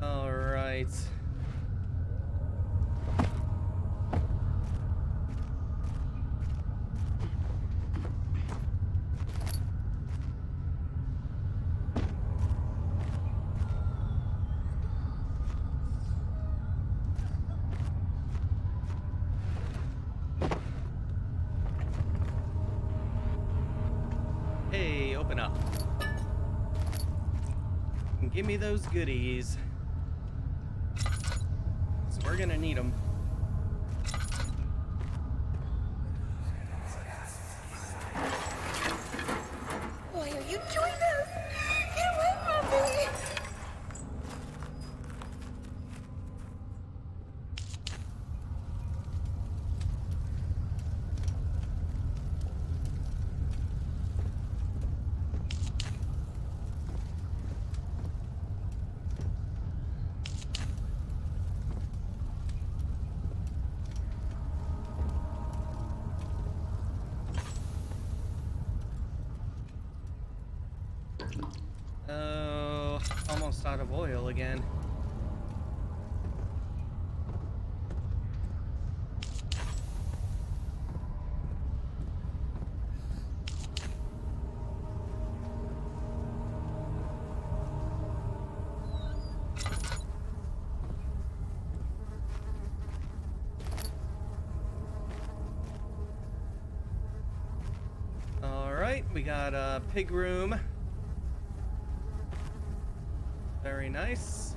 All right. Hey, open up. Give me those goodies. So we're gonna need them. Why are you doing this? Get away from me! Oh, almost out of oil again. All right, we got a pig room. Very nice.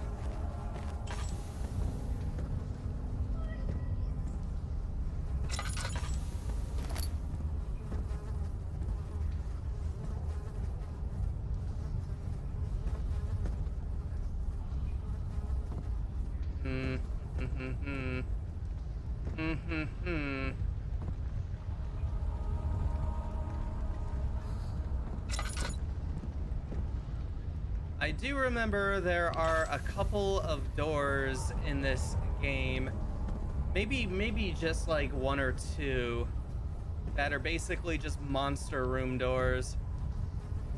I do remember there are a couple of doors in this game, maybe just like one or two, that are basically just monster room doors,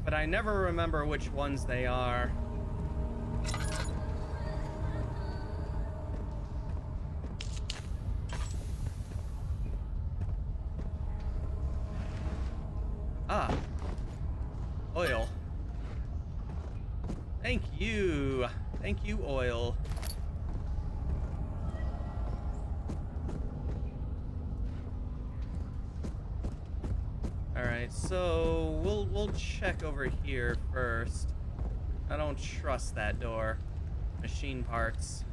but I never remember which ones they are. Ah, oil. Thank you. Thank you, oil. All right, so we'll check over here first. I don't trust that door. Machine parts.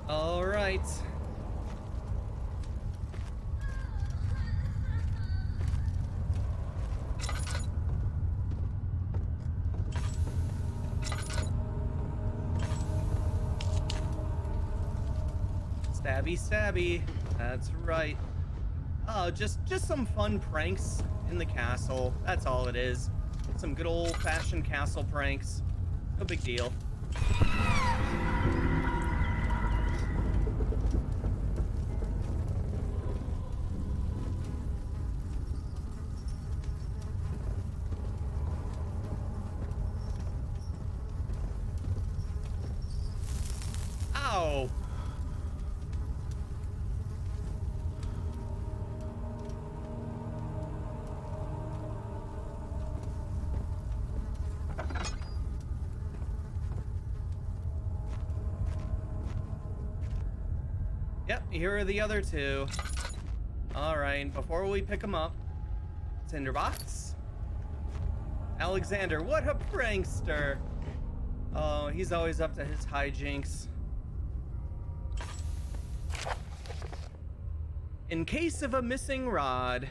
All right. Stabby, stabby. That's right. Oh, just some fun pranks in the castle. That's all it is. Some good old-fashioned castle pranks. No big deal. Ow! Yep, here are the other two. All right, before we pick them up, Tinderbox. Alexander, what a prankster. Oh, he's always up to his hijinks. In case of a missing rod,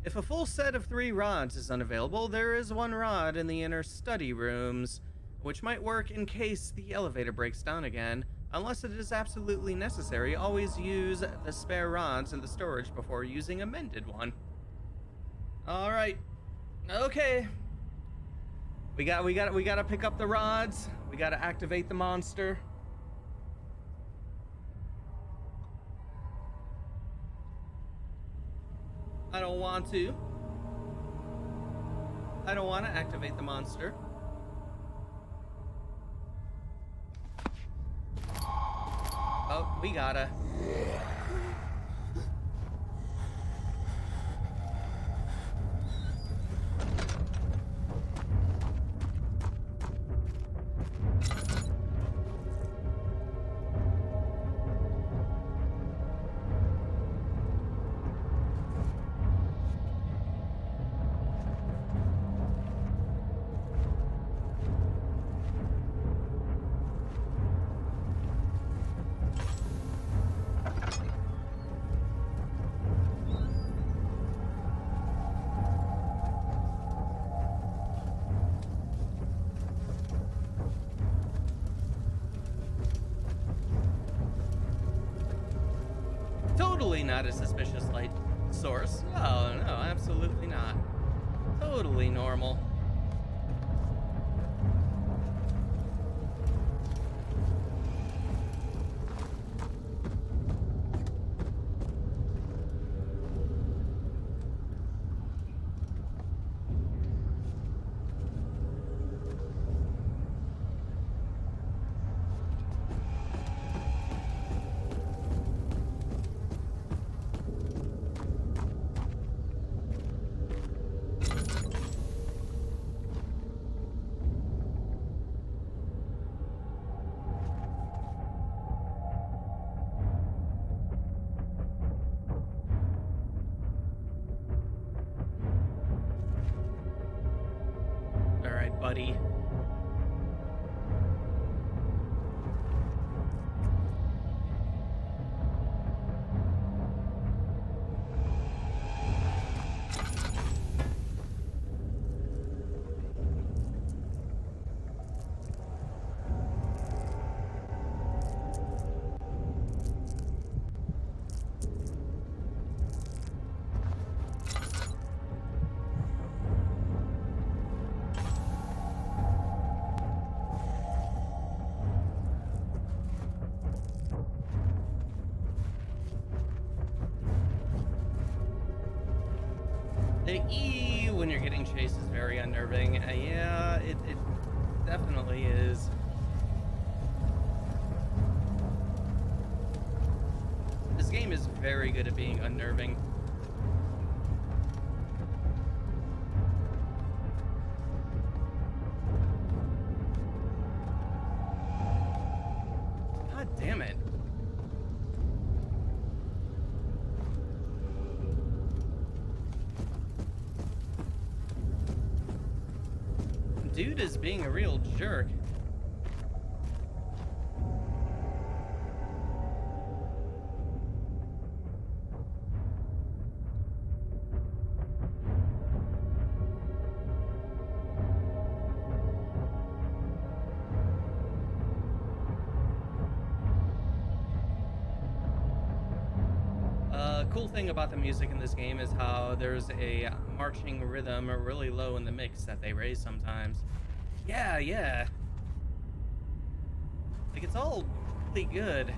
if a full set of 3 rods is unavailable, there is 1 rod in the inner study rooms, which might work in case the elevator breaks down again. Unless it is absolutely necessary, always use the spare rods in the storage before using a mended one. All right. Okay. We gotta pick up the rods. We gotta activate the monster. I don't want to. I don't want to activate the monster. Oh, we gotta. Totally not a suspicious light source. Oh, no, absolutely not. Totally normal. buddy. The E when you're getting chased is very unnerving. Yeah, it definitely is. This game is very good at being unnerving. God damn it. Dude is being a real jerk. Cool thing about the music in this game is how there's a marching rhythm really low in the mix that they raise sometimes. Yeah. Like, it's all really good.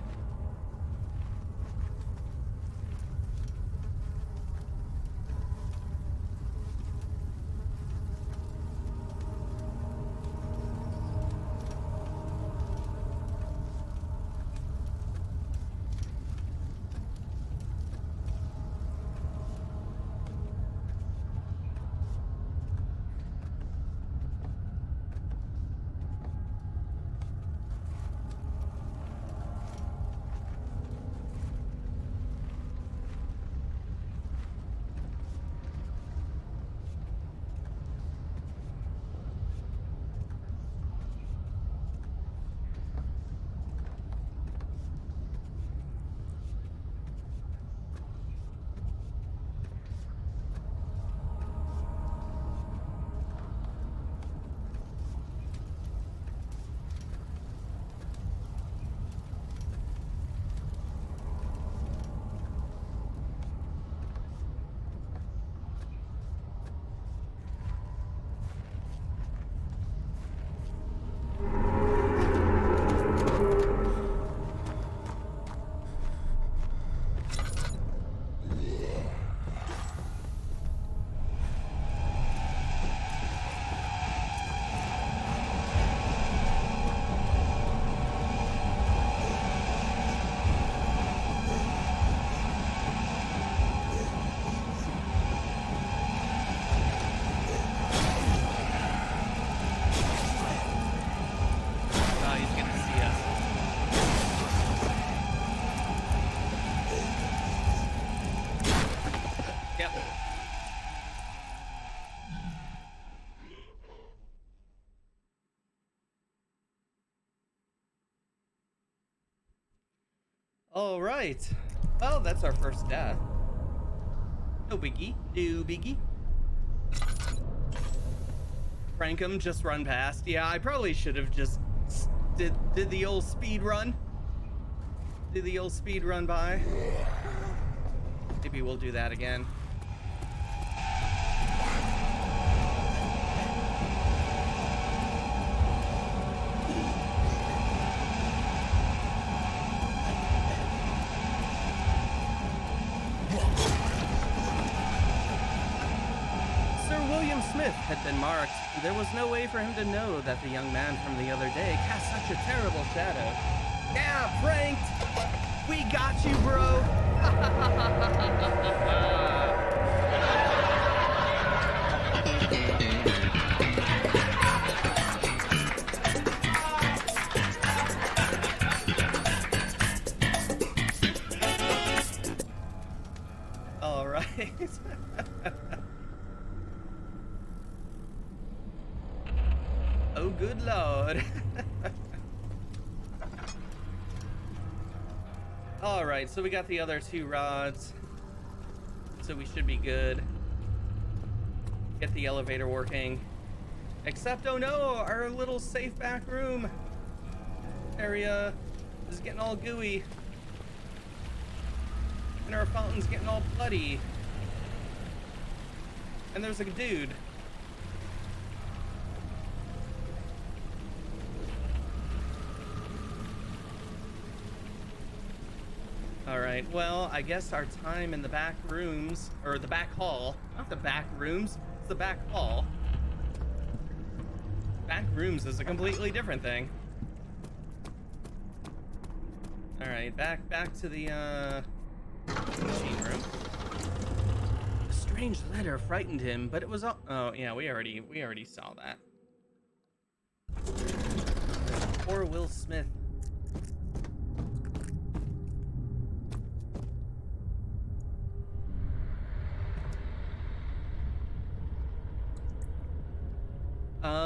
All right. Well, that's our first death. No biggie. No biggie. Prank him, just run past. Yeah, I probably should have just did the old speed run. Did the old speed run by. Maybe we'll do that again. Smith had been marked. There was no way for him to know that the young man from the other day cast such a terrible shadow. Yeah, pranked! We got you, bro! All right. good lord. All right, so we got the other 2 rods, so we should be good. Get the elevator working. Except, oh no, our little safe back room area is getting all gooey. And our fountain's getting all bloody. And there's a dude. All right, well, I guess our time in the back rooms, or the back hall, not the back rooms, it's the back hall. Back rooms is a completely different thing. All right, back to the machine room. A strange letter frightened him, but it was all, oh yeah, we already saw that. Poor Will Smith.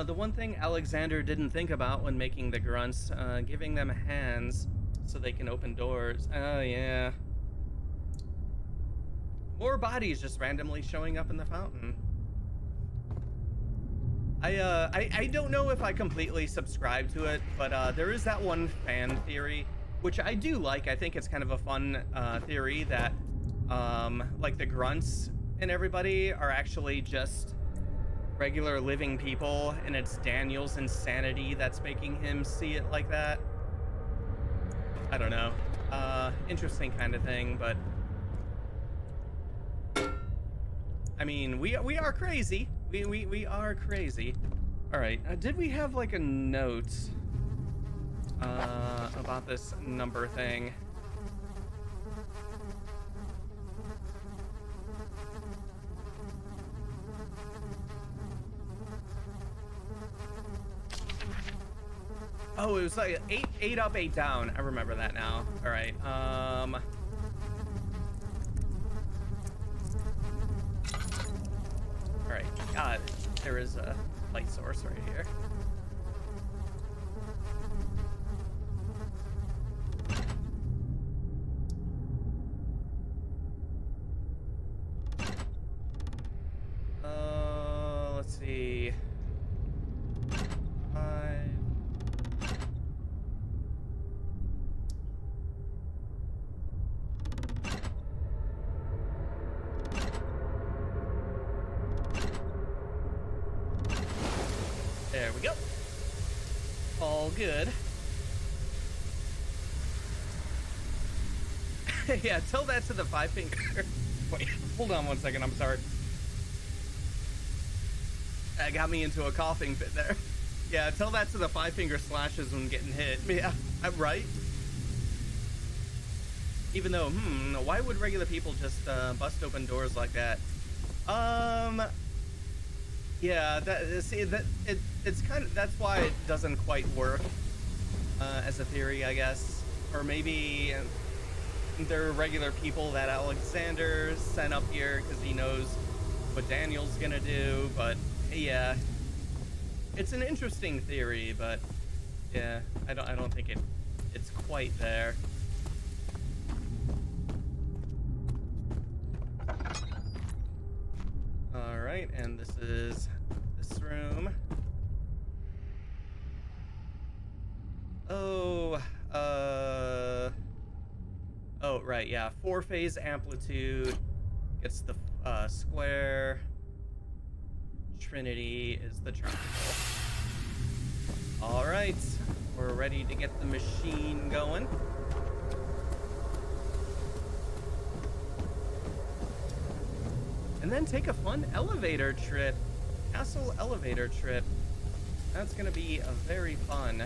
The one thing Alexander didn't think about when making the grunts, giving them hands so they can open doors. Oh, yeah. More bodies just randomly showing up in the fountain. I don't know if I completely subscribe to it, but there is that one fan theory, which I do like. I think it's kind of a fun theory that like the grunts and everybody are actually just regular living people, and it's Daniel's insanity that's making him see it like that. I don't know. Interesting kind of thing, but I mean, we are crazy. We are crazy. All right. Did we have like a note about this number thing? Oh, it was like eight up, 8 down. I remember that now. All right. All right. God, there is a light source right here. Let's see. There we go. All good. Yeah, tell that to the 5 finger. Wait, hold on one second. I'm sorry. That got me into a coughing fit there. Yeah, tell that to the 5 finger slashes when getting hit. Yeah, I'm right. Even though, why would regular people just bust open doors like that? Yeah, it's kind of, that's why it doesn't quite work as a theory, I guess. Or maybe they're regular people that Alexander sent up here because he knows what Daniel's gonna do. But yeah, it's an interesting theory, but yeah, I don't think it's quite there. All right, and this is this room. Oh, right, yeah. 4-phase amplitude gets the square. Trinity is the triangle. All right, we're ready to get the machine going. And then take a fun elevator trip. Castle elevator trip. That's gonna be a very fun.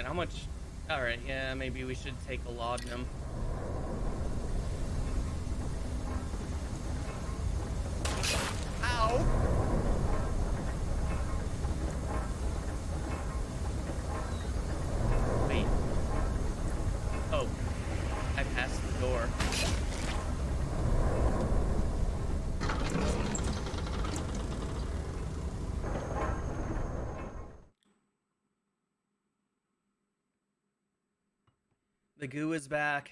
How much? All right, yeah, maybe we should take a laudanum. Ow! Wait. Oh, I passed the door. The goo is back.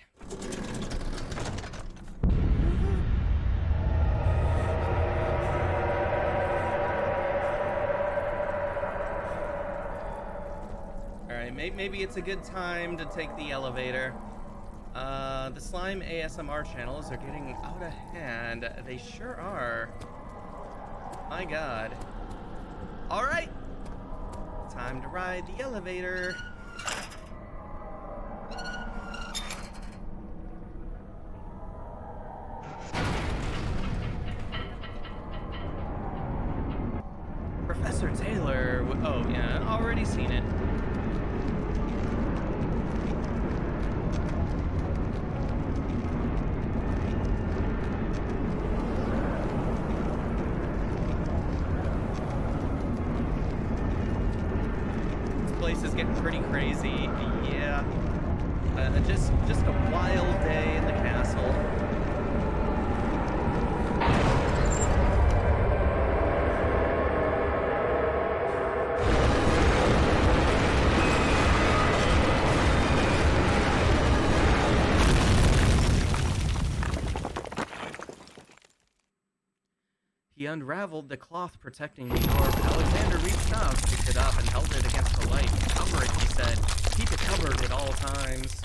Alright, maybe it's a good time to take the elevator. The slime ASMR channels are getting out of hand. They sure are. My god. Alright! Time to ride the elevator. Professor Taylor. Oh, yeah, already seen it. This place is getting pretty crazy. Yeah. Just a wild day in the castle. He unraveled the cloth protecting the door, but Alexander reached out, picked it up, and held it against the light. Cover it, he said. Keep it covered at all times.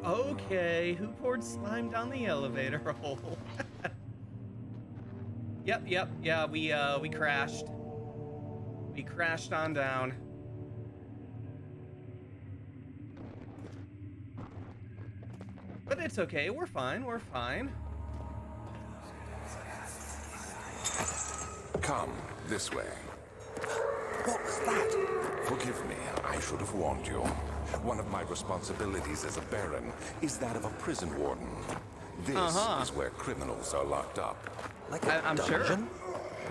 Okay, who poured slime down the elevator hole? Yep, yeah, we crashed. We crashed on down. But it's okay, we're fine, we're fine. Come, this way. What was that? Forgive me, I should have warned you. One of my responsibilities as a Baron is that of a prison warden. This is where criminals are locked up. Like a I'm dungeon? sure.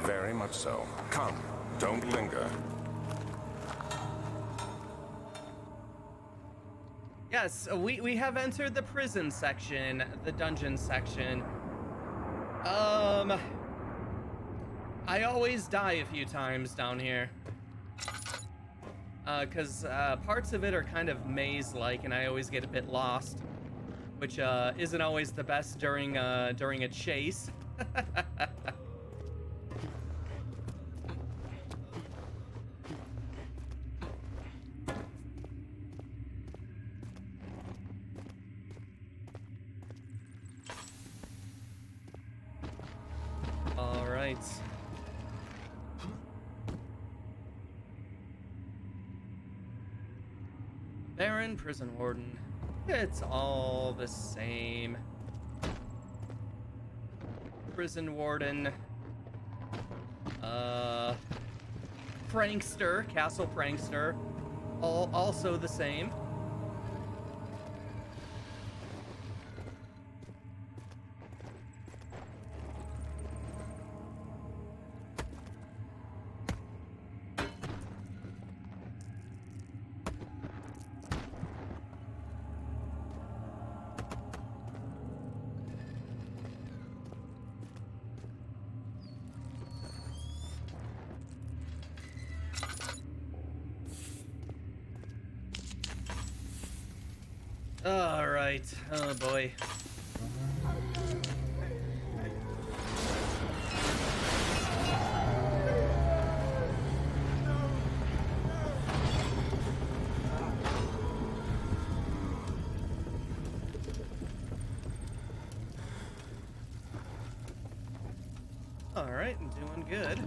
Very much so. Come, don't linger. Yes, we have entered the prison section, the dungeon section. I always die a few times down here. Cause parts of it are kind of maze-like, and I always get a bit lost, which isn't always the best during a chase. All right. Baron, prison warden. It's all the same. Prison warden. Prankster, castle prankster. All also the same. All right. Oh boy. All right, I'm doing good.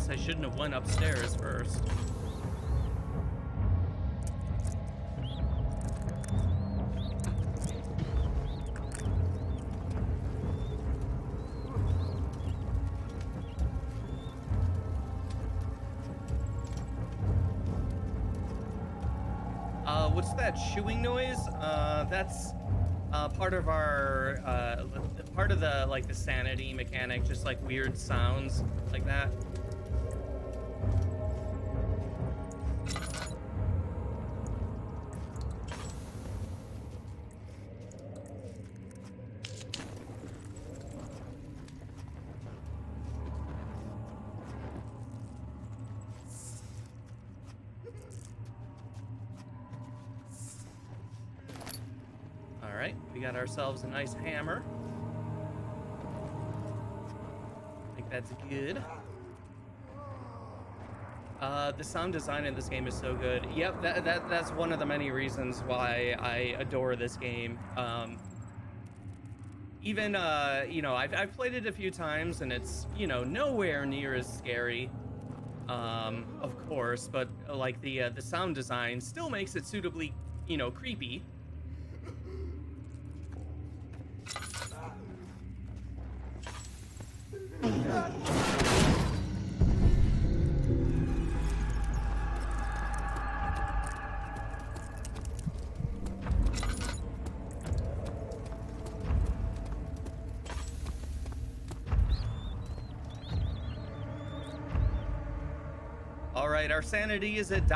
Guess I shouldn't have went upstairs first. What's that chewing noise? That's part of our part of the like the sanity mechanic, just like weird sounds like that. We got ourselves a nice hammer. I think that's good. The sound design in this game is so good. Yep, that's one of the many reasons why I adore this game. Even you know, I've played it a few times, and it's, you know, nowhere near as scary, of course, but like the sound design still makes it suitably, you know, creepy. All right, our sanity is at ...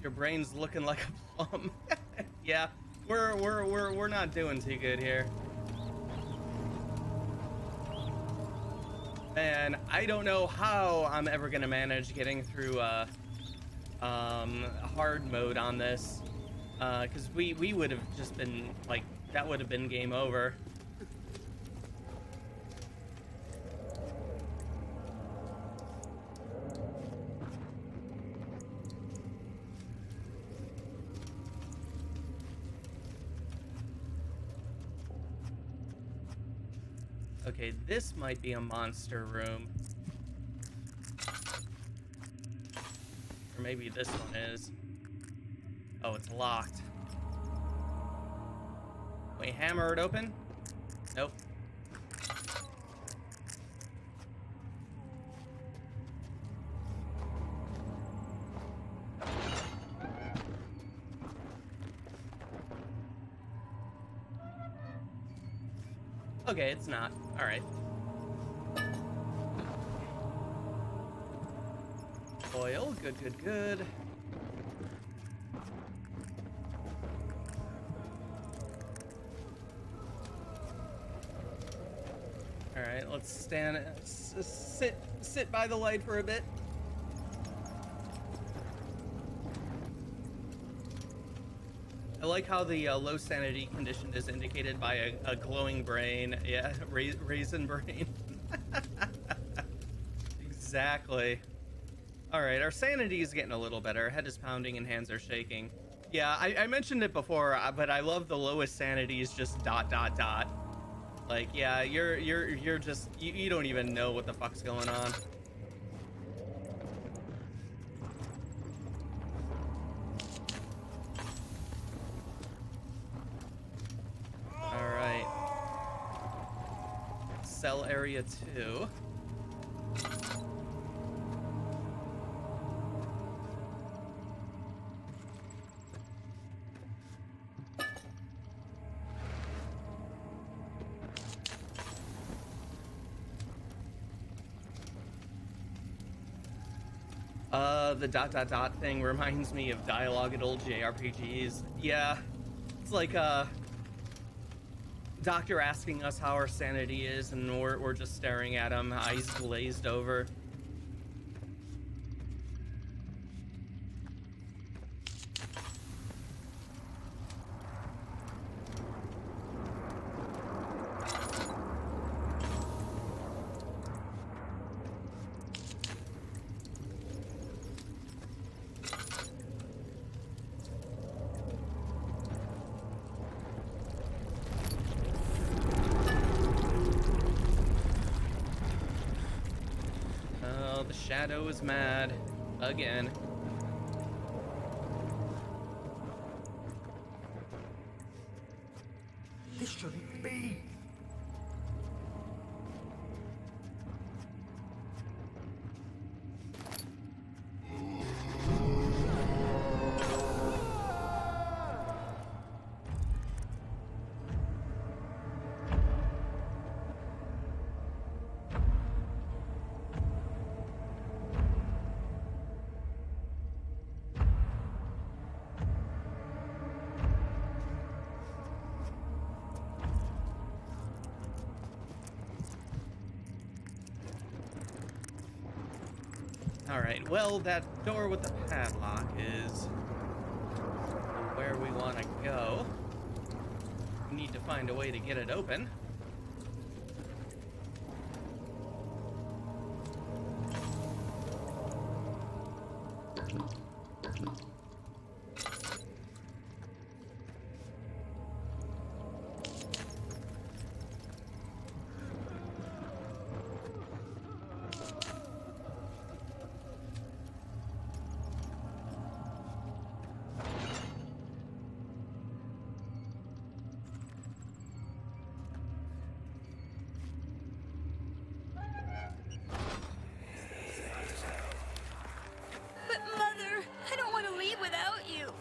Your brain's looking like a plum. Yeah, we're not doing too good here. Man, I don't know how I'm ever gonna manage getting through hard mode on this, because we would have just been like, that would have been game over. Okay, this might be a monster room. Or maybe this one is. Oh, it's locked. Wait, hammer it open? Nope. Okay, it's not. All right. Oil, good. All right, let's sit by the light for a bit. I like how the low sanity condition is indicated by a glowing brain. Yeah, raisin brain. Exactly. All right, our sanity is getting a little better. Head is pounding and hands are shaking. Yeah, I mentioned it before, but I love the lowest sanity is just ... Like, yeah, you're just, you don't even know what the fuck's going on. All right. Cell area 2. The ... thing reminds me of dialogue at old JRPGs. Yeah, it's like doctor asking us how our sanity is, and we're just staring at him, eyes glazed over. Shadow is mad again. This shouldn't be. Alright, well, that door with the padlock is where we want to go. We need to find a way to get it open. But Mother, I don't want to leave without you.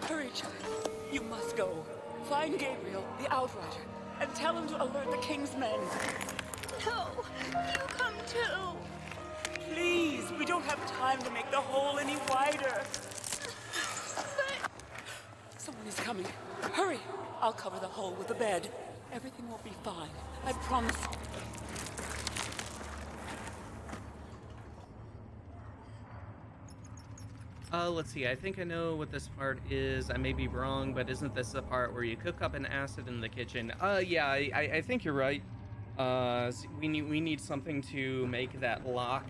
Hurry, child. You must go. Find Gabriel, the Outrider, and tell him to alert the King's men. No, you come too. Please, we don't have time to make the hole any wider. But Someone is coming. Hurry. I'll cover the hole with a bed. Everything will be fine. I promise. Let's see, I think I know what this part is. I may be wrong, but isn't this the part where you cook up an acid in the kitchen? Yeah, I think you're right. We need something to make that lock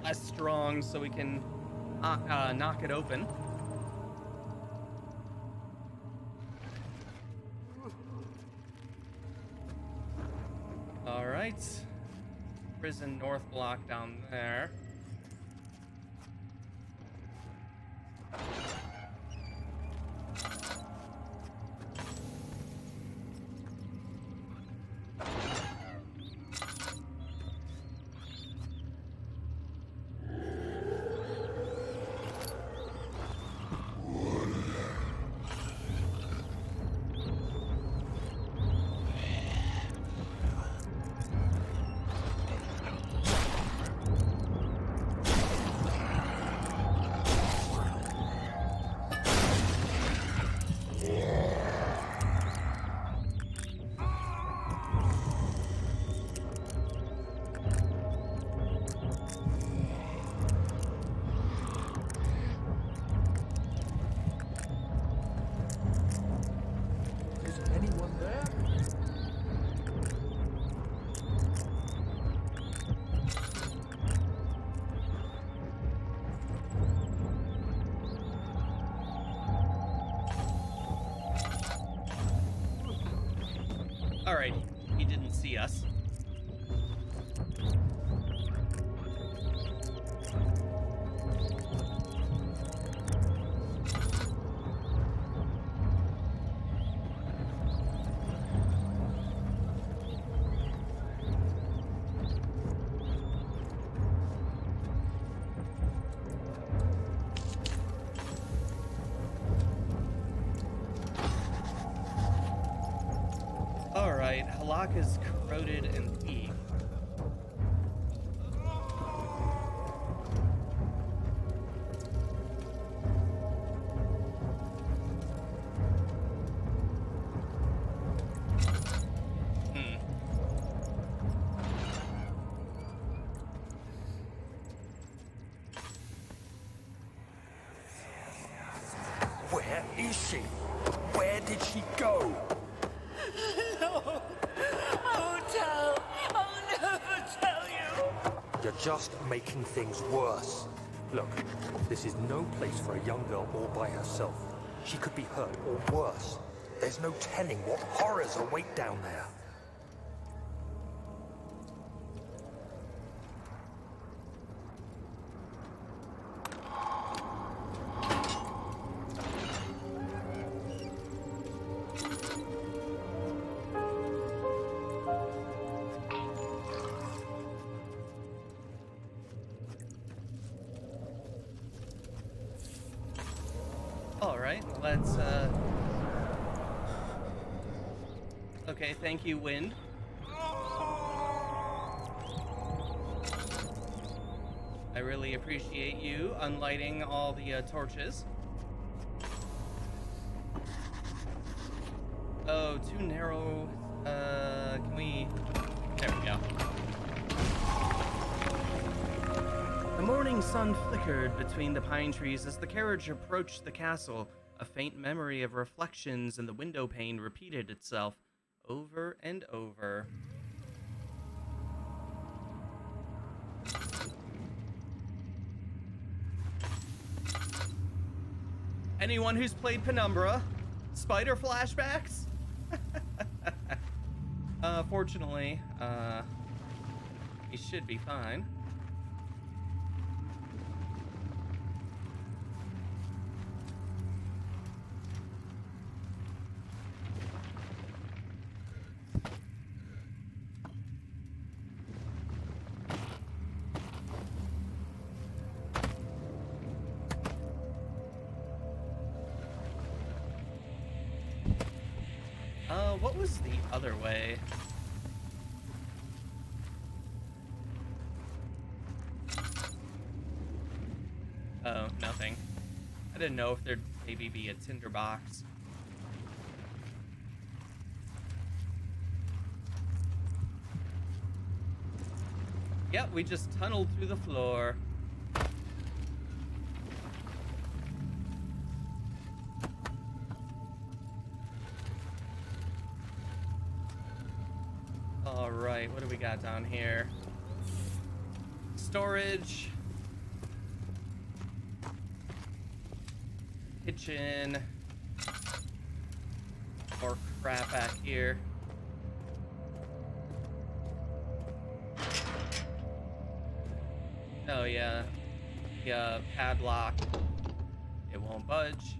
less strong so we can knock it open. All right. Prison North block down there. Alright, he didn't see us. Alright, Halak is corroded and weak. Where is she? Where did she go? No. I won't tell. I'll never tell you. You're just making things worse. Look, this is no place for a young girl all by herself. She could be hurt or worse. There's no telling what horrors await down there. right, let's, okay, thank you, wind. I really appreciate you unlighting all the torches. Oh, too narrow. Can we... There we go. The morning sun flickered between the pine trees as the carriage approached the castle. A faint memory of reflections in the window pane repeated itself over and over. Anyone who's played Penumbra? Spider flashbacks? Fortunately, he should be fine. What was the other way? Oh, nothing. I didn't know if there'd maybe be a tinderbox. Yep, we just tunneled through the floor. All right, what do we got down here? Storage. Kitchen. More crap back here. Oh yeah, the padlock. It won't budge.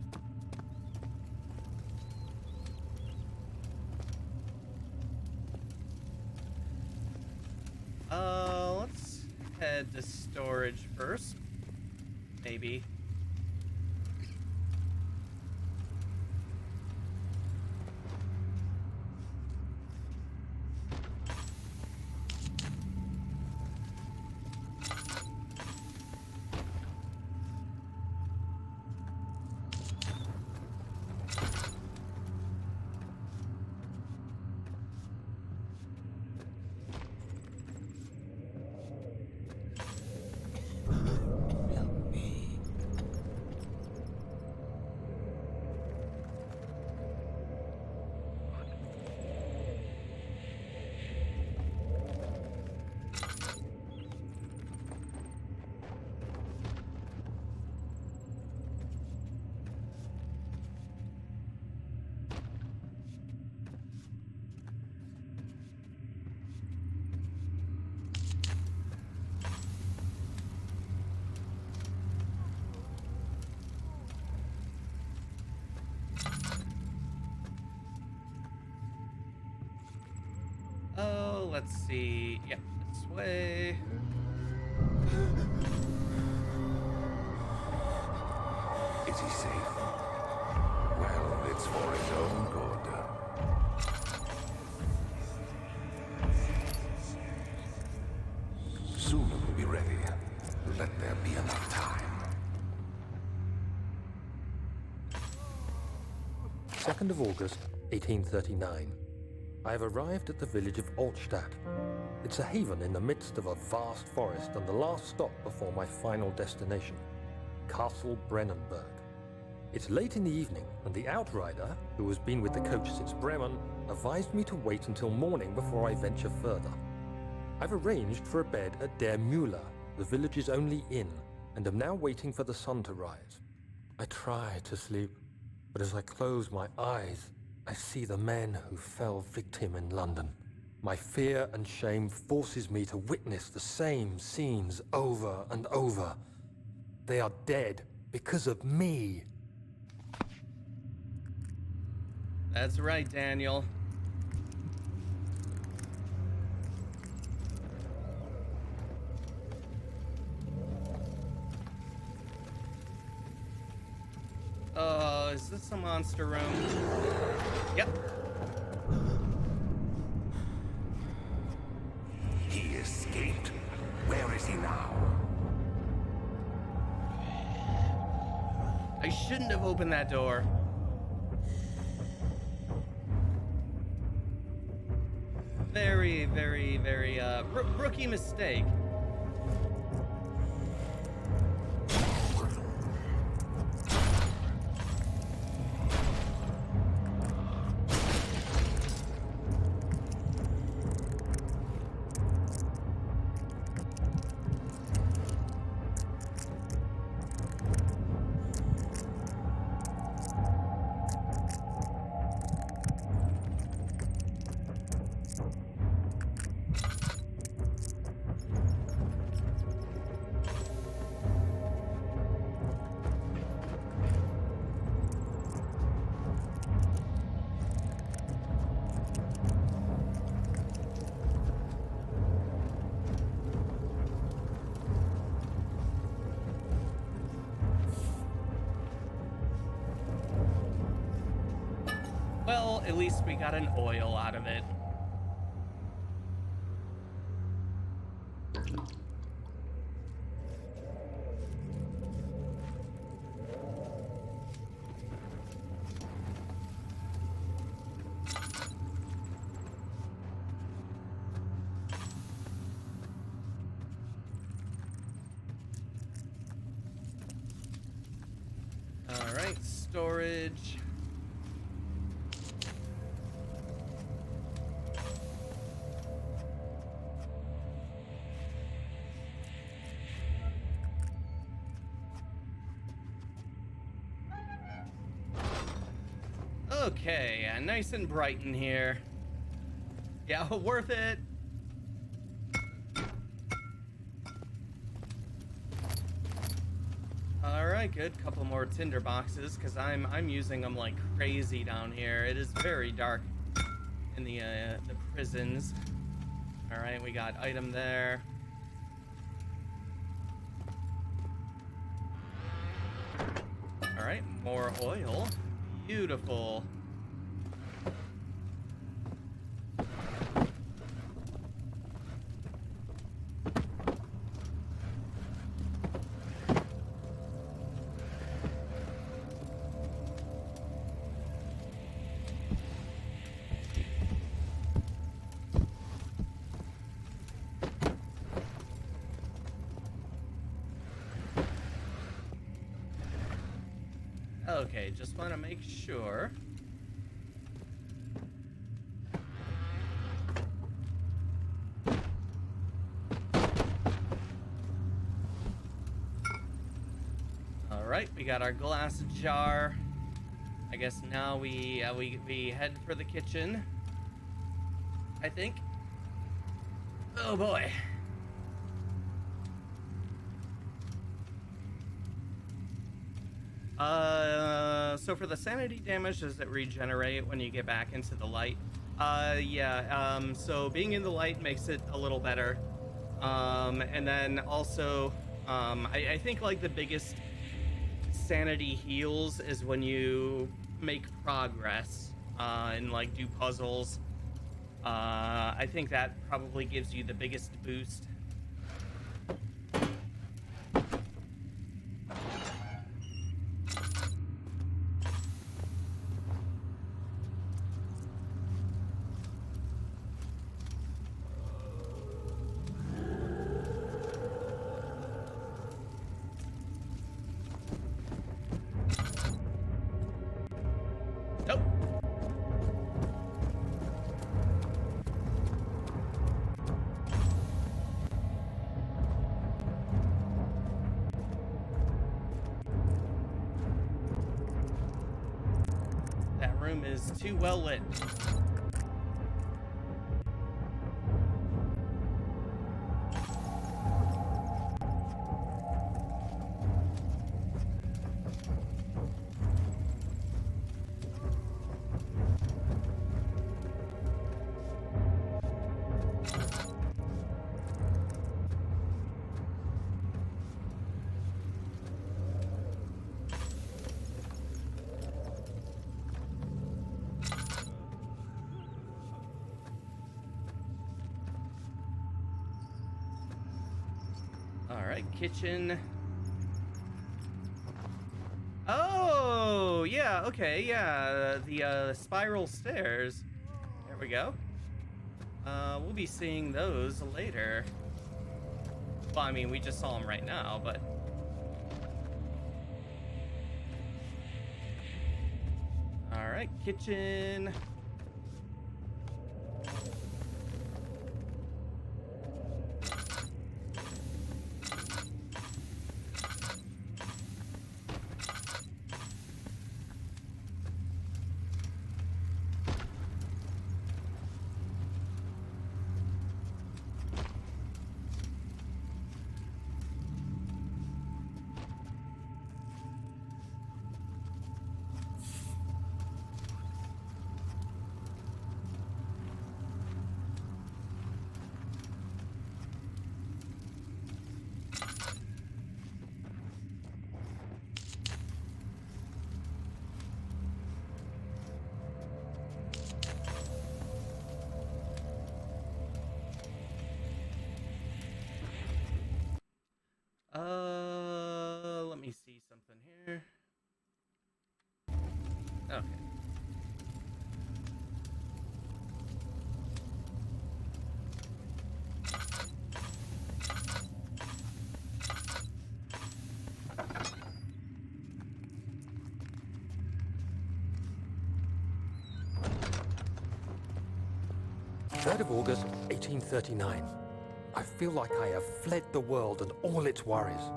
Let's head to storage first. Maybe. Oh, let's see. Yep, this way. Is he safe? Well, it's for his own good. Soon it will be ready. Let there be enough time. 2nd of August, 1839. I have arrived at the village of Altstadt. It's a haven in the midst of a vast forest and the last stop before my final destination, Castle Brennenburg. It's late in the evening, and the outrider, who has been with the coach since Bremen, advised me to wait until morning before I venture further. I've arranged for a bed at Der Müller, the village's only inn, and am now waiting for the sun to rise. I try to sleep, but as I close my eyes, I see the men who fell victim in London. My fear and shame forces me to witness the same scenes over and over. They are dead because of me. That's right, Daniel. Oh, is this a monster room? Yep. He escaped. Where is he now? I shouldn't have opened that door. Very, very, very, rookie mistake. Well, at least we got an oil out of it. All right, storage. Okay, nice and bright in here. Yeah, worth it. All right, good. Couple more tinder boxes because I'm using them like crazy down here. It is very dark in the prisons. All right, we got item there. All right, more oil. Beautiful. Okay, just want to make sure. All right, we got our glass jar. I guess now we head for the kitchen. I think. Oh boy. So for the sanity damage, does it regenerate when you get back into the light? Yeah, so being in the light makes it a little better. And then also, I think like the biggest sanity heals is when you make progress, and like do puzzles. I think that probably gives you the biggest boost. Nope. That room is too well lit. right, kitchen. Oh, yeah, okay, yeah, the spiral stairs. There we go. We'll be seeing those later. Well, I mean, we just saw them right now, but... Alright, kitchen. Let me see something here. Okay. August 1839. I feel like I have fled the world and all its worries.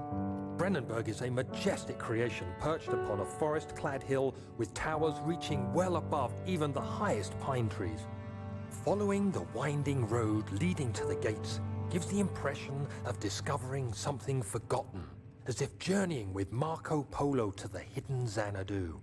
Brennenburg is a majestic creation perched upon a forest-clad hill with towers reaching well above even the highest pine trees. Following the winding road leading to the gates gives the impression of discovering something forgotten, as if journeying with Marco Polo to the hidden Xanadu.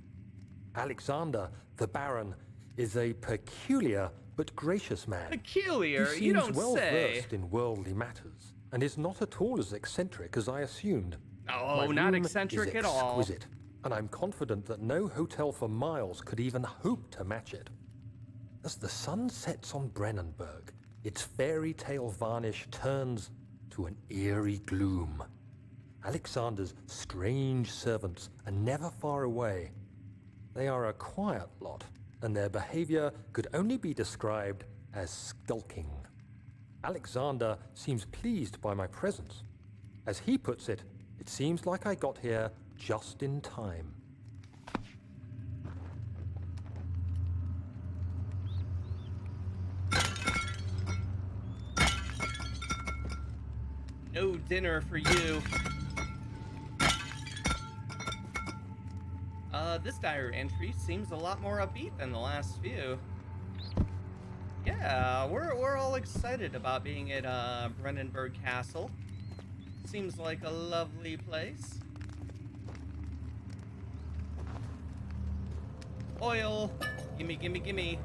Alexander, the Baron, is a peculiar but gracious man. Peculiar? He You seems don't well say. versed in worldly matters, and is not at all as eccentric as I assumed. Oh, My not room eccentric is at all. exquisite, and I'm confident that no hotel for miles could even hope to match it. As the sun sets on Brennenburg, its fairy tale varnish turns to an eerie gloom. Alexander's strange servants are never far away. They are a quiet lot, and their behavior could only be described as skulking. Alexander seems pleased by my presence. As he puts it, it seems like I got here just in time. No dinner for you. This diary entry seems a lot more upbeat than the last few. Yeah, we're all excited about being at Brennenburg Castle. Seems like a lovely place. Oil! Gimme, gimme, gimme.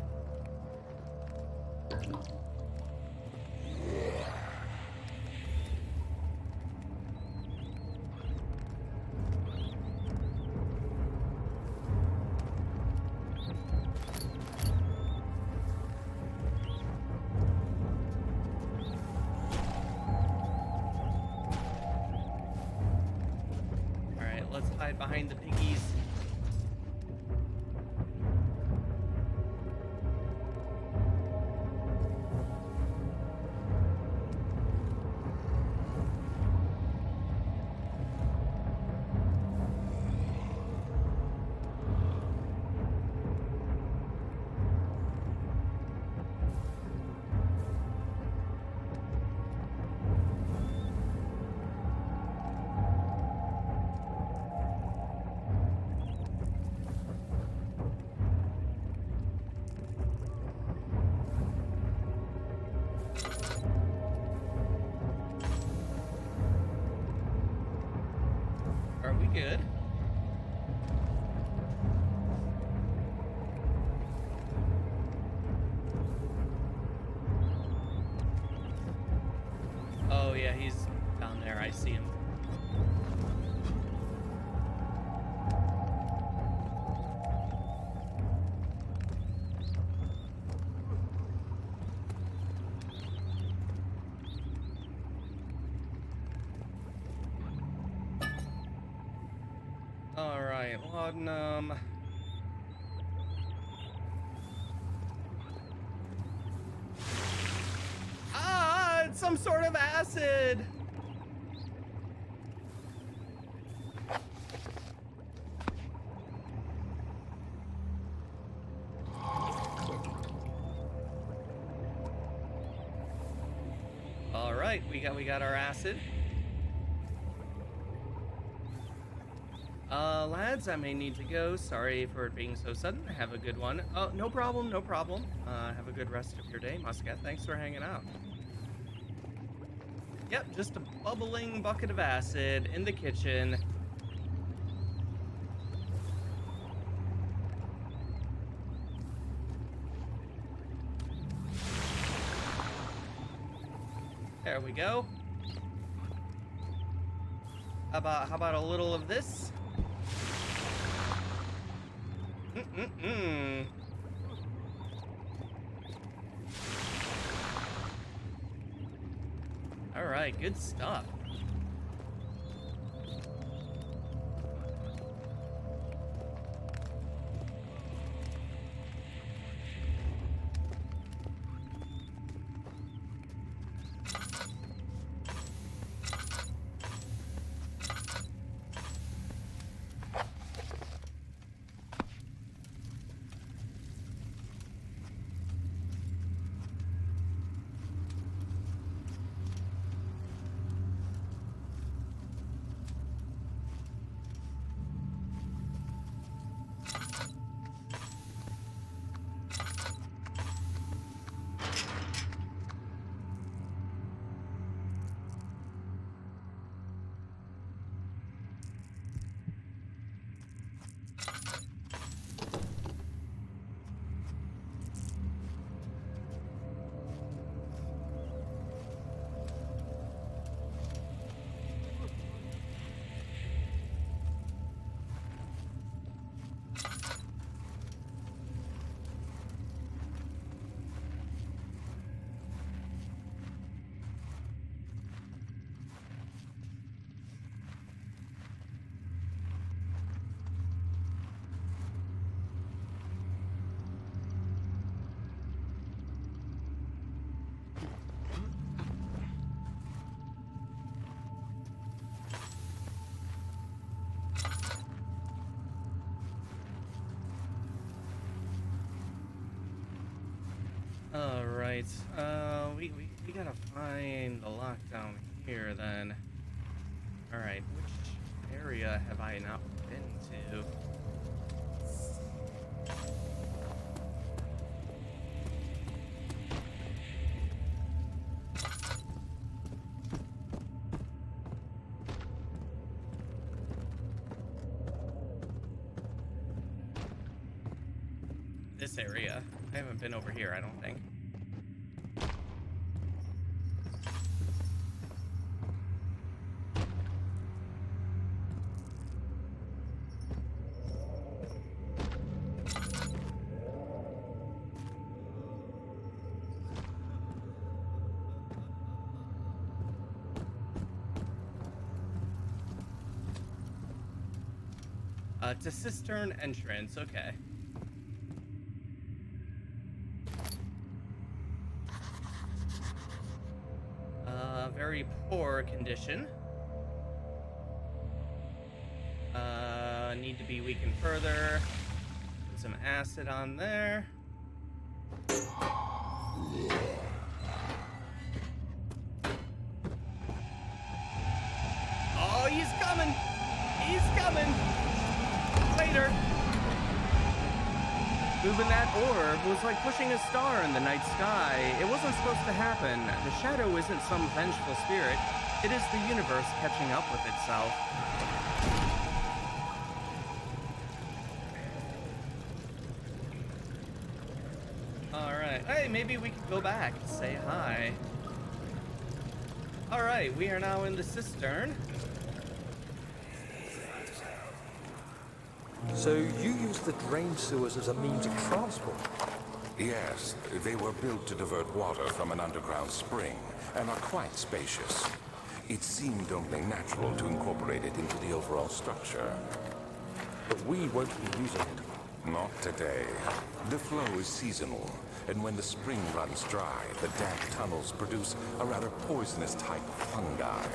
Alright, let's hide behind the piggies. Alright, laudanum. Ah, it's some sort of acid! Alright, we got our acid. Lads, I may need to go. Sorry for it being so sudden. Have a good one. Oh, no problem, no problem. Have a good rest of your day, Muscat. Thanks for hanging out. Yep, just a bubbling bucket of acid in the kitchen. There we go. How about a little of this? All right, good stuff. All right. We gotta find the lockdown here then. All right. Which area have I not been to? This area. I haven't been over here, I don't think. It's a cistern entrance, okay. Very poor condition. Need to be weakened further. Put some acid on there. Oh, he's coming! He's coming! Later! Moving that orb was like pushing a star in the night sky. It wasn't supposed to happen. The shadow isn't some vengeful spirit. It is the universe catching up with itself. Alright. Hey, maybe we could go back and say hi. Alright, we are now in the cistern. So you use the drain sewers as a means of transport? Yes, they were built to divert water from an underground spring and are quite spacious. It seemed only natural to incorporate it into the overall structure. but we won't be using it. Not today. The flow is seasonal, and when the spring runs dry, the damp tunnels produce a rather poisonous type of fungi.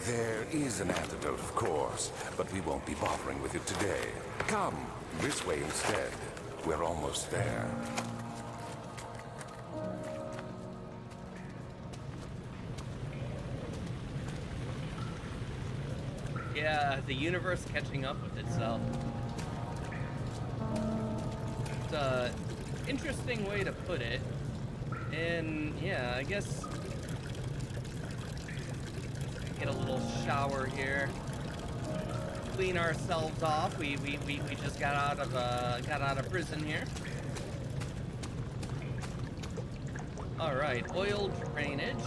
There is an antidote, of course, but we won't be bothering with it today. Come, this way instead. We're almost there. Yeah, the universe catching up with itself. It's a interesting way to put it. And yeah, I guess get a little shower here. Clean ourselves off. We just got out of prison here. All right, oil drainage.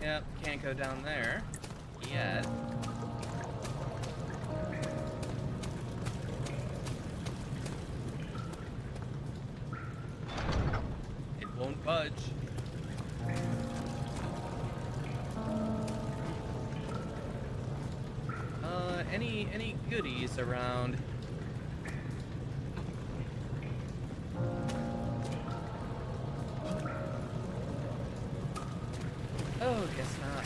Yep, can't go down there yet. It won't budge. Any goodies around? Oh, guess not.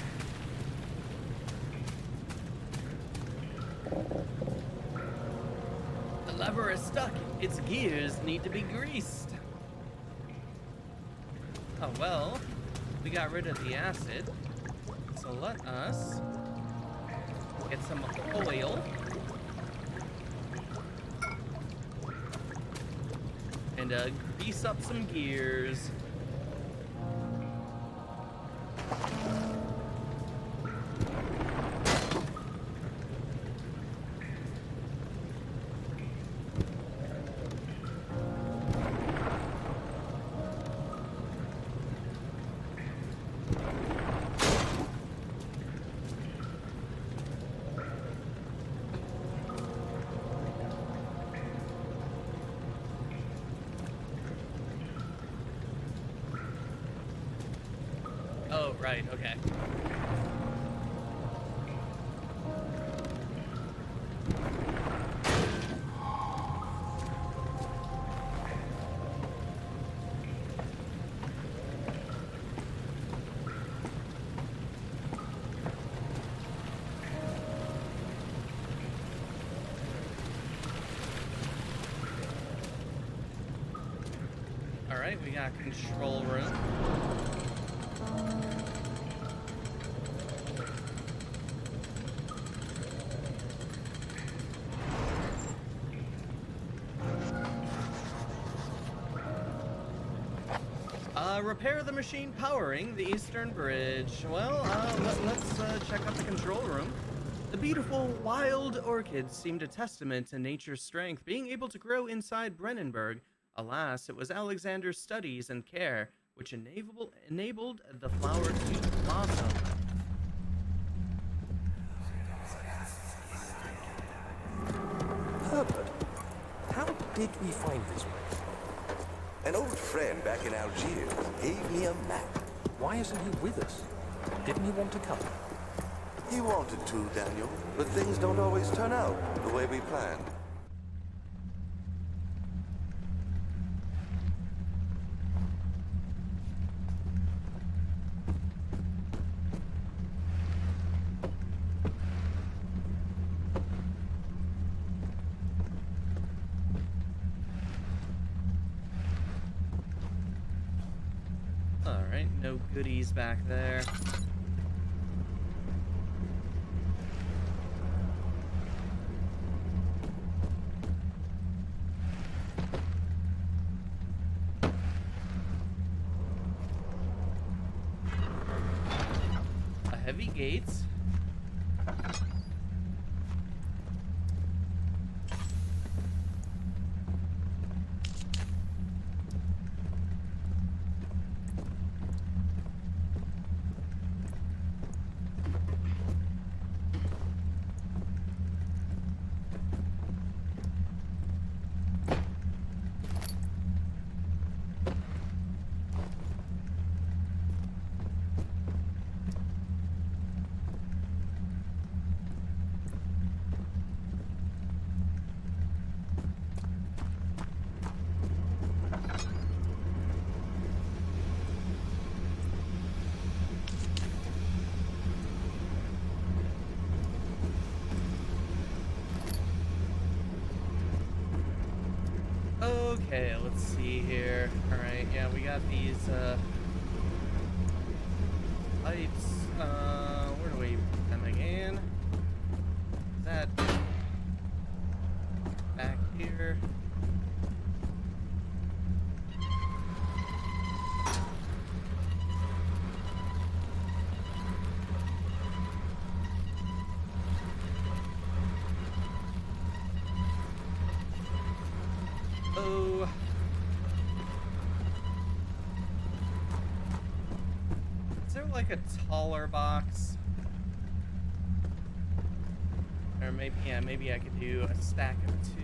The lever is stuck. Its gears need to be greased. Oh well, we got rid of the acid. So let us get some oil. And grease up some gears. Oh, right, okay. All right, we got control room. Repair the machine powering the Eastern Bridge. Well, let's check out the control room. The beautiful wild orchids seemed a testament to nature's strength, being able to grow inside Brennenburg. Alas, it was Alexander's studies and care which enabled the flower to blossom. Herbert, how did we find this place? An old friend back in Algiers gave me a map. Why isn't he with us? Didn't he want to come? He wanted to, Daniel, but things don't always turn out the way we planned. Alright, no goodies back there. A heavy gate. Okay, let's see here. All right, yeah, we got these pipes. Where do we put them again? Is that back here? Oh. Is there like a taller box? Or maybe, yeah, maybe I could do a stack of two.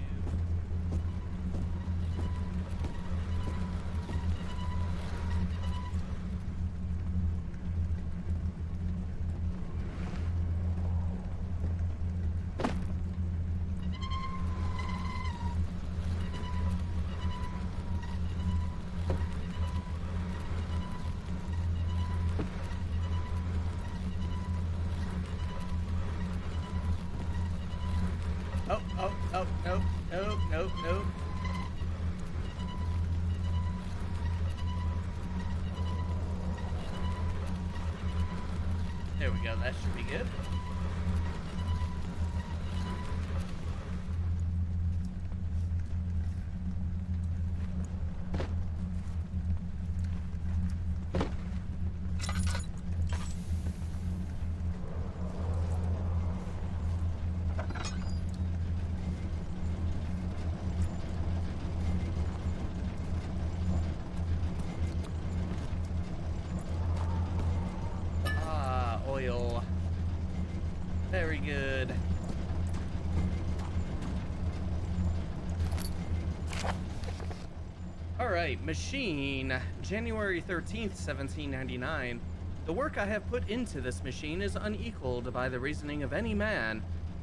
Oh, oh, oh, nope, nope, nope, nope. There we go, that should be good. Ah, oil. Very good. Alright, machine. January 13th, 1799. The work I have put into this machine is unequaled by the reasoning of any man.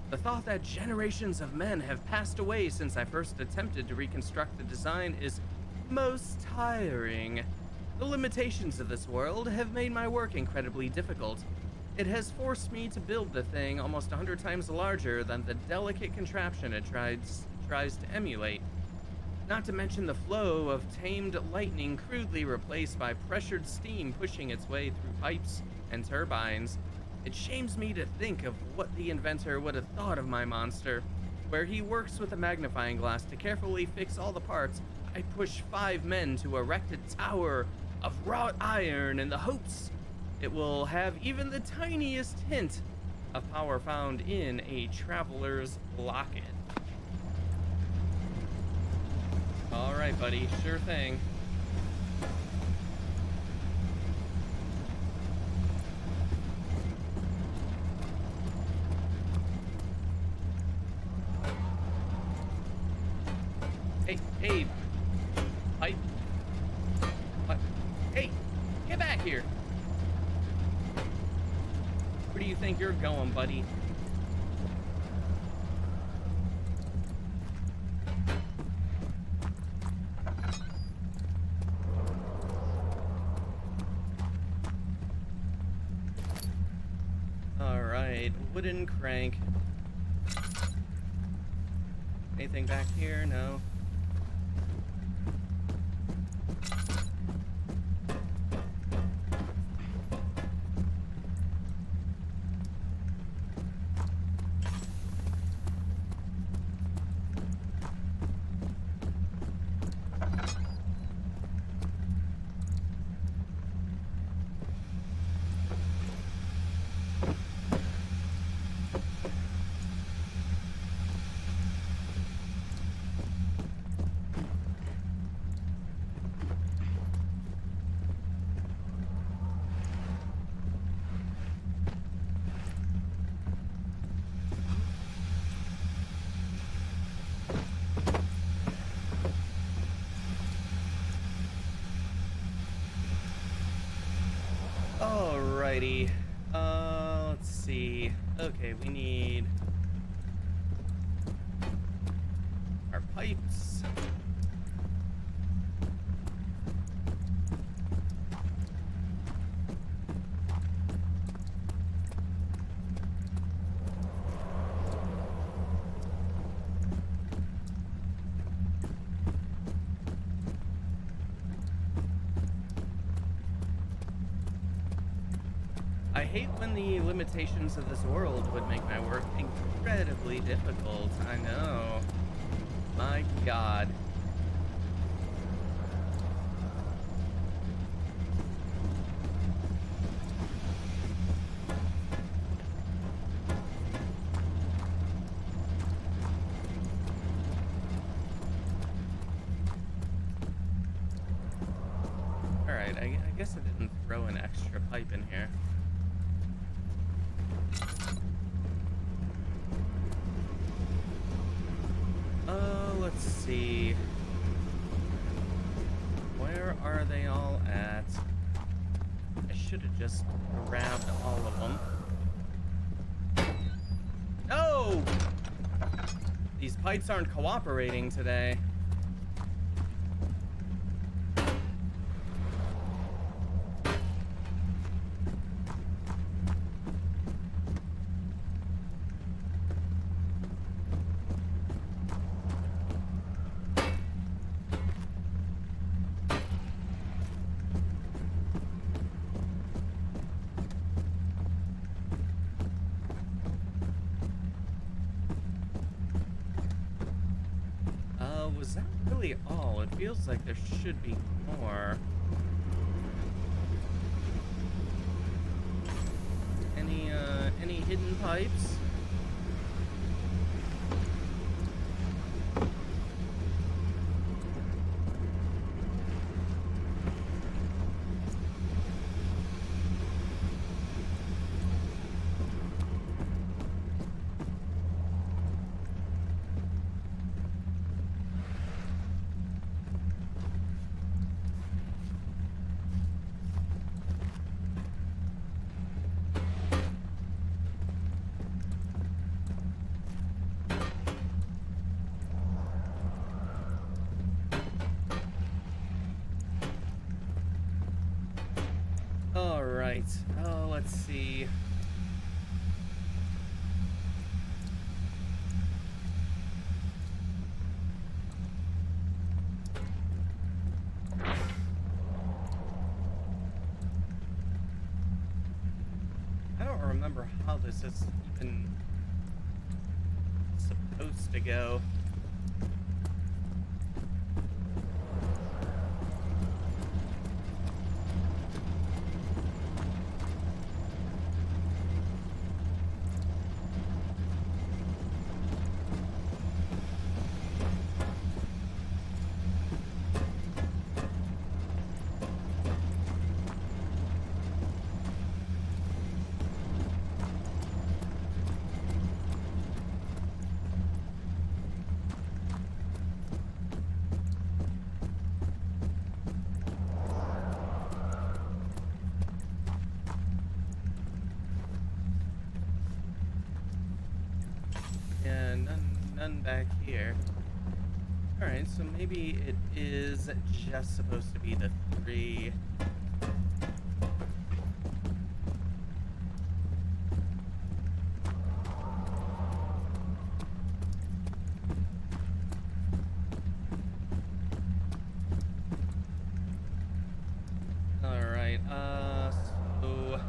The thought that generations of men have passed away since I first attempted to reconstruct the design is most tiring. The limitations of this world have made my work incredibly difficult. It has forced me to build the thing almost 100 times larger than the delicate contraption it tries to emulate. Not to mention the flow of tamed lightning crudely replaced by pressured steam pushing its way through pipes and turbines. It shames me to think of what the inventor would have thought of my monster. Where he works with a magnifying glass to carefully fix all the parts, I push 5 men to erect a tower of wrought iron in the hopes it will have even the tiniest hint of power found in a traveler's locket. All right, buddy, sure thing. Hey, hey, pipe. What? Hey, get back here. Where do you think you're going, buddy? All right, wooden crank. Anything back here? No. Alrighty. Let's see. Okay, we need our pipes. I hate when the limitations of this world would make my work incredibly difficult. I know. My God. Alright, I guess I didn't throw an extra pipe in here. Let's see. Where are they all at? I should have just grabbed all of them. No! These pipes aren't cooperating today. Was that really all? It feels like there should be more. Any hidden pipes? Alright, let's see. I don't remember how this is even supposed to go. Yeah, none back here. Alright, so maybe it is just supposed to be the 3. Alright, so...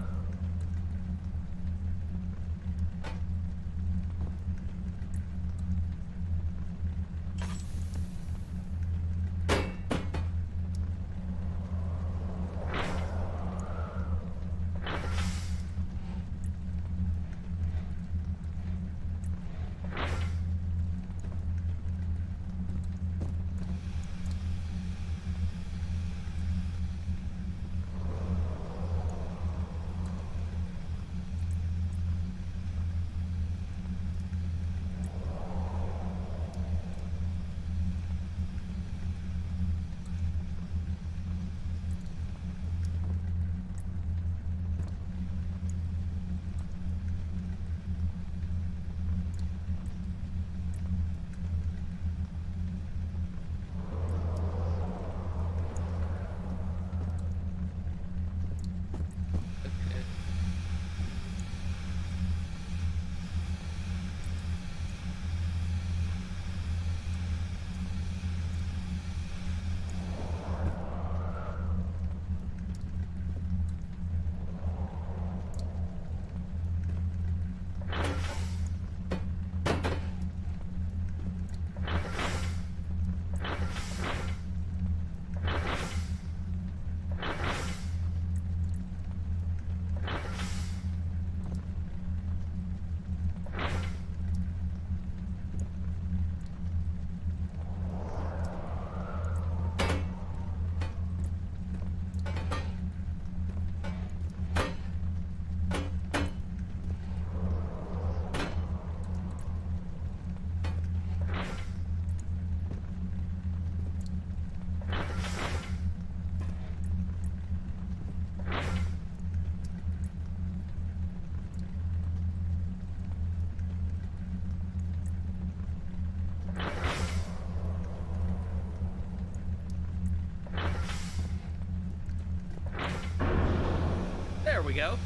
go.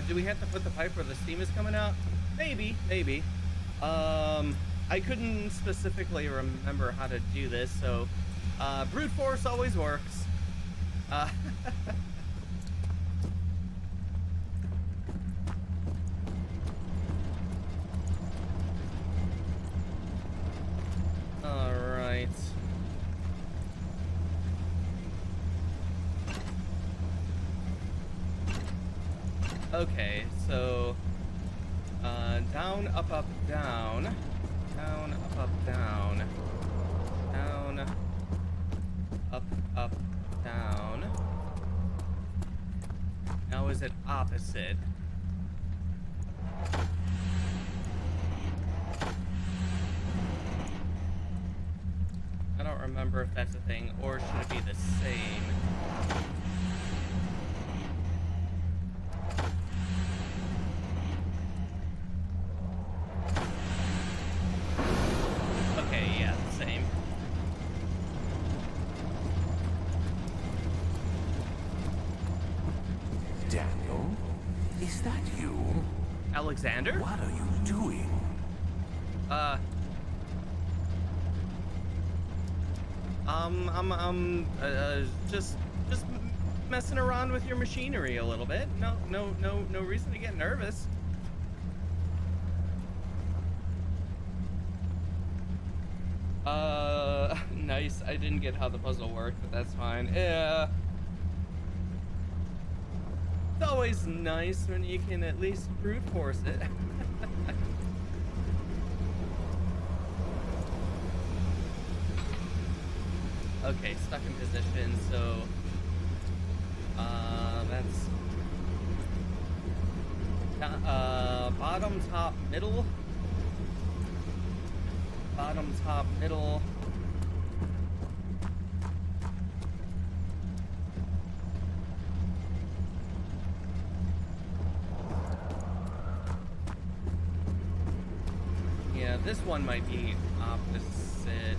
Do we have to put the pipe where the steam is coming out? Maybe, maybe. I couldn't specifically remember how to do this, so brute force always works. All right. Okay, so down, up, up, down, down, up, up, down, down, up, up, down. Now is it opposite? I don't remember if that's a thing, or should it be the same? Okay, yeah, the same. Daniel, is that you? Alexander? What are you doing? Just messing around with your machinery a little bit. No reason to get nervous. Nice. I didn't get how the puzzle worked, but that's fine. Yeah. It's always nice when you can at least brute force it. Okay, stuck in position, so that's bottom, top, middle. Bottom, top, middle. Yeah, this one might be opposite.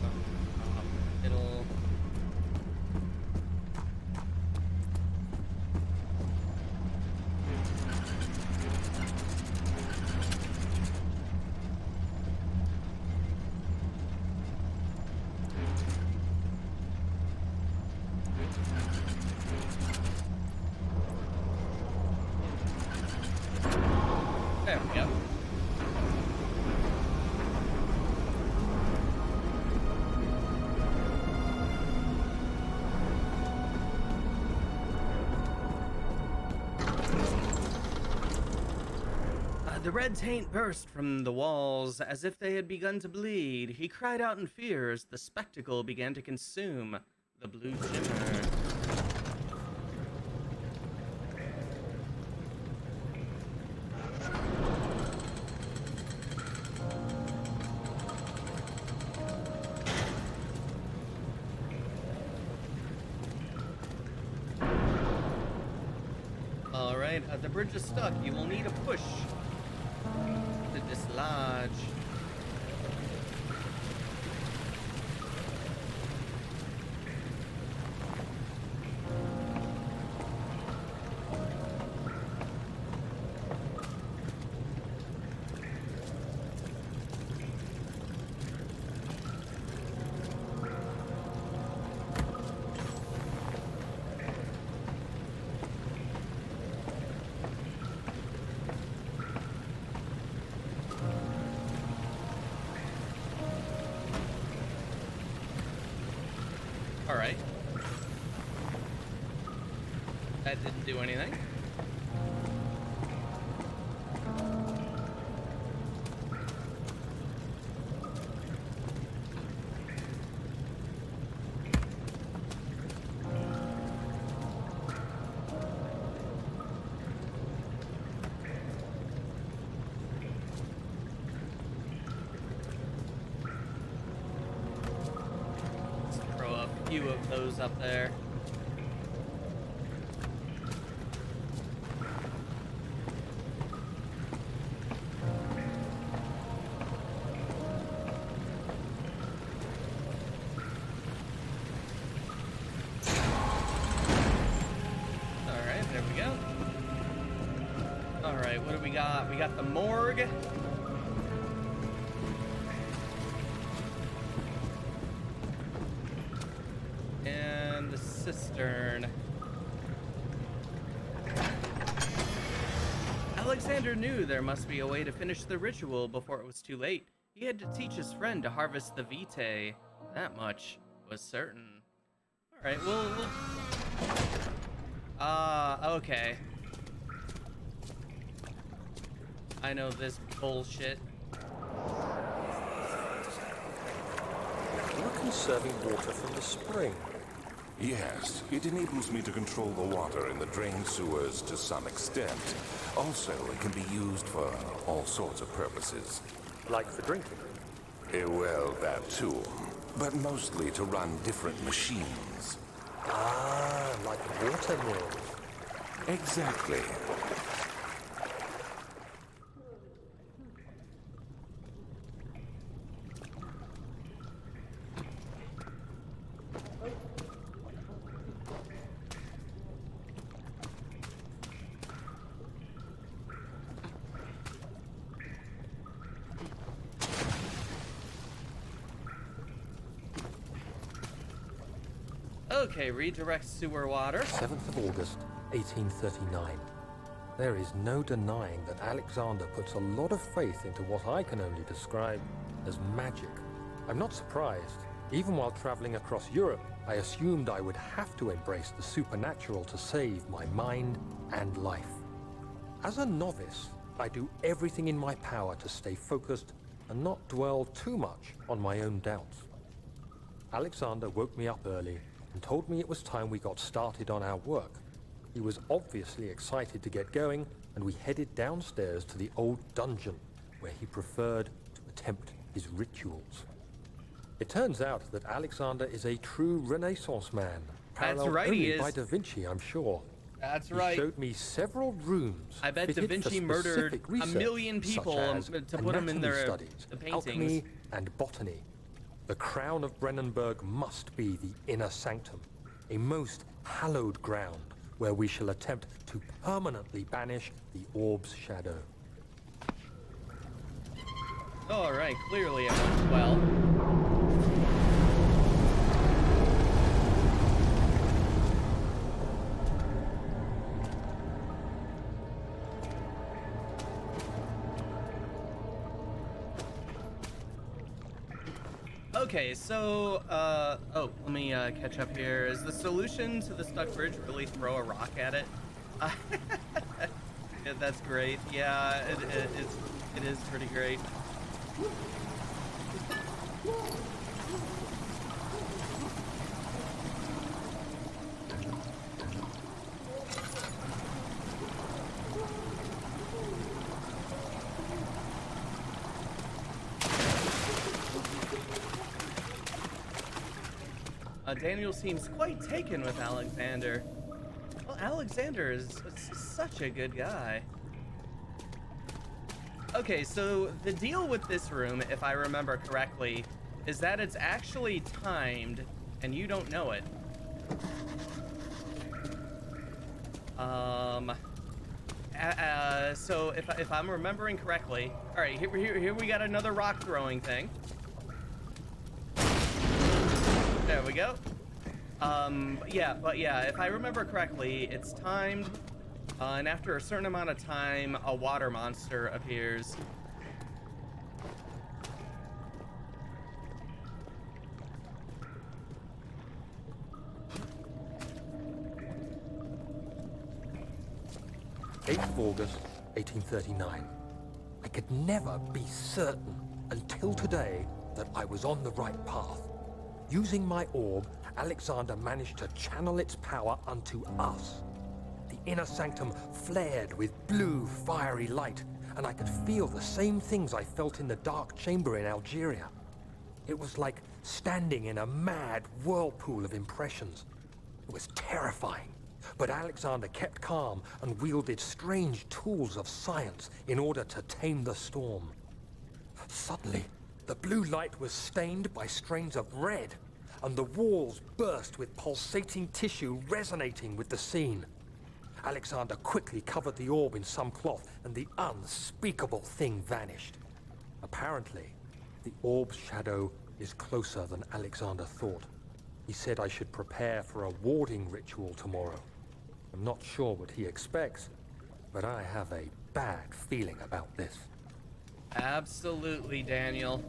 Top, middle. There we go. The red taint burst from the walls as if they had begun to bleed. He cried out in fear as the spectacle began to consume the blue shimmer. All right, the bridge is stuck. You will need a push to dislodge. All right. That didn't do anything. Few of those up there. got the morgue. And the cistern. Alexander knew there must be a way to finish the ritual before it was too late. He had to teach his friend to harvest the vitae. That much was certain. Alright, okay. I know this bullshit. You're conserving water from the spring. Yes, it enables me to control the water in the drain sewers to some extent. Also, it can be used for all sorts of purposes. Like for drinking. Well, that too. But mostly to run different machines. Ah, like water mills. Exactly. Okay, redirect sewer water. 7th of August, 1839. There is no denying that Alexander puts a lot of faith into what I can only describe as magic. I'm not surprised. Even while traveling across Europe, I assumed I would have to embrace the supernatural to save my mind and life. As a novice, I do everything in my power to stay focused and not dwell too much on my own doubts. Alexander woke me up early and told me it was time we got started on our work. He was obviously excited to get going, and we headed downstairs to the old dungeon, where he preferred to attempt his rituals. It turns out that Alexander is a true Renaissance man, paralleled right, he only by is. Da Vinci, I'm sure. That's He right. showed me several rooms. I bet Da fitted for Vinci murdered specific a research, million people such as to put them in anatomy their studies, the paintings. alchemy, and botany. The crown of Brennenburg must be the inner sanctum, a most hallowed ground where we shall attempt to permanently banish the orb's shadow. All right, clearly it went well. Okay, so, let me catch up here. Is the solution to the stuck bridge really throw a rock at it? Yeah, that's great. Yeah, it is pretty great. Daniel seems quite taken with Alexander. Well, Alexander is such a good guy. Okay, so the deal with this room, if I remember correctly, is that it's actually timed and you don't know it. So if I'm remembering correctly, all right, here we got another rock throwing thing. There we go. But if I remember correctly, it's timed, and after a certain amount of time, a water monster appears. Of August, 1839. I could never be certain until today that I was on the right path. Using my orb, Alexander managed to channel its power unto us. The inner sanctum flared with blue, fiery light, and I could feel the same things I felt in the dark chamber in Algeria. It was like standing in a mad whirlpool of impressions. It was terrifying, but Alexander kept calm and wielded strange tools of science in order to tame the storm. Suddenly, the blue light was stained by strains of red, and the walls burst with pulsating tissue resonating with the scene. Alexander quickly covered the orb in some cloth, and the unspeakable thing vanished. Apparently, the orb's shadow is closer than Alexander thought. He said I should prepare for a warding ritual tomorrow. I'm not sure what he expects, but I have a bad feeling about this. Absolutely, Daniel.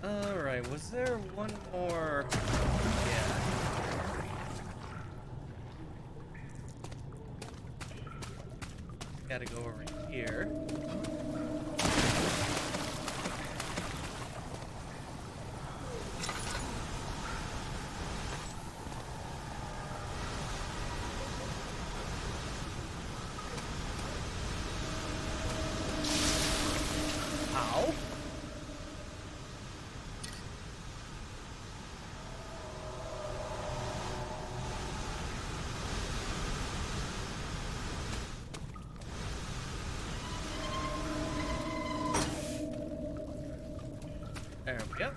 Alright, was there one more? Yeah. Gotta go over here. Ow. There we go.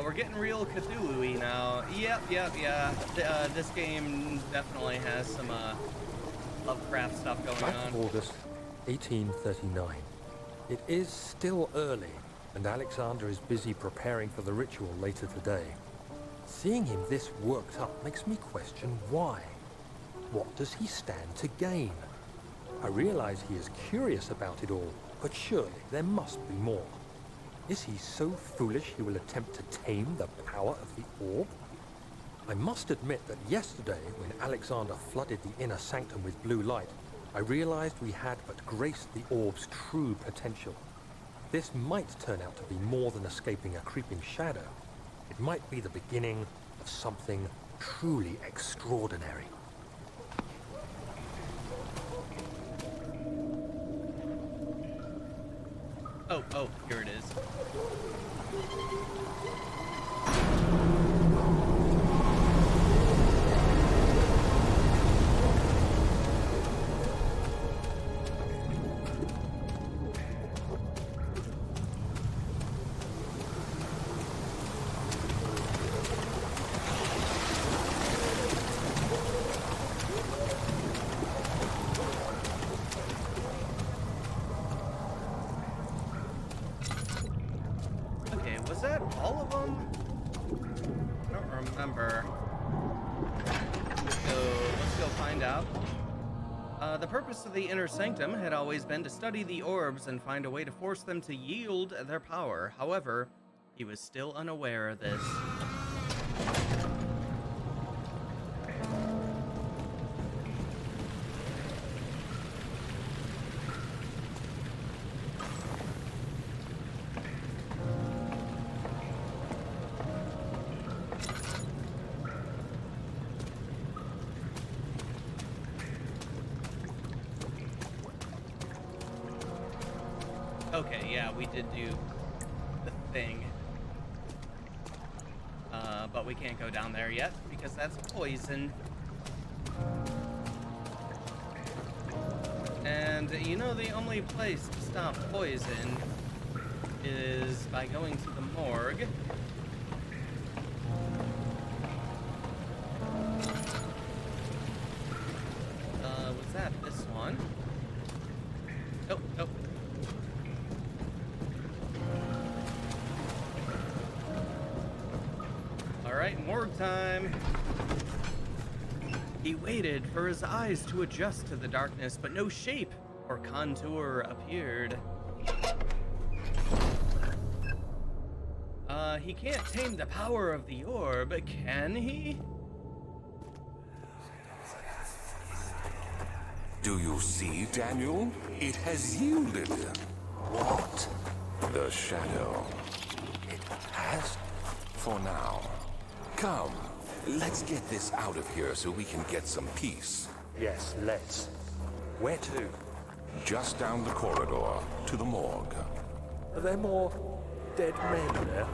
We're getting real Cthulhu-y now. Yep. This game definitely has some Lovecraft stuff going 9th on. of August, 1839. It is still early, and Alexander is busy preparing for the ritual later today. Seeing him this worked up makes me question why. What does he stand to gain? I realize he is curious about it all, but surely there must be more. Is he so foolish he will attempt to tame the power of the orb? I must admit that yesterday, when Alexander flooded the inner sanctum with blue light, I realized we had but graced the orb's true potential. This might turn out to be more than escaping a creeping shadow. It might be the beginning of something truly extraordinary. Oh, here it is. Was that all of them? I don't remember. So let's go find out. The purpose of the inner sanctum had always been to study the orbs and find a way to force them to yield their power. However, he was still unaware of this. Okay, yeah, we did do the thing. But we can't go down there yet because that's poison. And you know the only place to stop poison is by going to the morgue. Was that this one? Nope, nope. Alright, morgue time. He waited for his eyes to adjust to the darkness, but no shape or contour appeared. He can't tame the power of the orb, can he? Do you see, Daniel? It has yielded. What? The shadow. It has? For now. Come, let's get this out of here so we can get some peace. Yes, let's. Where to? Just down the corridor to the morgue. Are there more dead men there?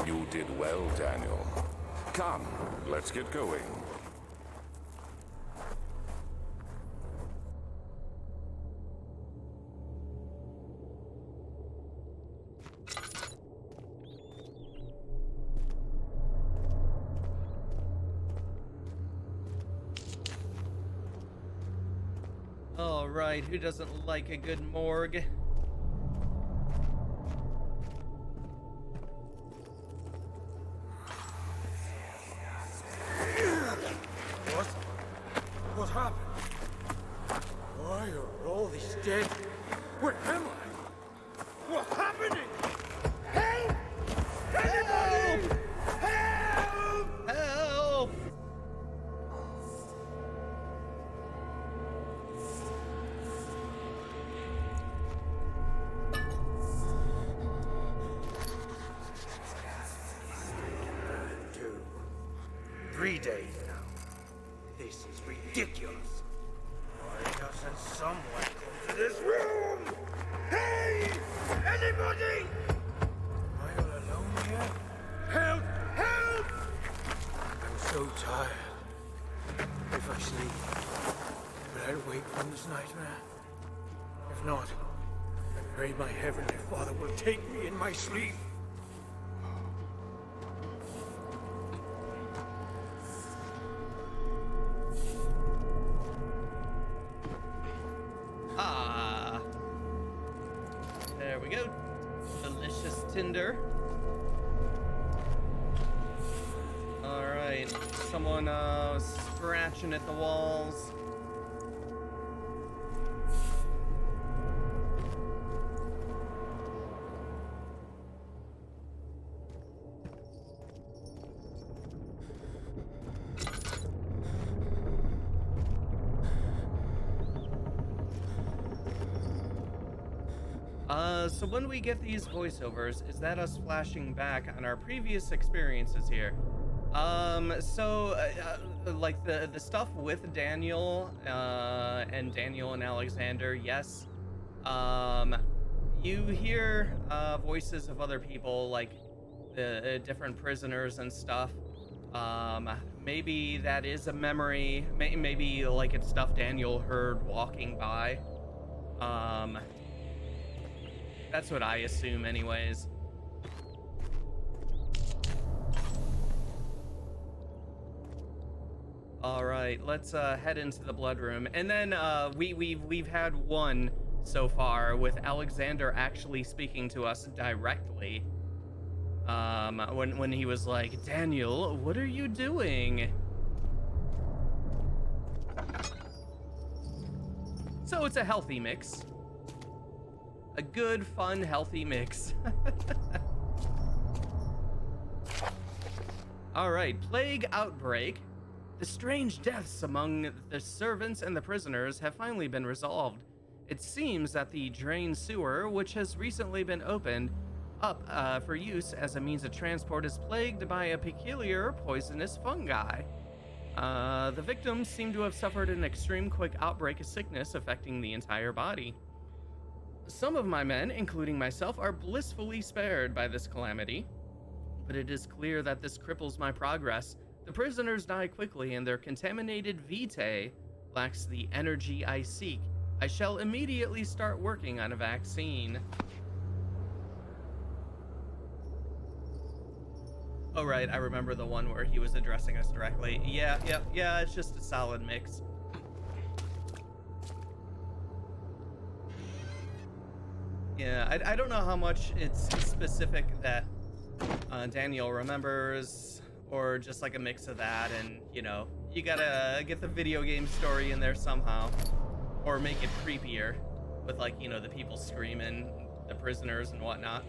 You did well, Daniel. Come, let's get going. All right, who doesn't like a good morgue? What happened? Why are all these dead? Where am I? What's happening? Help! Anybody! Help! Help! Two, 3 days now. This is ridiculous. Why doesn't someone come to this room? Hey! Anybody? Am I all alone here? Help! Help! I'm so tired. If I sleep, will I wake from this nightmare? If not, I pray my Heavenly Father will take me in my sleep. Ah. There we go. Delicious tinder. Alright. Someone scratching at the walls. So when we get these voiceovers, is that us flashing back on our previous experiences here? Like the stuff with Daniel, and Daniel and Alexander, yes. You hear, voices of other people, like the different prisoners and stuff. Maybe that is a memory, maybe like it's stuff Daniel heard walking by. That's what I assume anyways. All right, let's head into the blood room. And then we've had one so far with Alexander actually speaking to us directly. When he was like, "Daniel, what are you doing?" So it's a healthy mix. A good, fun, healthy mix. All right, plague outbreak. The strange deaths among the servants and the prisoners have finally been resolved. It seems that the drain sewer, which has recently been opened up for use as a means of transport, is plagued by a peculiar poisonous fungi. The victims seem to have suffered an extreme quick outbreak of sickness affecting the entire body. Some of my men, including myself, are blissfully spared by this calamity, but it is clear that this cripples my progress. The prisoners die quickly, and their contaminated vitae lacks the energy I seek. I shall immediately start working on a vaccine. Oh, right, I remember the one where he was addressing us directly. Yeah, it's just a solid mix. Yeah, I don't know how much it's specific that Daniel remembers, or just like a mix of that, and, you know, you gotta get the video game story in there somehow, or make it creepier with, like, you know, the people screaming, the prisoners and whatnot.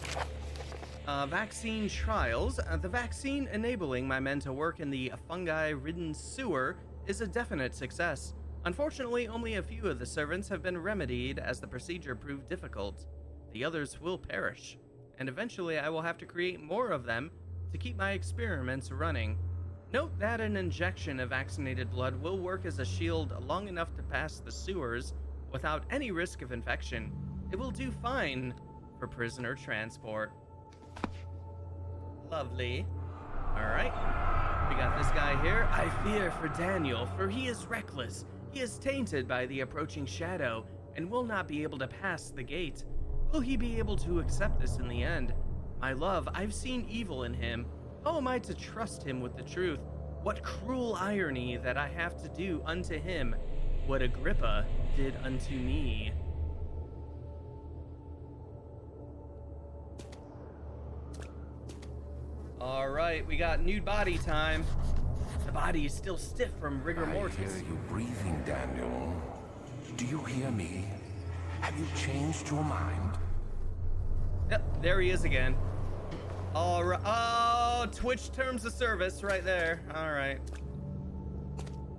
Vaccine trials. The vaccine enabling my men to work in the fungi-ridden sewer is a definite success. Unfortunately, only a few of the servants have been remedied as the procedure proved difficult. The others will perish, and eventually I will have to create more of them to keep my experiments running. Note that an injection of vaccinated blood will work as a shield long enough to pass the sewers without any risk of infection. It will do fine for prisoner transport. Lovely. Alright. We got this guy here. I fear for Daniel, for he is reckless. He is tainted by the approaching shadow and will not be able to pass the gate. Will he be able to accept this in the end? My love, I've seen evil in him. How am I to trust him with the truth? What cruel irony that I have to do unto him what Agrippa did unto me. All right, we got nude body time. The body is still stiff from rigor mortis. I hear you breathing, Daniel. Do you hear me? Have you changed your mind? Yep, there he is again. All right. Oh, Twitch terms of service right there. All right.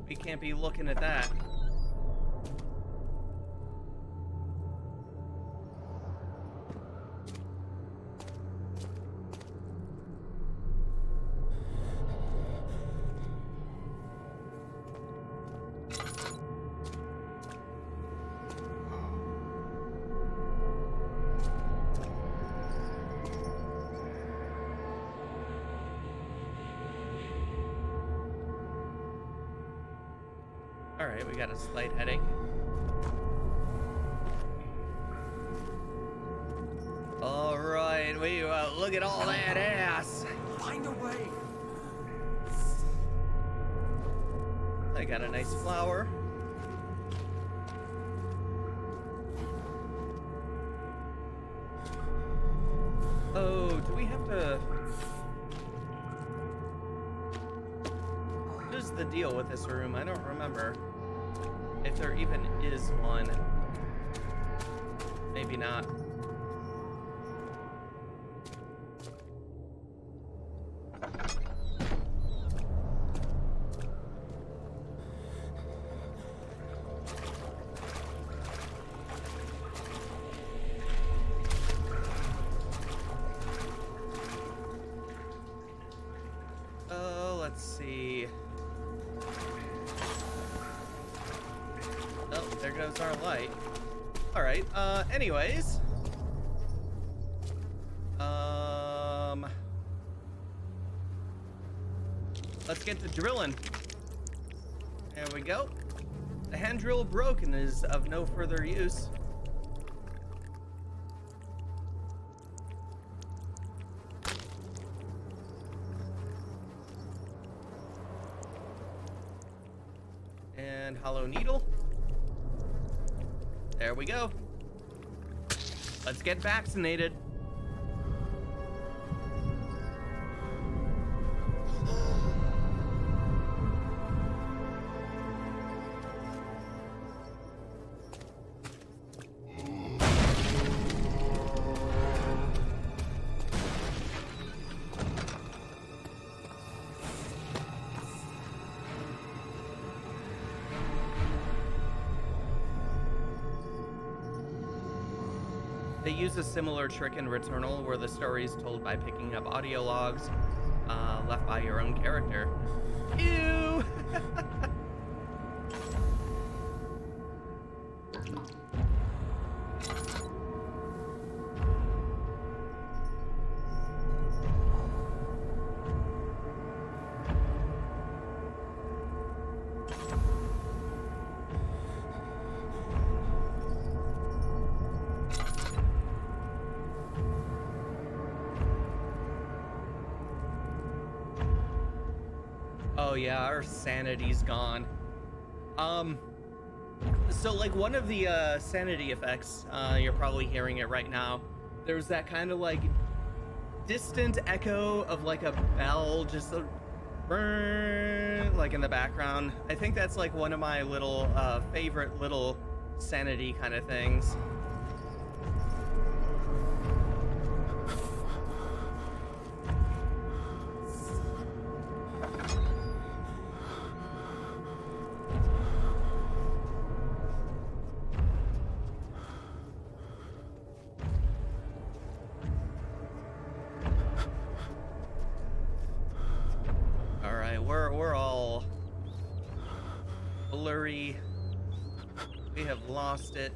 We can't be looking at that. All right, we got a slight headache. All right, look at all that ass. Find a way. I got a nice flower. Oh, do we have to... What is the deal with this room? I don't remember if there even is one. Maybe not. Let's see. Oh, there goes our light. All right. Anyways. Let's get to drilling. There we go. The hand drill broken is of no further use. And hollow needle. There we go. Let's get vaccinated. They use a similar trick in Returnal where the story is told by picking up audio logs left by your own character. Ew! Oh yeah, our sanity's gone. So like one of the sanity effects, you're probably hearing it right now. There's that kind of like distant echo of like a bell, just a burn, like in the background. I think that's like one of my little favorite little sanity kind of things. we're all blurry. We have lost it.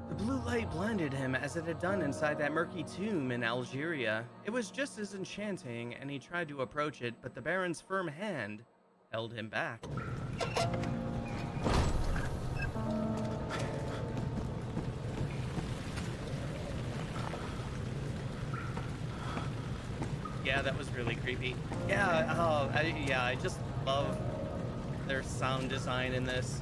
The blue light blinded him as it had done inside that murky tomb in Algeria. It was just as enchanting, and he tried to approach it, but the Baron's firm hand held him back. Yeah, that was really creepy. Yeah, I just love their sound design in this.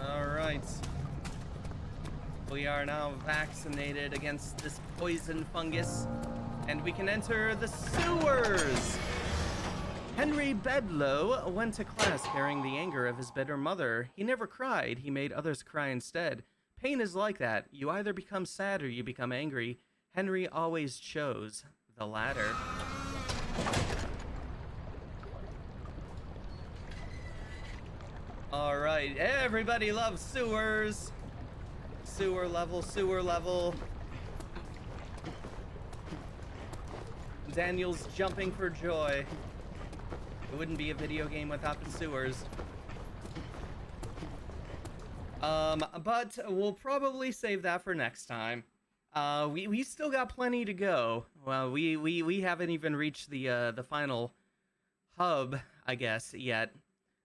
All right. We are now vaccinated against this poison fungus, and we can enter the sewers. Henry Bedloe went to class carrying the anger of his bitter mother. He never cried, he made others cry instead. Pain is like that. You either become sad or you become angry. Henry always chose the latter. All right, everybody loves sewers. Sewer level, sewer level. Daniel's jumping for joy. It wouldn't be a video game without the sewers. But we'll probably save that for next time. We still got plenty to go. Well, we haven't even reached the final hub, I guess, yet.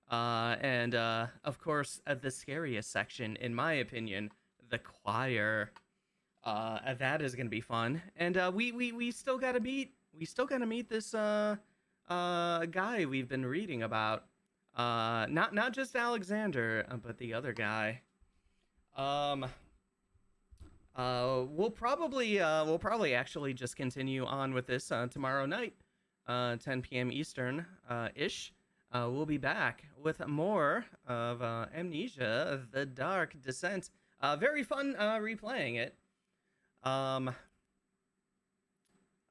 And of course, the scariest section, in my opinion, the choir. That is gonna be fun. And we still gotta meet this guy we've been reading about. Not just Alexander, but the other guy. We'll probably actually just continue on with this tomorrow night, 10 p.m. Eastern ish. We'll be back with more of Amnesia: The Dark Descent. Very fun replaying it.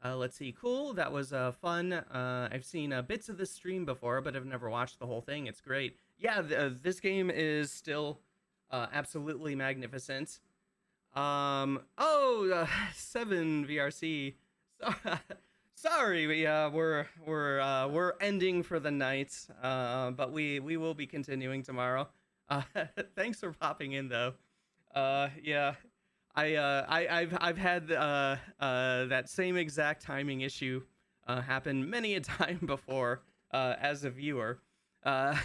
Let's see. Cool. That was fun. I've seen bits of this stream before, but I've never watched the whole thing. It's great. Yeah, this game is still absolutely magnificent. 7 VRC. Sorry, we're ending for the night. But we will be continuing tomorrow. Thanks for popping in though. Yeah. I've had that same exact timing issue happen many a time before as a viewer. But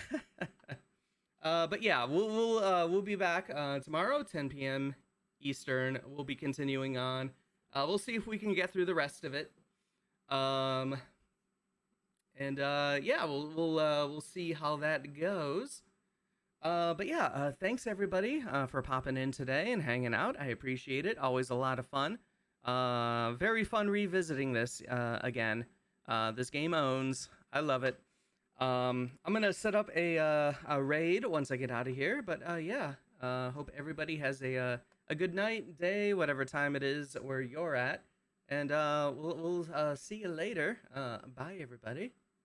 yeah, we'll be back tomorrow, 10 p.m. Eastern. We'll be continuing on. We'll see if we can get through the rest of it. Yeah, we'll see how that goes. But yeah, thanks everybody for popping in today and hanging out. I appreciate it. Always a lot of fun. Very fun revisiting this again. This game owns. I love it. I'm gonna set up a raid once I get out of here. But yeah, hope everybody has a good night, day, whatever time it is where you're at. And we'll see you later. Bye, everybody.